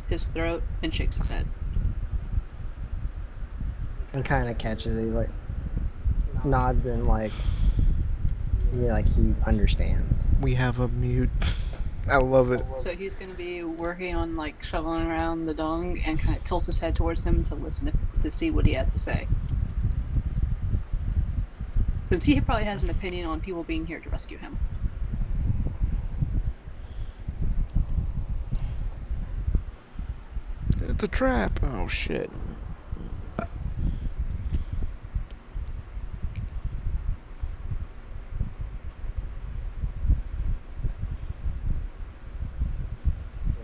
his throat, and shakes his head. And kind of catches it. He's like nods and like he understands. We have a mute. I love it. So he's gonna be working on like shoveling around the dung and kind of tilts his head towards him to listen to see what he has to say. Since he probably has an opinion on people being here to rescue him. It's a trap. Oh shit.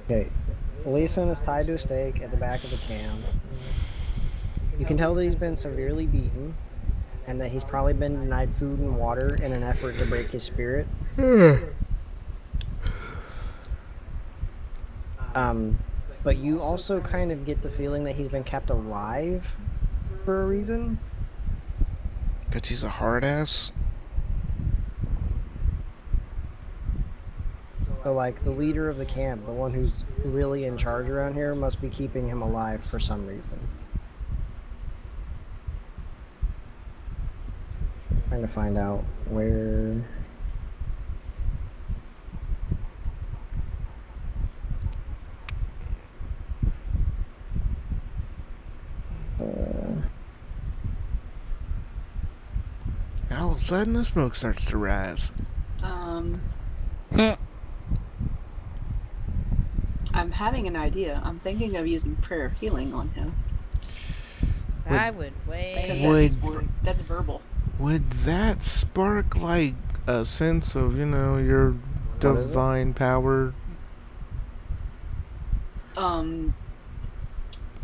Okay, Leeson is tied to a stake at the back of the camp. You can tell that he's been severely beaten, and that he's probably been denied food and water in an effort to break his spirit. But you also kind of get the feeling that he's been kept alive for a reason. Cause he's a hard ass. So like the leader of the camp, the one who's really in charge around here, must be keeping him alive for some reason. Trying to find out where. And all of a sudden, the smoke starts to rise. I'm having an idea. I'm thinking of using prayer of healing on him. I would wait. Because that's verbal. Would that spark like a sense of, your divine power?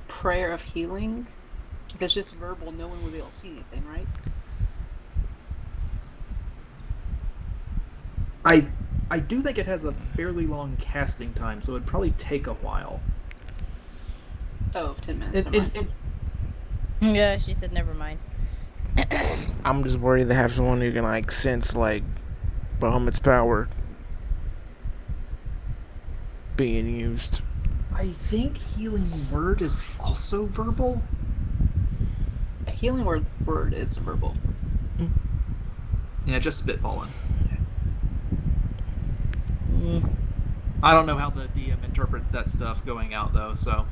Prayer of healing. If it's just verbal, no one would be able to see anything, right? I do think it has a fairly long casting time, so it'd probably take a while. Oh, 10 minutes. Never mind. Yeah, she said never mind. I'm just worried to have someone who can like sense like Bahamut's power being used. I think healing word is also verbal. A healing word is verbal. Yeah, just spitballing. I don't know how the DM interprets that stuff going out though, so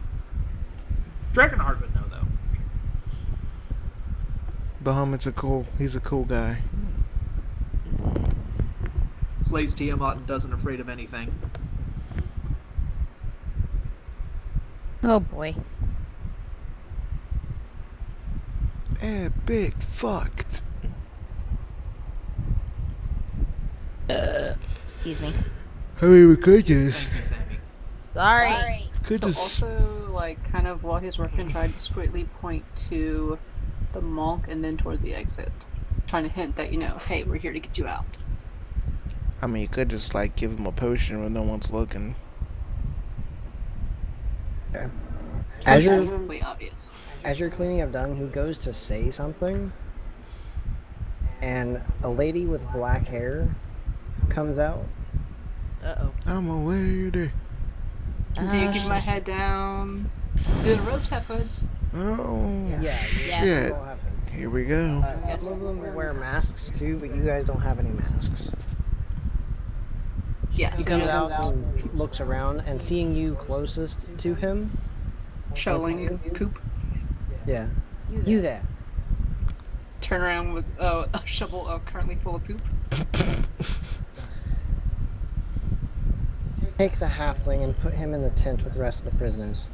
Dragonheart would know though. Bahamut's he's a cool guy. Slays Tiamat and doesn't afraid of anything. Oh boy. Epic fucked. Excuse me. I mean, we could just. Thank you, Sammy. Sorry. Could So just. also, like, kind of while he's working, try to discreetly point to the monk and then towards the exit. Trying to hint that, hey, we're here to get you out. I mean, you could just like give him a potion when no one's looking. As That's you're really obvious. as you're cleaning up dung, he goes to say something, and a lady with black hair comes out. Uh-oh. I'm a lady. Continue keeping my head down. Do the ropes have hoods? Oh, Yeah, Yes. shit. all happens. Here we go. Some of them wear masks too, but you guys don't have any masks. Yeah, He so comes just out and looks around, and seeing you closest to him, shoveling poop. yeah, you there. Turn around with a shovel currently full of poop. Take the halfling and put him in the tent with the rest of the prisoners.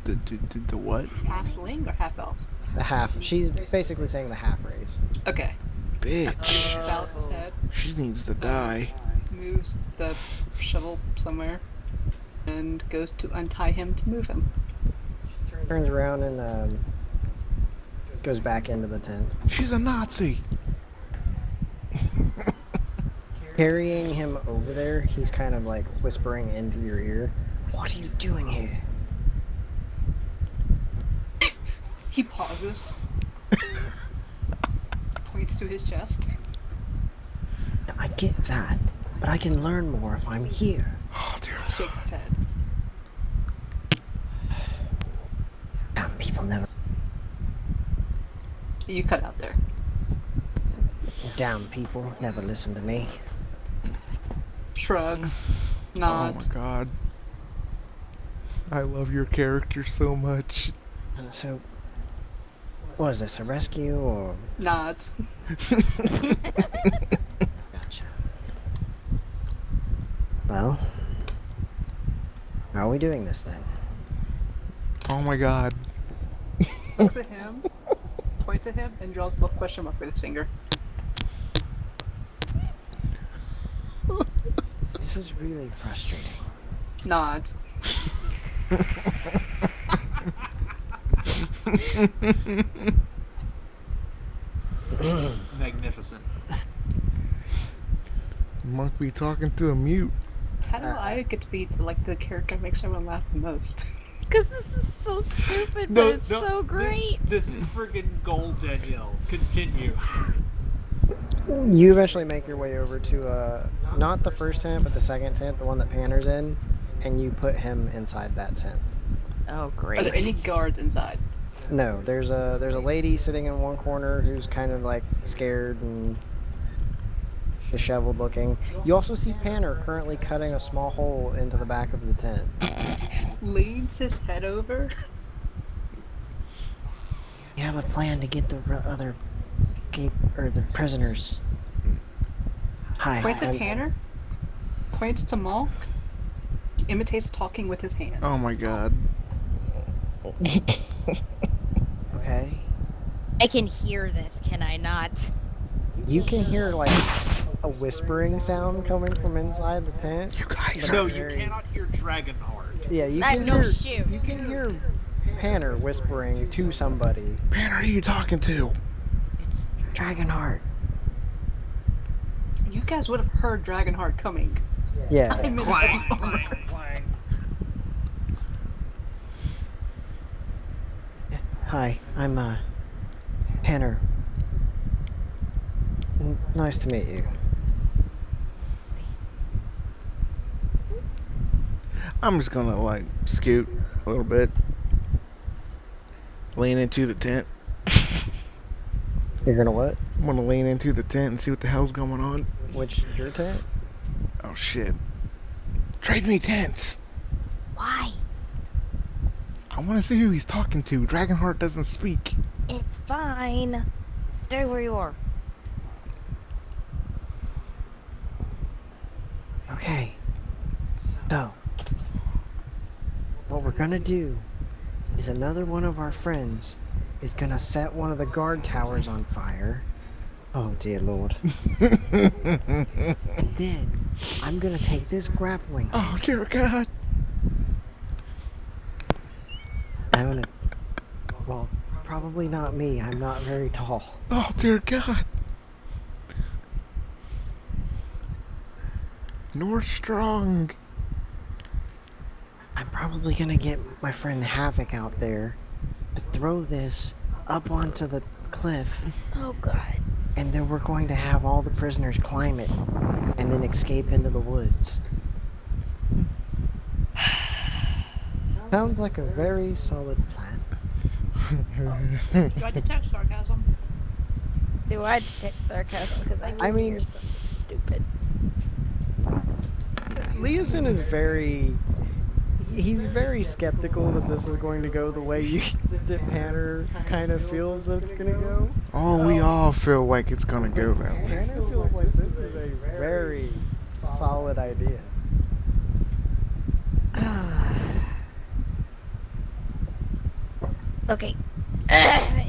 The what? Halfling or half elf? The half. She's basically saying the half race. Okay. Bitch. Bows his head, She needs to die. moves the shovel somewhere, and goes to untie him to move him. Turns around and goes back into the tent. She's a Nazi. Carrying him over there, he's kind of like whispering into your ear, "What are you doing here?" He pauses, points to his chest. I get that, but I can learn more if I'm here. Oh, dear. Shakes his head. Damn, people never. You cut out there. Damn people never listen to me. Shrugs. Oh Nods. my god. I love your character so much. So, was this a rescue or? Nods. Gotcha. Well, how are we doing this then? Oh my god. Looks at him, points at him, and draws a little question mark with his finger. This is really frustrating. Nods. Magnificent. Monk be talking to a mute. How do I get to be like the character that makes everyone laugh the most? Because this is so stupid, but it's so great. This is friggin' gold, Danielle. Continue. You eventually make your way over to not the first tent, but the second tent, the one that Panner's in, and you put him inside that tent. Oh, Are there great. any guards inside? No, there's a lady sitting in one corner who's kind of like scared and disheveled looking. You also see Panner currently cutting a small hole into the back of the tent. Leans his head over. You have a plan to get the other the prisoners. Hi. Points at I'm- Panner. Points to Malk. Imitates talking with his hand. Oh my god. Okay. I can hear this, can I not? You can hear like a whispering sound coming from inside the tent. You guys No, are... you very- cannot hear Dragonheart. Yeah, you I can no hear. shoot. You can hear Panner whispering to somebody. Man, who are you talking to? It's Dragonheart. You guys would have heard Dragonheart coming. Yeah. I'm in the Clang, phone. clang, clang. Hi, I'm Panner. Nice to meet you. I'm just gonna like scoot a little bit. Lean into the tent. You're gonna what? I'm gonna lean into the tent and see what the hell's going on. Which your tent? Oh shit. Trade me tents. Why? I wanna see who he's talking to. Dragonheart doesn't speak. It's fine. Stay where you are. Okay. So, what we're gonna do is another one of our friends is gonna set one of the guard towers on fire. Oh dear lord. And then I'm gonna take this grappling hook. Oh dear god. I'm gonna. Well, probably not me. I'm not very tall. Oh dear god. North strong. I'm probably gonna get my friend Havoc out there to throw this up onto the cliff, Oh god. and then we're going to have all the prisoners climb it and then escape into the woods. Sounds like a very solid plan. Do I detect sarcasm? Do I detect sarcasm? Because I I can mean- hear something stupid. Leeson is he's very skeptical that this is going to go the way that Panner kind of feels that it's going to go. Oh, we all feel like it's gonna go that way. Panner feels like this is a very solid idea. Okay.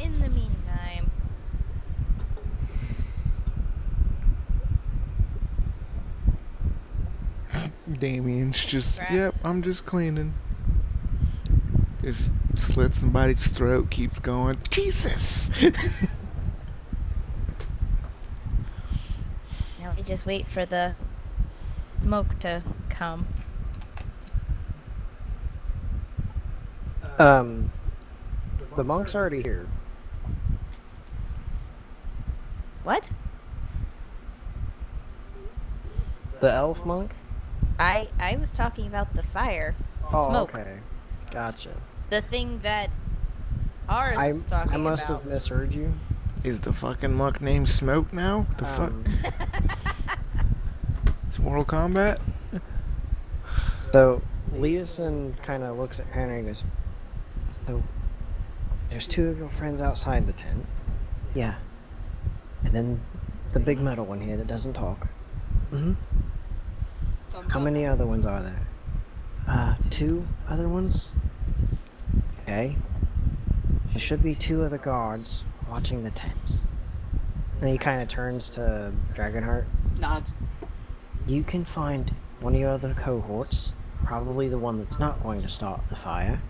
In the meantime, Damien's just, Crap. yep, I'm just cleaning. Just slit somebody's throat, keeps going. Jesus! now we just wait for the smoke to come. The monk's already here. What? The elf monk? I was talking about the fire. Oh, Smoke. okay. Gotcha. The thing that Horace was talking I must about. have misheard you. Is the fucking monk named Smoke now? The fuck? It's Mortal Kombat? So, Leeson kind of looks at Panner and goes, so, there's two of your friends outside the tent. Yeah. And then the big metal one here that doesn't talk. Mm-hmm. Thumbs How up. many other ones are there? Two other ones? Okay. There should be two other guards watching the tents. And he kind of turns to Dragonheart. Nods. You can find one of your other cohorts, probably the one that's not going to start the fire,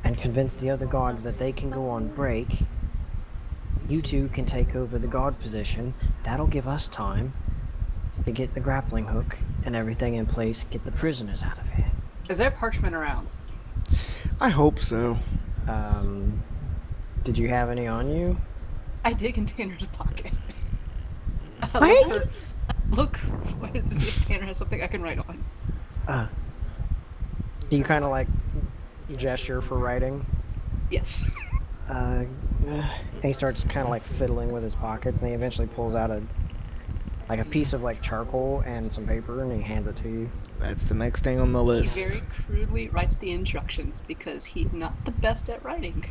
and convince the other guards that they can go on break. You two can take over the guard position. That'll give us time to get the grappling hook and everything in place, get the prisoners out of here. Is there parchment around? I hope so. Did you have any on you? I dig in Tanner's pocket. Why Look are Look, what is to see if Tanner has something I can write on. Do you kind of like gesture for writing? Yes. And he starts kind of like fiddling with his pockets, and he eventually pulls out a piece of like charcoal and some paper, and he hands it to you. That's the next thing on the He list. very crudely writes the instructions because he's not the best at writing.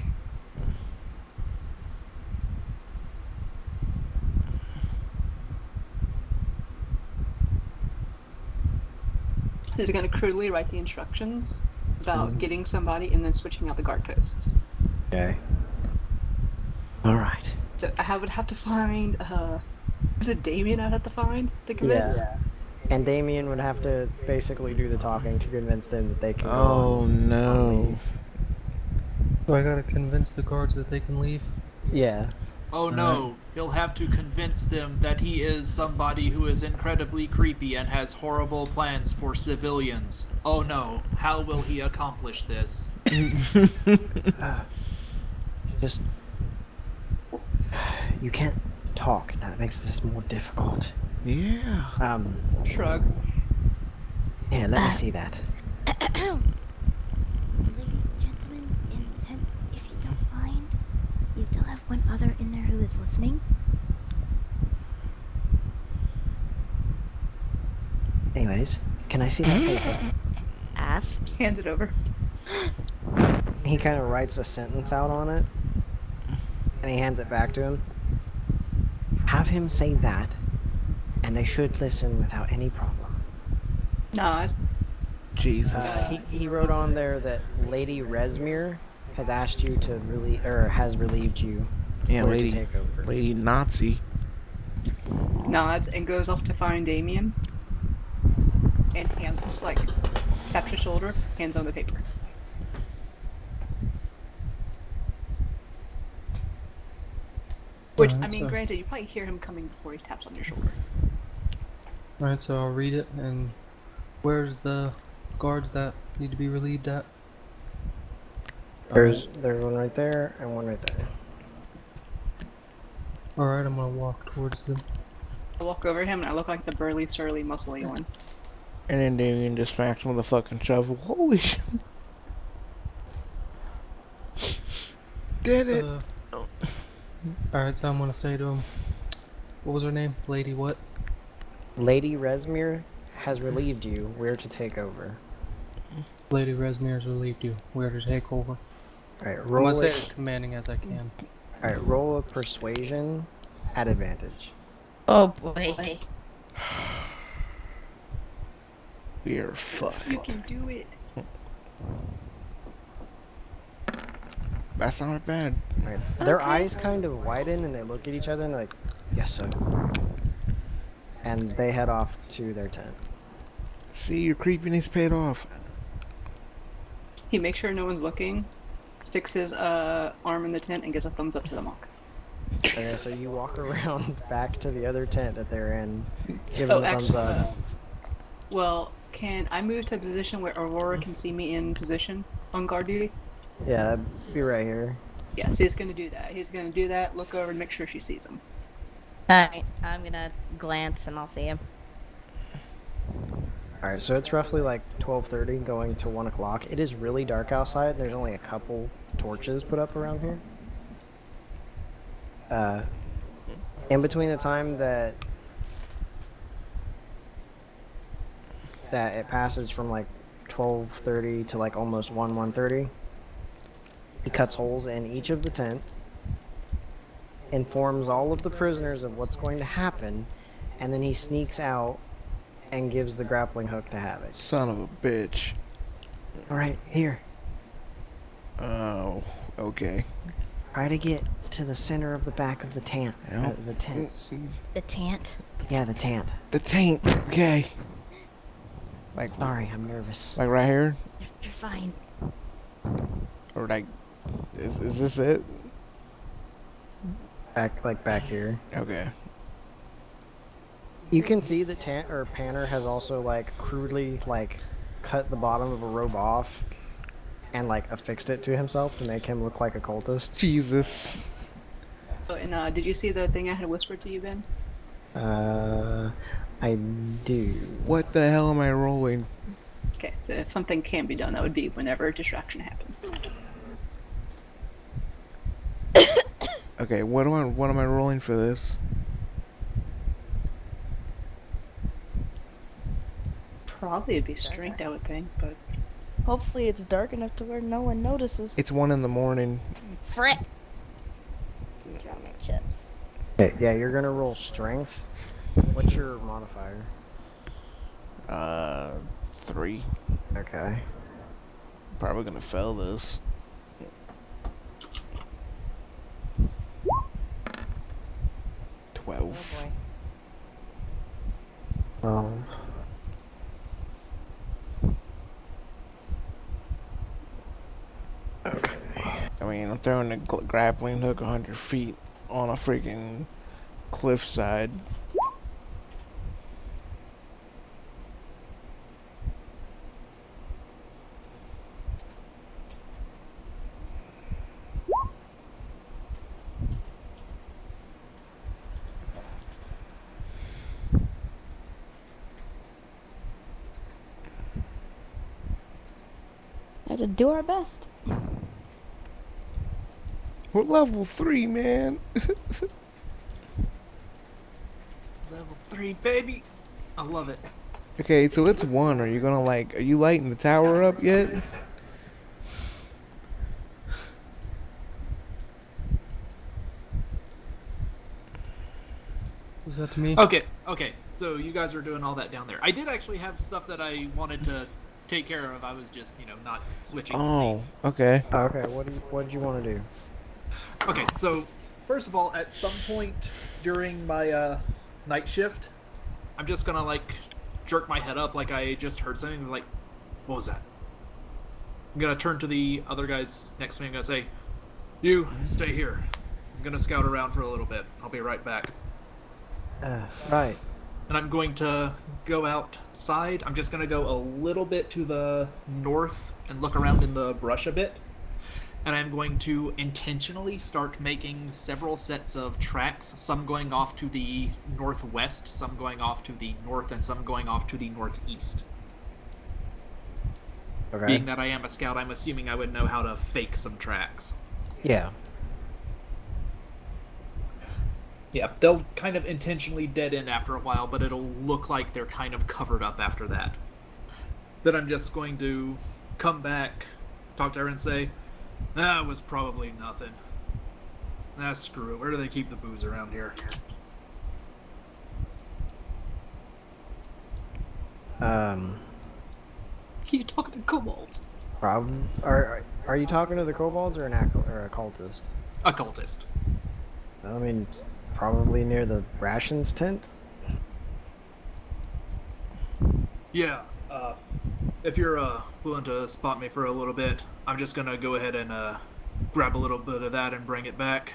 He's going to crudely write the instructions about getting somebody and then switching out the guard posts. Okay. All right. So I would have to find, is it Damien I'd have to find to convince? Yeah. And Damien would have to basically do the talking to convince them that they can go Oh on no. leave. So I gotta convince the guards that they can leave? Yeah. Oh no, he'll have to convince them that he is somebody who is incredibly creepy and has horrible plans for civilians. Oh no, how will he accomplish this? Just... You can't talk. That makes this more difficult. Yeah. Shrug. Yeah, let me see that. Ladies and gentlemen in the tent, if you don't mind, you still have one other in there who is listening. Anyways, can I see that paper? Ass. Hand it over. He kind of writes a sentence out on it, and he hands it back to him. Have him say that, and they should listen without any problem. Nod. Jesus. He wrote on there that Lady Resmere has asked you to has relieved you Yeah, or to lady. take over. Lady Nazi. Nods and goes off to find Damien. And hands, just like, taps your shoulder, hands on the paper. Which, I Alright, mean, so- granted, you probably hear him coming before he taps on your shoulder. Alright, so I'll read it, and where's the guards that need to be relieved at? There's one right there and one right there. Alright, I'm gonna walk towards them. I walk over him and I look like the burly, surly, muscly one. And then Damien just smacks him with a fucking shovel. Holy shit. Did it. Alright, so I'm gonna say to him, what was her name? Lady what? Lady Resmir has relieved you. We're to take over. Lady Resmir's relieved you. We're to take over. Alright, I'm roll gonna say it. it as commanding as I can. Alright, roll a persuasion at advantage. Oh boy. We are fucked. You can do it. That's not bad. Right. Their Okay. eyes kind of widen and they look at each other and they're like, yes, sir. And they head off to their tent. See, your creepiness paid off. He makes sure no one's looking, sticks his arm in the tent, and gives a thumbs up to the monk. Okay, so you walk around back to the other tent that they're in, give them a thumbs up. Well, can I move to a position where Aurora can see me in position on guard duty? Yeah, that'd be right here. Yes, he's gonna do that. He's gonna do that, look over and make sure she sees him. Alright, I'm gonna glance and I'll see him. Alright, so it's roughly like 12:30 going to 1 o'clock. It is really dark outside. There's only a couple torches put up around here. In between the time that it passes from like 12:30 to like almost 1:30, he cuts holes in each of the tent, informs all of the prisoners of what's going to happen, and then he sneaks out and gives the grappling hook to Havoc. Son of a bitch. Alright, here. Oh, okay. Try to get to the center of the back of the tent. Yep. The tents. The tant. Yeah, the tent. The tank. Okay. Like, Sorry, I'm nervous. like right here, You're fine. or like, is this it? Back here. Okay. You can see that Panner has also like crudely like cut the bottom of a robe off and like affixed it to himself to make him look like a cultist. Jesus. Oh, and did you see the thing I had whispered to you, Ben? I do. What the hell am I rolling? Okay, so if something can be done, that would be whenever a distraction happens. Okay, what am I rolling for this? Probably it'd be strength, I would think, but Hopefully it's dark enough to where no one notices. It's 1 in the morning. Frick! Just drop my chips. Okay, yeah, you're gonna roll strength. What's your modifier? 3. Okay. Probably gonna fail this. Oh 12. boy. 12. Okay. I mean, I'm throwing a grappling hook 100 feet on a freaking cliffside. I have to do our best. We're level 3, man. Level 3, baby! I love it. Okay, so it's 1. Are you lighting the tower up yet? Was that to me? Okay, so you guys are doing all that down there. I did actually have stuff that I wanted to take care of. I was just, not switching the Oh, scene. okay. Okay, what did you want to do? Okay, so first of all, at some point during my night shift, I'm just gonna jerk my head up like I just heard something. Like, what was that? I'm gonna turn to the other guys next to me and gonna say, "You stay here. I'm gonna scout around for a little bit. I'll be right back." Right. and I'm going to go outside. I'm just going to go a little bit to the north and look around in the brush a bit. And I'm going to intentionally start making several sets of tracks, some going off to the northwest, some going off to the north, and some going off to the northeast. Okay. Being that I am a scout, I'm assuming I would know how to fake some tracks. Yeah. Yeah, they'll kind of intentionally dead end after a while, but it'll look like they're kind of covered up after that. Then I'm just going to come back, talk to her and say, that was probably nothing. Screw it. Where do they keep the booze around here? You talking to kobolds? Problem. Are you talking to the kobolds or or a cultist? A cultist. I mean, probably near the rations tent. Yeah, if you're willing to spot me for a little bit, I'm just gonna go ahead and grab a little bit of that and bring it back.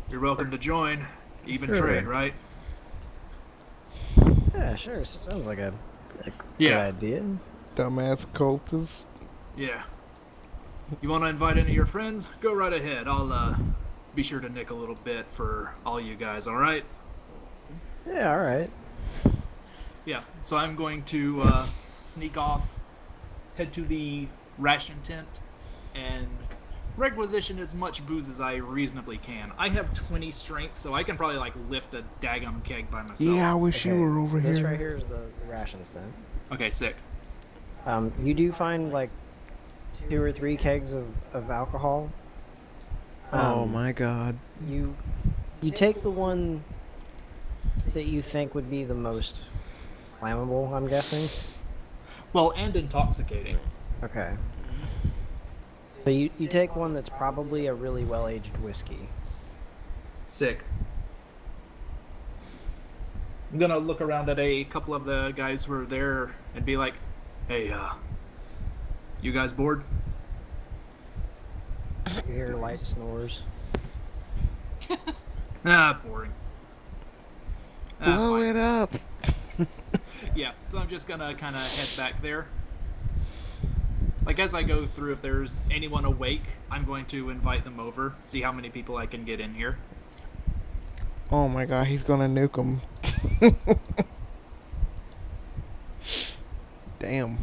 You're welcome to join. Even Sure. trade, right? Yeah, sure. Sounds like a Yeah. good idea. Dumbass cultist. Yeah. You want to invite any of your friends? Go right ahead. I'll be sure to nick a little bit for all you guys, alright? Yeah, all right. Yeah, so I'm going to sneak off, head to the ration tent, and requisition as much booze as I reasonably can. I have 20 strength, so I can probably like lift a daggum keg by myself. Yeah, I wish you were over This here. right here is the rations tent. Okay, sick. You do find like 2 or 3 kegs of alcohol. Oh my god. You take the one that you think would be the most flammable, I'm guessing. Well, and intoxicating. Okay. So you take one that's probably a really well-aged whiskey. Sick. I'm gonna look around at a couple of the guys who are there and be like, hey, you guys bored? You hear light snores. Boring. Blow Fine. it up. Yeah, so I'm just gonna kind of head back there. Like, as I go through, if there's anyone awake, I'm going to invite them over, see how many people I can get in here. Oh my god, he's gonna nuke him. Damn.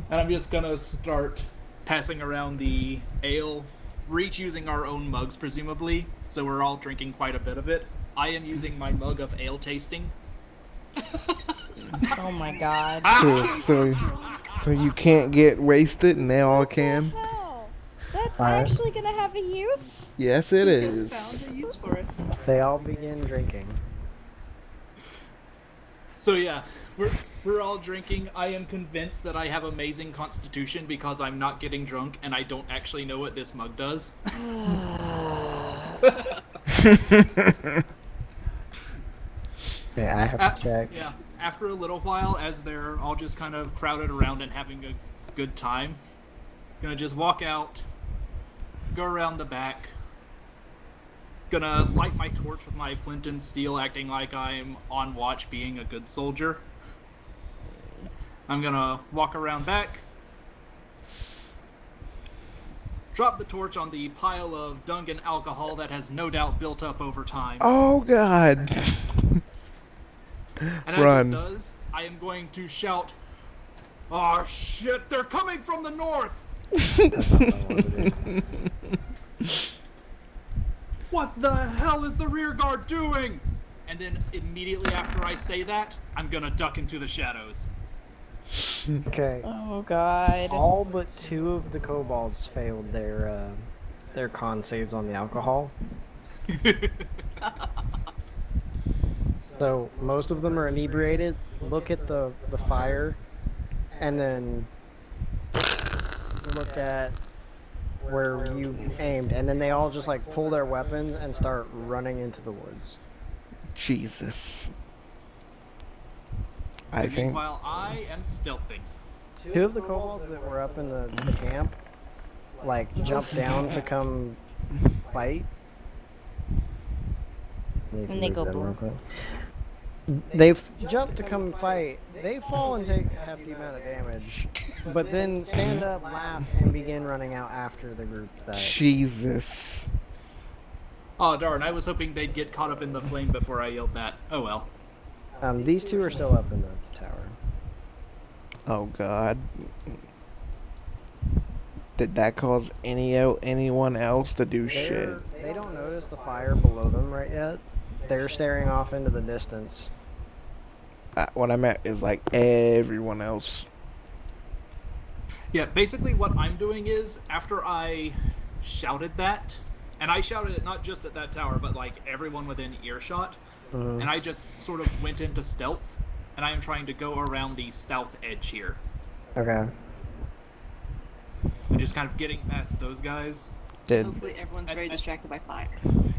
And I'm just gonna start passing around the ale. We're each using our own mugs, presumably, so we're all drinking quite a bit of it. I am using my mug of ale tasting. Oh my god. So you can't get wasted and they all What the can? hell? That's Alright. actually gonna have a use? Yes, it Just is. found a use for it. They all begin drinking. So yeah, we're all drinking. I am convinced that I have amazing constitution because I'm not getting drunk and I don't actually know what this mug does. Okay, I have to check. Yeah, after a little while, as they're all just kind of crowded around and having a good time, gonna just walk out, go around the back, gonna light my torch with my flint and steel, acting like I'm on watch, being a good soldier. I'm gonna walk around back, drop the torch on the pile of dung and alcohol that has no doubt built up over time. Oh god. And as Run. it does, I am going to shout, "Oh shit, they're coming from the north!" That's not what I wanted to do. What the hell is the rear guard doing? And then immediately after I say that, I'm gonna duck into the shadows. Okay. Oh god. All but 2 of the kobolds failed their con saves on the alcohol. So most of them are inebriated. Look at the fire, and then look at where you aimed, and then they all just like pull their weapons and start running into the woods. Jesus. I think. Meanwhile, I am stealthing. 2 of the kobolds that were up in the camp, like, jumped down to come fight. Need to And they move go them boom. real quick. They jump to come fight. They fall and take a hefty amount of damage, but then stand up, laugh, and begin running out after the group that. Jesus. Oh darn! I was hoping they'd get caught up in the flame before I yelled that. Oh well. These two are still up in the tower. Oh God. Did that cause anyone else to do shit? They don't notice the fire below them right yet. They're staring off into the distance. What I meant is like everyone else. Yeah, basically what I'm doing is, after I shouted that, and I shouted it not just at that tower, but like everyone within earshot, and I just sort of went into stealth, and I am trying to go around the south edge here. Okay. And just kind of getting past those guys. Hopefully everyone's very distracted by fire.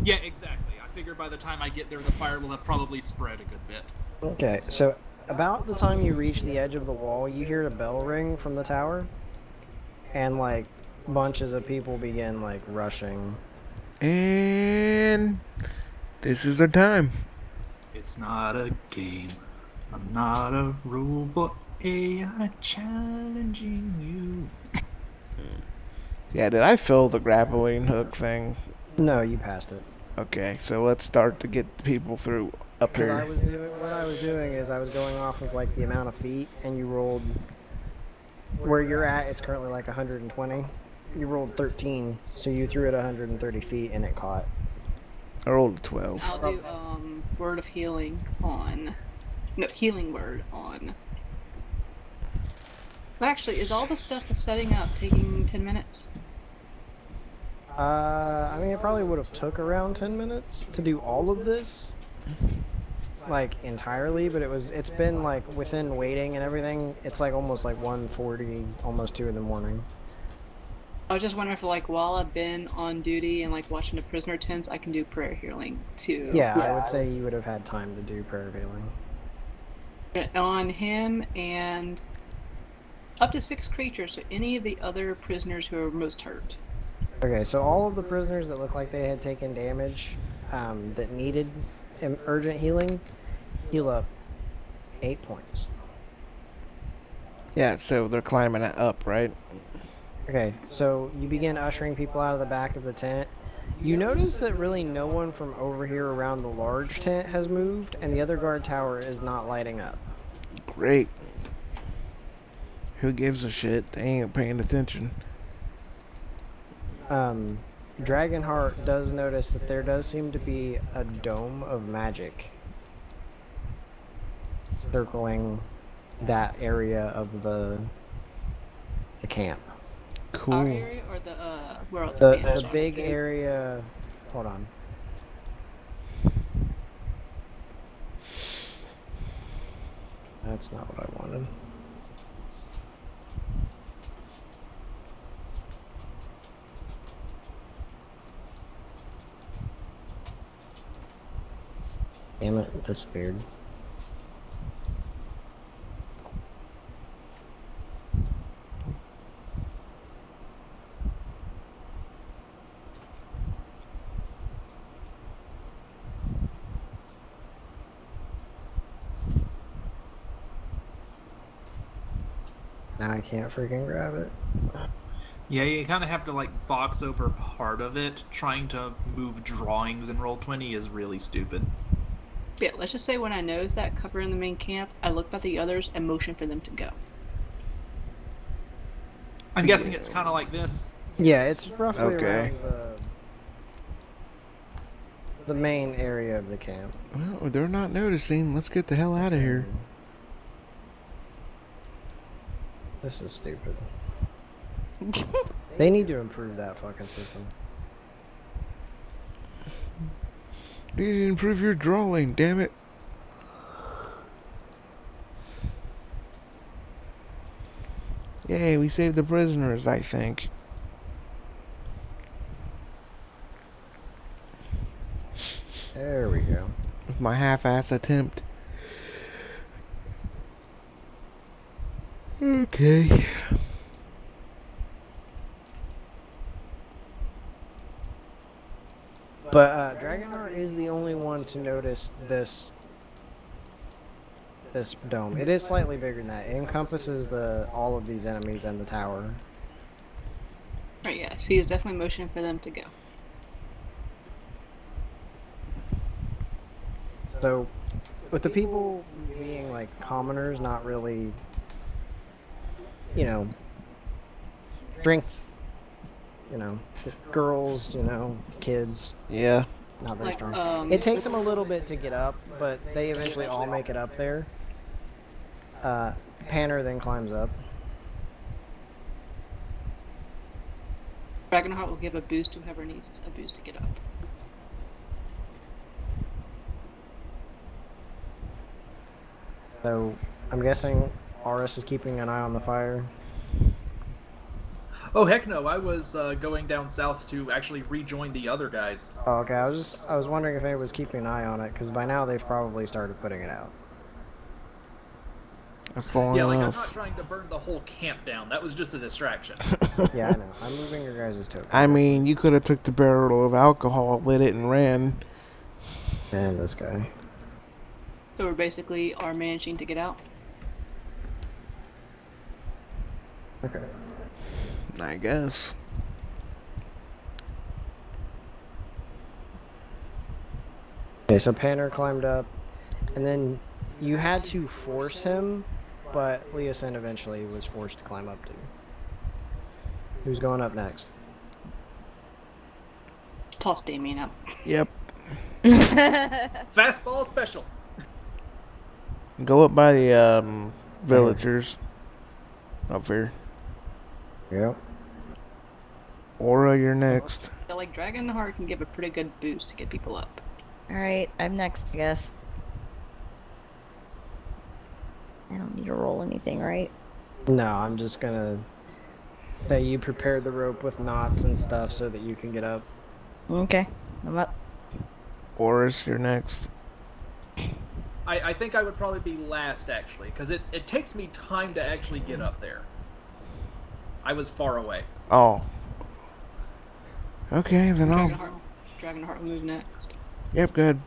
Yeah, exactly. I figure by the time I get there, the fire will have probably spread a good bit. Okay, so about the time you reach the edge of the wall, you hear a bell ring from the tower, and like bunches of people begin like rushing. And this is the time. It's not a game. I'm not a robot. I'm challenging you. Yeah, did I fill the grappling hook thing? No, you passed it. Okay, so let's start to get people through up Because here. what I was doing is I was going off of like the amount of feet, and you rolled where you're at. It's currently like 120. You rolled 13, so you threw it 130 feet, and it caught. I rolled a 12. I'll do word of healing on. No, healing word on. Well, actually, is all the stuff of setting up taking 10 minutes? I mean, it probably would have took around 10 minutes to do all of this, like entirely, but it's been like within waiting and everything. It's like almost like 1:40, almost 2 in the morning. I was just wondering if, like, while I've been on duty and like watching the prisoner tents, I can do prayer healing too. Yeah, I would say you would have had time to do prayer healing. On him and up to 6 creatures, so any of the other prisoners who are most hurt. Okay, so all of the prisoners that look like they had taken damage, that needed urgent healing, heal up 8 points. Yeah, so they're climbing it up, right? Okay, so you begin ushering people out of the back of the tent. You notice that really no one from over here around the large tent has moved, and the other guard tower is not lighting up. Great. Who gives a shit? They ain't paying attention. Dragonheart does notice that there does seem to be a dome of magic circling that area of the camp. Cool. Our area or the where all the bandits The are? big area. Hold on. That's not what I wanted. Damn it, it disappeared. Now I can't freaking grab it. Yeah, you kind of have to like box over part of it. Trying to move drawings in Roll20 is really stupid. Yeah, let's just say when I notice that cover in the main camp, I look at the others and motion for them to go. I'm guessing it's kind of like this. Yeah, it's roughly Okay. around the main area of the camp. Well, they're not noticing. Let's get the hell out of here. This is stupid. They need to improve that fucking system. You need to improve your drawing, damn it. Yay, we saved the prisoners, I think. There we go. With my half-ass attempt. Okay. But Dragonheart is the only one to notice this this dome. It is slightly bigger than that. It encompasses all of these enemies and the tower. Right, yeah. So he is definitely motioning for them to go. So, with the people being like commoners, not really, strength, the girls, kids, Yeah. not very Like, strong. It takes them a little bit to get up, but they eventually all make it up there. Panner then climbs up. Dragonheart will give a boost to whoever needs a boost to get up. So, I'm guessing Aris is keeping an eye on the fire. Oh heck no! I was going down south to actually rejoin the other guys. Oh, okay. I was wondering if anyone was keeping an eye on it, because by now they've probably started putting it out. That's long Yeah, like I'm enough. not trying to burn the whole camp down. That was just a distraction. Yeah, I know. I'm moving your guys' token. I mean, you could have took the barrel of alcohol, lit it, and ran. And this guy. So we basically are managing to get out. Okay. I guess. Okay, so Panner climbed up, and then you had to force him, but Leosin eventually was forced to climb up too. Who's going up next? Toss Damien up. Yep. Fastball special. Go up by the villagers. Up here. Yep. Aura, you're next. So, like, Dragonheart can give a pretty good boost to get people up. Alright, I'm next, I guess. I don't need to roll anything, right? No, I'm just gonna say you prepared the rope with knots and stuff so that you can get up. Okay, I'm up. Oris, you're next. I think I would probably be last, actually, because it takes me time to actually get up there. I was far away. Oh. Okay, then I'll... Dragonheart will move next. Yep, good.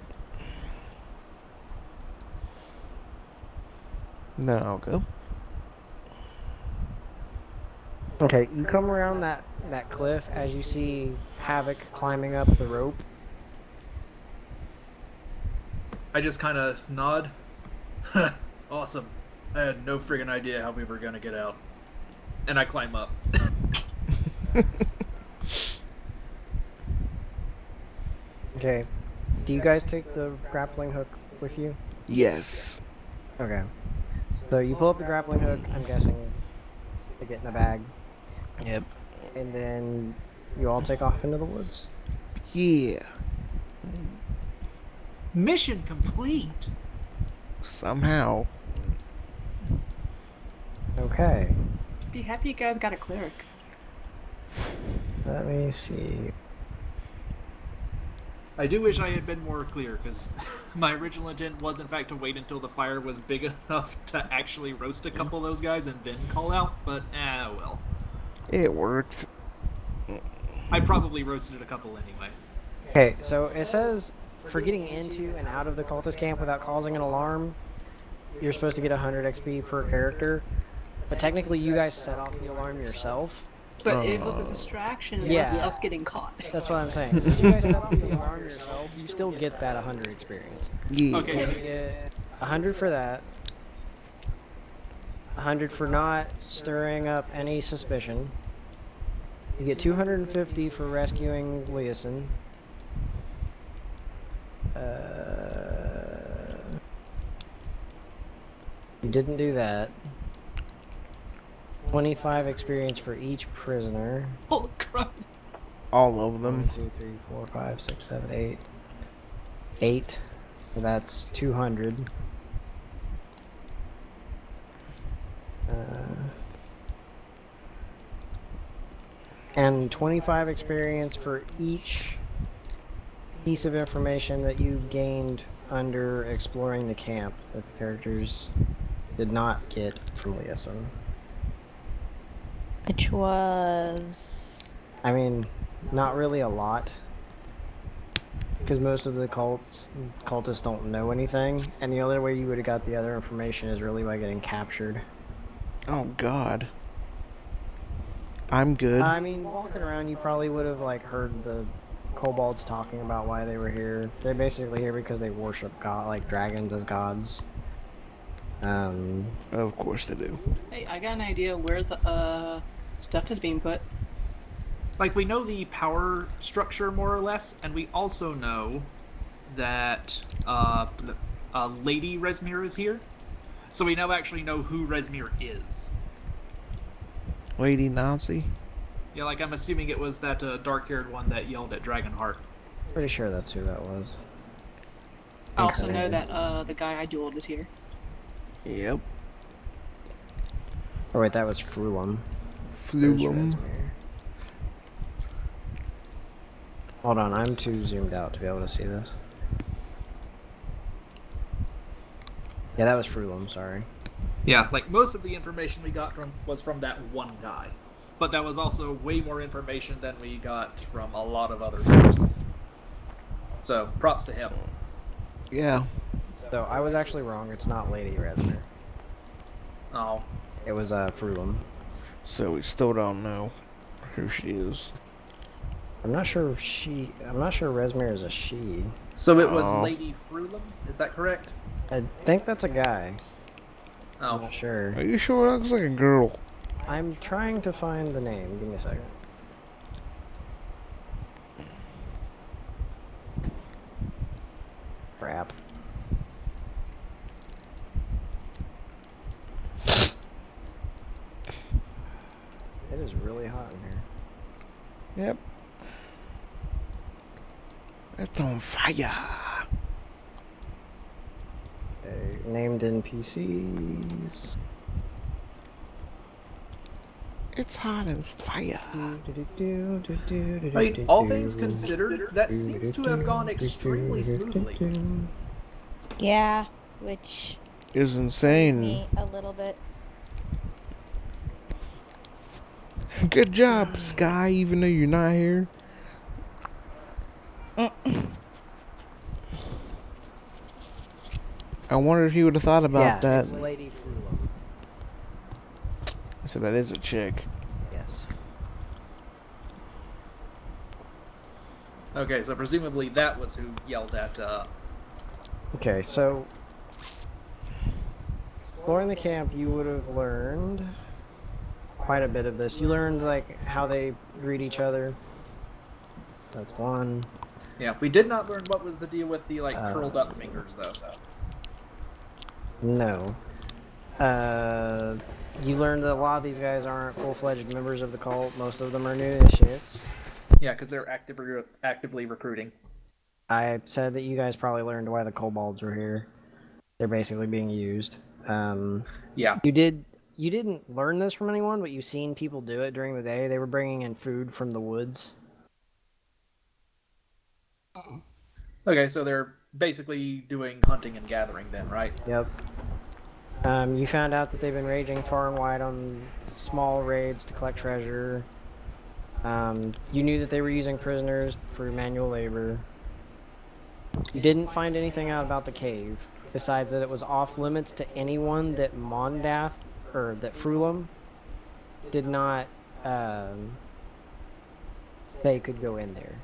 Then I'll go. Okay, you come around that cliff as you see Havoc climbing up the rope. I just kind of nod. Awesome. I had no friggin' idea how we were gonna get out. And I climb up. Okay. Do you guys take the grappling hook with you? Yes. Okay. So you pull up the grappling hook, I'm guessing they get in a bag, Yep. and then you all take off into the woods. Yeah. Mission complete! Somehow. Okay. Be happy you guys got a cleric. Let me see. I do wish I had been more clear, because my original intent was in fact to wait until the fire was big enough to actually roast a couple of those guys and then call out, but well. It worked. I probably roasted a couple anyway. Okay, so it says for getting into and out of the cultist camp without causing an alarm, you're supposed to get 100 XP per character. But technically, you guys set off the alarm yourself. But it was a distraction against us getting caught. That's what I'm saying. Since you guys set off the alarm yourself, you still get that 100 experience. Yeah. Okay, so You get 100 for that. 100 for not stirring up any suspicion. You get 250 for rescuing Leosin. You didn't do that. 25 experience for each prisoner. Holy crap. All of 1, them. 2, 3, 4, 5, 6, 7, 8. 8. So that's 200. And 25 experience for each piece of information that you gained under exploring the camp that the characters did not get from Leosin. Which was... I mean, not really a lot. Because most of the cultists don't know anything, and the only way you would have got the other information is really by getting captured. Oh God. I'm good. I mean, walking around, you probably would have like heard the kobolds talking about why they were here. They're basically here because they worship god, like dragons as gods. Of course they do. Hey, I got an idea where the stuff is being put. Like, we know the power structure more or less, and we also know that Lady Resmir is here. So we now actually know who Resmir is. Lady Nazi? Yeah, like, I'm assuming it was that dark-haired one that yelled at Dragonheart. Pretty sure that's who that was. I also know that the guy I dueled is here. Yep. Oh wait, that was Frulam. Fluum. Hold on, I'm too zoomed out to be able to see this. Yeah, that was Frulam, sorry. Yeah, like, most of the information we got was from that one guy. But that was also way more information than we got from a lot of other sources. So, props to him. Yeah. So, I was actually wrong, it's not Lady Resmir. Oh. It was Frulam. So we still don't know who she is. I'm not sure Resmir is a she. So it was Lady Frulam, is that correct? I think that's a guy. Oh. I'm not sure. Are you sure it looks like a girl? I'm trying to find the name. Give me a second. Crap. It is really hot in here. Yep. It's on fire. Okay, named NPCs. It's hot as fire. I mean, all things considered, that seems to have gone extremely smoothly. Yeah, which Is worries insane. me a little bit. Good job, Sky, even though you're not here. I wonder if you would have thought about that. It's Lady Frulam. So that is a chick. Yes. Okay, so presumably that was who yelled at, Okay, so exploring the camp, you would have learned quite a bit of this. You learned like how they greet each other. That's one. Yeah, we did not learn what was the deal with the, like, curled up fingers, though. No. You learned that a lot of these guys aren't full-fledged members of the cult. Most of them are new initiates. Yeah, because they're actively recruiting. I said that you guys probably learned why the kobolds were here. They're basically being used. Yeah. You didn't learn this from anyone, but you've seen people do it during the day. They were bringing in food from the woods. Okay, so they're basically doing hunting and gathering then, right? Yep. You found out that they've been raging far and wide on small raids to collect treasure. You knew that they were using prisoners for manual labor. You didn't find anything out about the cave, besides that it was off limits to anyone that Mondath, or that Frulam, did not say could go in there.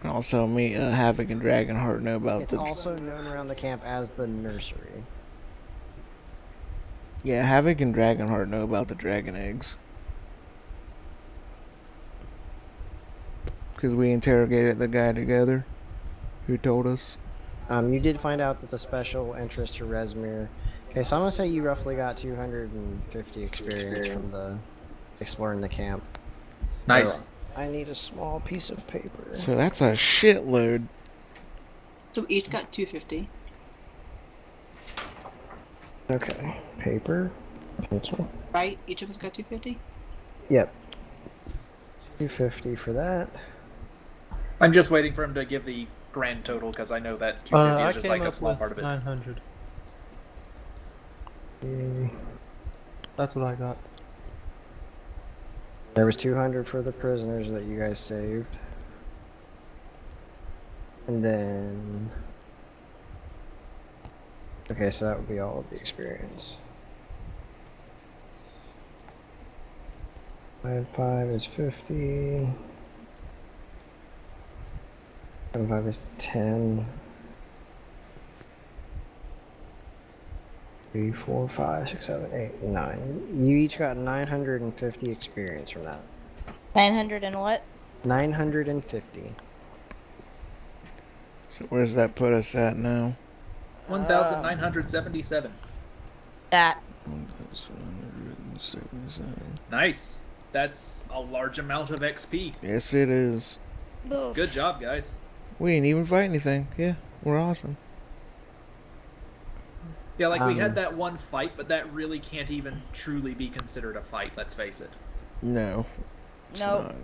Also, me, Havoc and Dragonheart know about It's the... also known around the camp as the nursery. Yeah, Havoc and Dragonheart know about the dragon eggs. Because we interrogated the guy together who told us. You did find out that the special interest to Resmir. Okay, so I'm gonna say you roughly got 250 experience from the exploring the camp. Nice. So, I need a small piece of paper. So that's a shitload. So each got 250. Okay, paper, pencil. Right? Each of us got 250? Yep. 250 for that. I'm just waiting for him to give the grand total, because I know that 250 I is just came like a up small with part of it. 900. Okay. That's what I got. There was 200 for the prisoners that you guys saved. And then... Okay, so that would be all of the experience. 5 is 50. 5 is 10. 3, 4, 5, 6, 7, 8, 9. You each got 950 experience from that. 900 and what? 950. So where does that put us at now? 1,977. That. 1,177. Nice. That's a large amount of XP. Yes, it is. Good job, guys. We ain't even fight anything. Yeah, we're awesome. Yeah, like we had that one fight, but that really can't even truly be considered a fight, let's face it. No. it's Nope. not.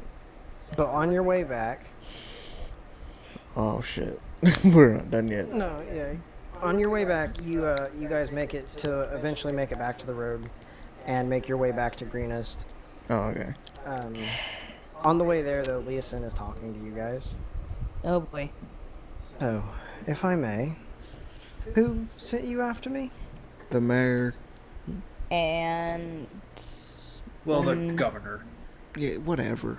So on your way back... Oh shit. We're not done yet. No, yeah. On your way back, you guys make it to... Eventually make it back to the road. And make your way back to Greenest. Oh, okay. On the way there, though, Leeson is talking to you guys. Oh boy. So, if I may... Who sent you after me? The mayor. And... Well, the governor. Yeah, whatever.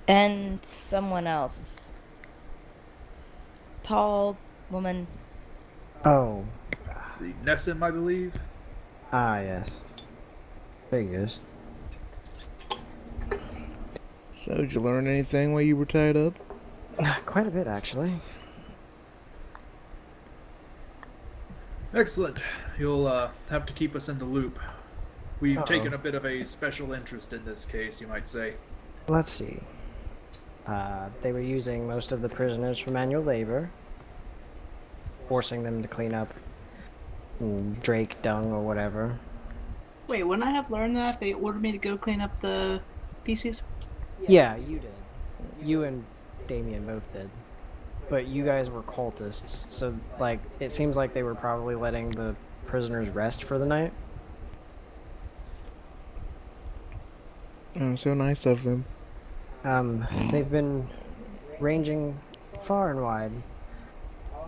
And someone else. Tall woman. Oh. See, Nessim, I believe. Ah, yes. Figures. So, did you learn anything while you were tied up? Quite a bit, actually. Excellent. You'll have to keep us in the loop. We've Uh-oh. taken a bit of a special interest in this case, you might say. Let's see. They were using most of the prisoners for manual labor, forcing them to clean up Drake dung or whatever. Wait, wouldn't I have learned that if they ordered me to go clean up the PCs? Yeah, you did. You and Damien both did. But you guys were cultists, so, like, it seems like they were probably letting the prisoners rest for the night. Oh, so nice of them. They've been ranging far and wide,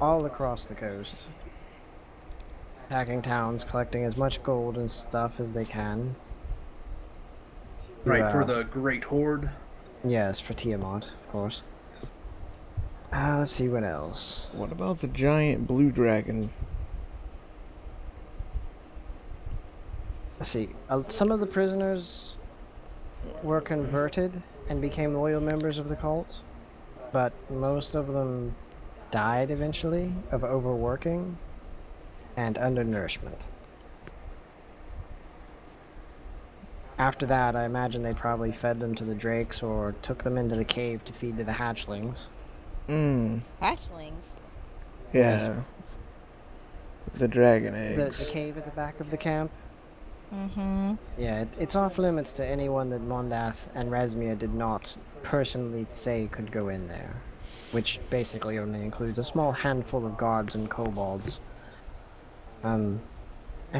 all across the coast, attacking towns, collecting as much gold and stuff as they can. Right, for the Great Hoard. Yes, for Tiamat, of course. Let's see what else. What about the giant blue dragon? Let's see. Some of the prisoners were converted and became loyal members of the cult, but most of them died eventually of overworking and undernourishment. After that, I imagine they probably fed them to the drakes or took them into the cave to feed to the hatchlings. Hatchlings. Yeah. The dragon eggs. The cave at the back of the camp. Mm-hmm. Yeah, it's off limits to anyone that Mondath and Resmia did not personally say could go in there, which basically only includes a small handful of guards and kobolds. I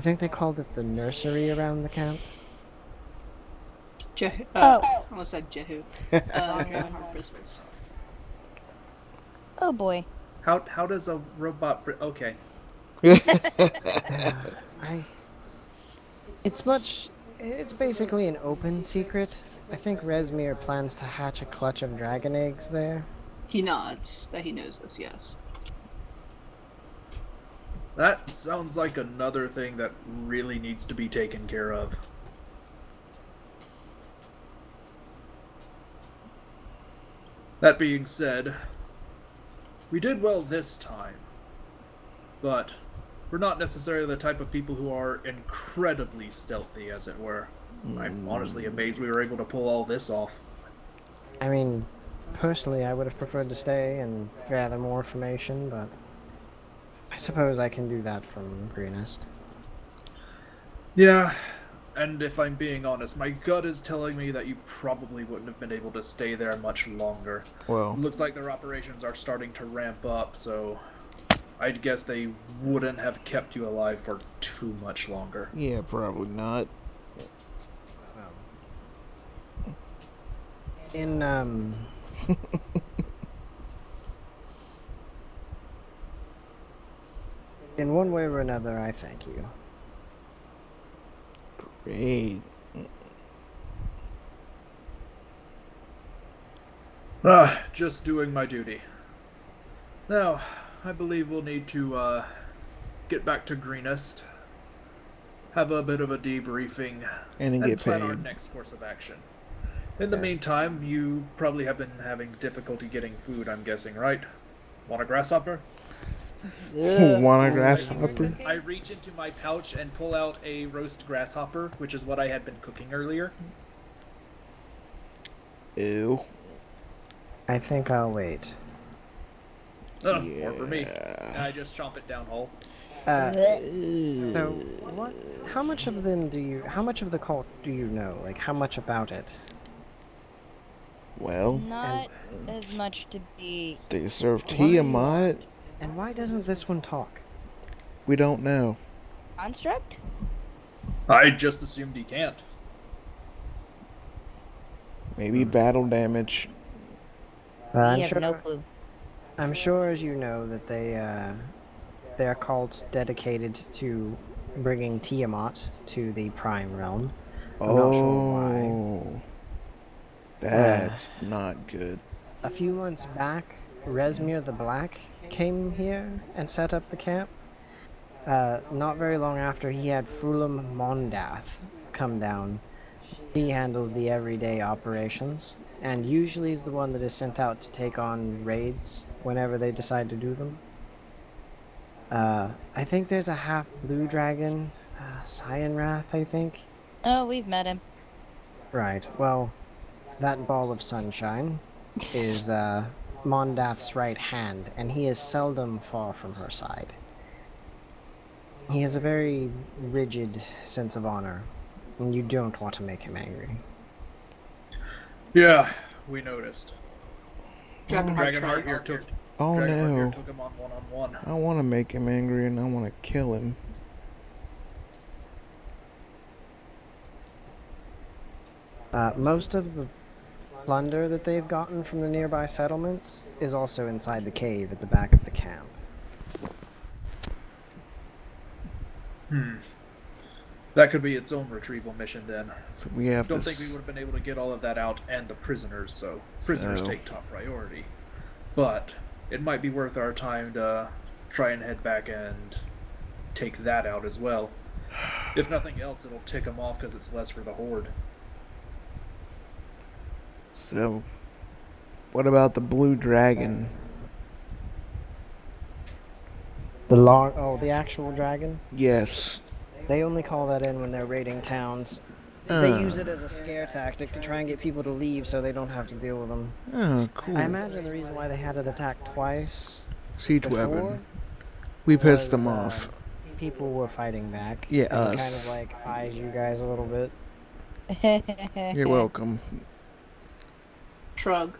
think they called it the nursery around the camp. I almost said Jehu. Groundhog bristles. Oh boy. How does a robot... Okay. It's basically an open secret. I think Resmir plans to hatch a clutch of dragon eggs there. He nods that he knows this, yes. That sounds like another thing that really needs to be taken care of. That being said, we did well this time, but we're not necessarily the type of people who are incredibly stealthy, as it were. I'm honestly amazed we were able to pull all this off. I mean, personally, I would have preferred to stay and gather more information, but I suppose I can do that from Greenest. Yeah, and if I'm being honest, my gut is telling me that you probably wouldn't have been able to stay there much longer. Well, Looks like their operations are starting to ramp up, so I'd guess they wouldn't have kept you alive for too much longer. yeah, probably not. In one way or another, I thank you. Great. Just doing my duty. Now, I believe we'll need to, get back to Greenest, have a bit of a debriefing, And then and get plan our paid. next course of action. In the Okay. meantime, you probably have been having difficulty getting food, I'm guessing, right? Want a grasshopper? Want a grasshopper? I reach into my pouch and pull out a roast grasshopper, which is what I had been cooking earlier. Ew. I think I'll wait. More for me. And I just chomp it down whole. So what? How much of them do you? How much of the cult do you know? Like, how much about it? Well, Not as much to be. they serve Tiamat. And why doesn't this one talk? We don't know. Construct? I just assumed he can't. Maybe battle damage. I'm We have sure. no clue. I'm sure, as you know, that they are cults dedicated to bringing Tiamat to the Prime Realm. I'm not sure why. Oh, that's not good. A few months back, Resmir the Black came here and set up the camp. Not very long after, he had Fulham Mondath come down. He handles the everyday operations, and usually is the one that is sent out to take on raids whenever they decide to do them. I think there's a half-blue dragon, Cyanrath, I think. Oh, we've met him. Right, well, that ball of sunshine is Mondath's right hand, and he is seldom far from her side. He has a very rigid sense of honor, and you don't want to make him angry. Yeah, we noticed. Dragonheart Dragonheart here tries. took Oh Dragonheart here no. took him on one-on-one. I want to make him angry and I want to kill him. Most of the plunder that they've gotten from the nearby settlements is also inside the cave at the back of the camp. That could be its own retrieval mission then. So we have Don't to. think we would have been able to get all of that out and the prisoners, so prisoners So- take top priority. But it might be worth our time to try and head back and take that out as well. If nothing else, it'll tick them off because it's less for the horde. So, what about the blue dragon? The actual dragon? Yes. They only call that in when they're raiding towns. They use it as a scare tactic to try and get people to leave so they don't have to deal with them. Oh, cool. I imagine the reason why they had it attack twice Siege before weapon. We pissed them was, off. people were fighting back. Yeah, and us. kind of like eyes you guys a little bit. You're welcome. Shrug.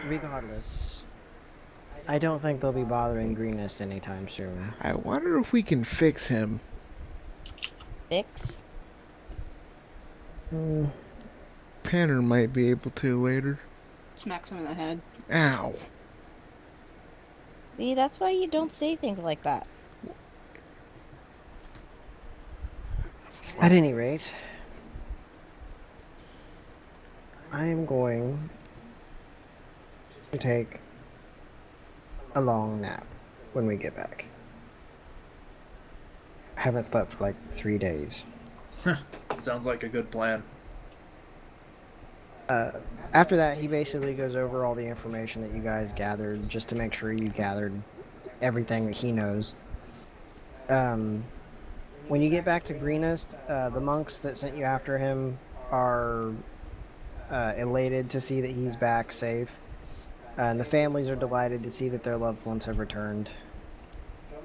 Regardless, I don't think they'll be bothering Greenest anytime soon. I wonder if we can fix him. Fix? Panner might be able to later. Smacks him in the head. Ow. See, that's why you don't say things like that. At any rate, I am going to take a long nap when we get back. I haven't slept for like 3 days. Sounds like a good plan. After that, he basically goes over all the information that you guys gathered, just to make sure you gathered everything that he knows. When you get back to Greenest, the monks that sent you after him are elated to see that he's back safe. And the families are delighted to see that their loved ones have returned.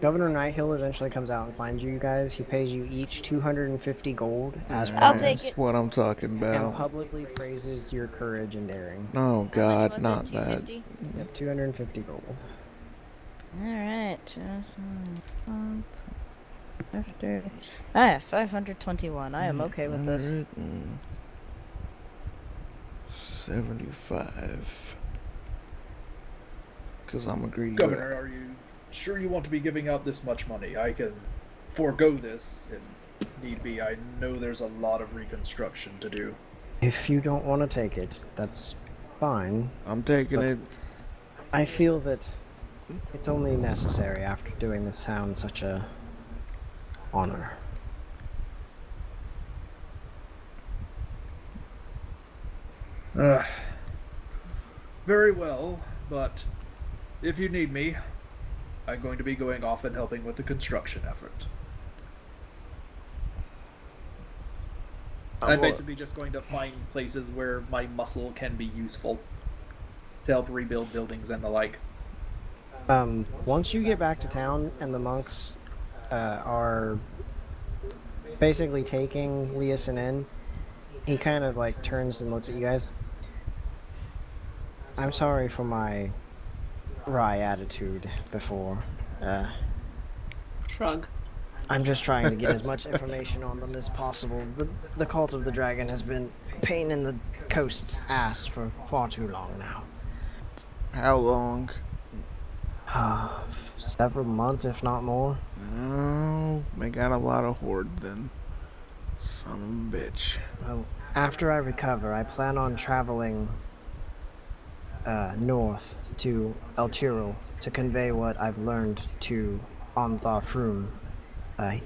Governor Nighthill eventually comes out and finds you guys. He pays you each 250 gold as I'll take That's it. what I'm talking and about. publicly praises your courage and daring. Oh How much God, was not it? that. 250? Yep, 250 gold. Alright. I have 521. I am okay with this. 75. Cause I'm a greedy. Governor, are you sure you want to be giving out this much money. I can forego this if need be. I know there's a lot of reconstruction to do. If you don't want to take it, that's fine. I'm taking But it. I feel that it's only necessary after doing this town such a honor. Very well, but if you need me, I'm going to be going off and helping with the construction effort. I'm basically just going to find places where my muscle can be useful to help rebuild buildings and the like. Once you get back to town and the monks are basically taking Leosin in, he kind of like turns and looks at you guys. I'm sorry for my wry attitude before. Shrug. I'm just trying to get as much information on them as possible. The cult of the dragon has been a pain in the coast's ass for far too long now. How long? Several months, if not more. Oh, they got a lot of hoard then. Son of a bitch. Well, after I recover, I plan on traveling north to El Tyrol to convey what I've learned to Amthar Froom.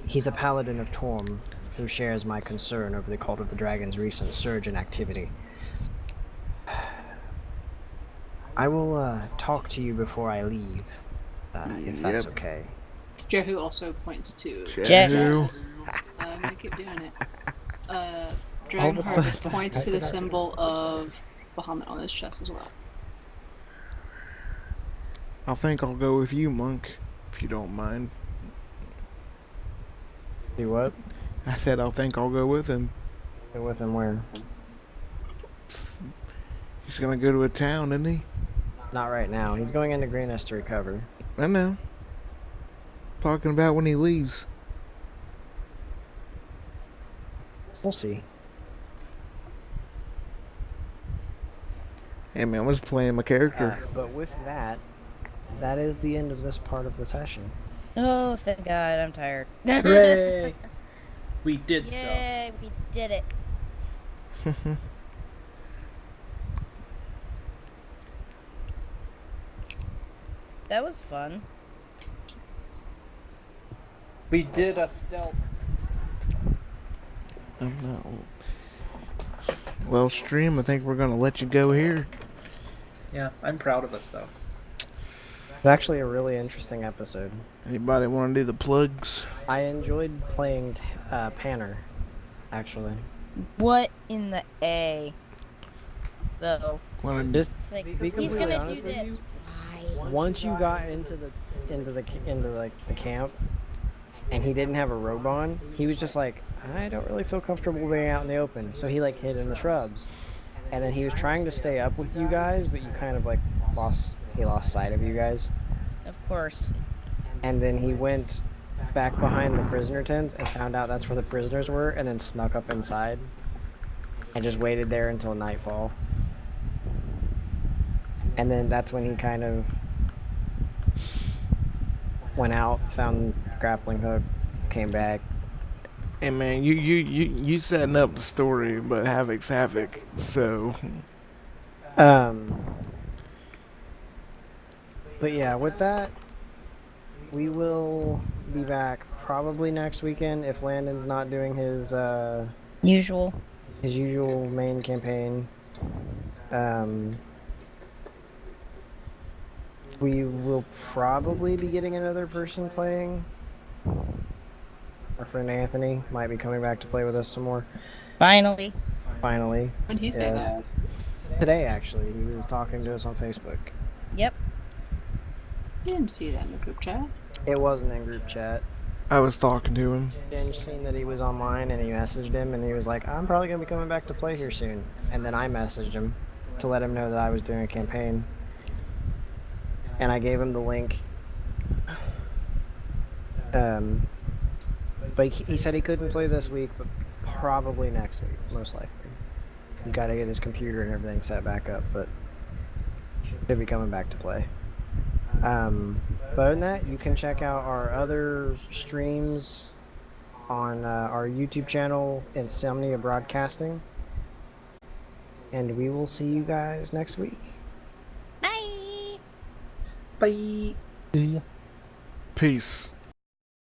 He's a paladin of Torm who shares my concern over the cult of the dragon's recent surge in activity. I will talk to you before I leave, if that's okay. Jehu also points to Jehu. I'm gonna keep doing it. All of Dragon a Harvest sudden, points I to the forgot. symbol of Bahamut on his chest as well. I think I'll go with you, monk, if you don't mind. Do what? I said I think I'll go with him. Go with him where? He's gonna go to a town, isn't he? Not right now. He's going into Greenest to recover. I know. Talking about when he leaves. We'll see. Hey man, I was playing my character. But with that, that is the end of this part of the session. Oh, thank God, I'm tired. Hooray! We did stuff. Yay, we did it. That was fun. We did a stealth. Well, stream, I think we're gonna let you go here. Yeah, I'm proud of us though. It's actually a really interesting episode. Anybody want to do the plugs? I enjoyed playing Panner, actually. What in the A? Though. Just Like, to be he's completely gonna honest do with this. you, Why? once you got into the camp, and he didn't have a robe on, he was just like, I don't really feel comfortable being out in the open. So he like hid in the shrubs, and then he was trying to stay up with you guys, but you kind of like lost sight of you guys. Of course. And then he went back behind the prisoner tents and found out that's where the prisoners were, and then snuck up inside and just waited there until nightfall. And then that's when he kind of went out, found grappling hook, came back. Hey man, you setting up the story, but Havoc's Havoc, so. But yeah, with that, we will be back probably next weekend if Landon's not doing his Usual main campaign. We will probably be getting another person playing. Our friend Anthony might be coming back to play with us some more. Finally. Finally. When he say that? Today, actually. He was talking to us on Facebook. Yep. I didn't see that in the group chat. It wasn't in group chat. I was talking to him. Jen seen that he was online and he messaged him and he was like, I'm probably going to be coming back to play here soon. And then I messaged him to let him know that I was doing a campaign. And I gave him the link. But he said he couldn't play this week, but probably next week, most likely. He's got to get his computer and everything set back up, but he'll be coming back to play. But other than that, you can check out our other streams on our YouTube channel, Insomnia Broadcasting. And we will see you guys next week. Bye. Bye. See ya. Peace.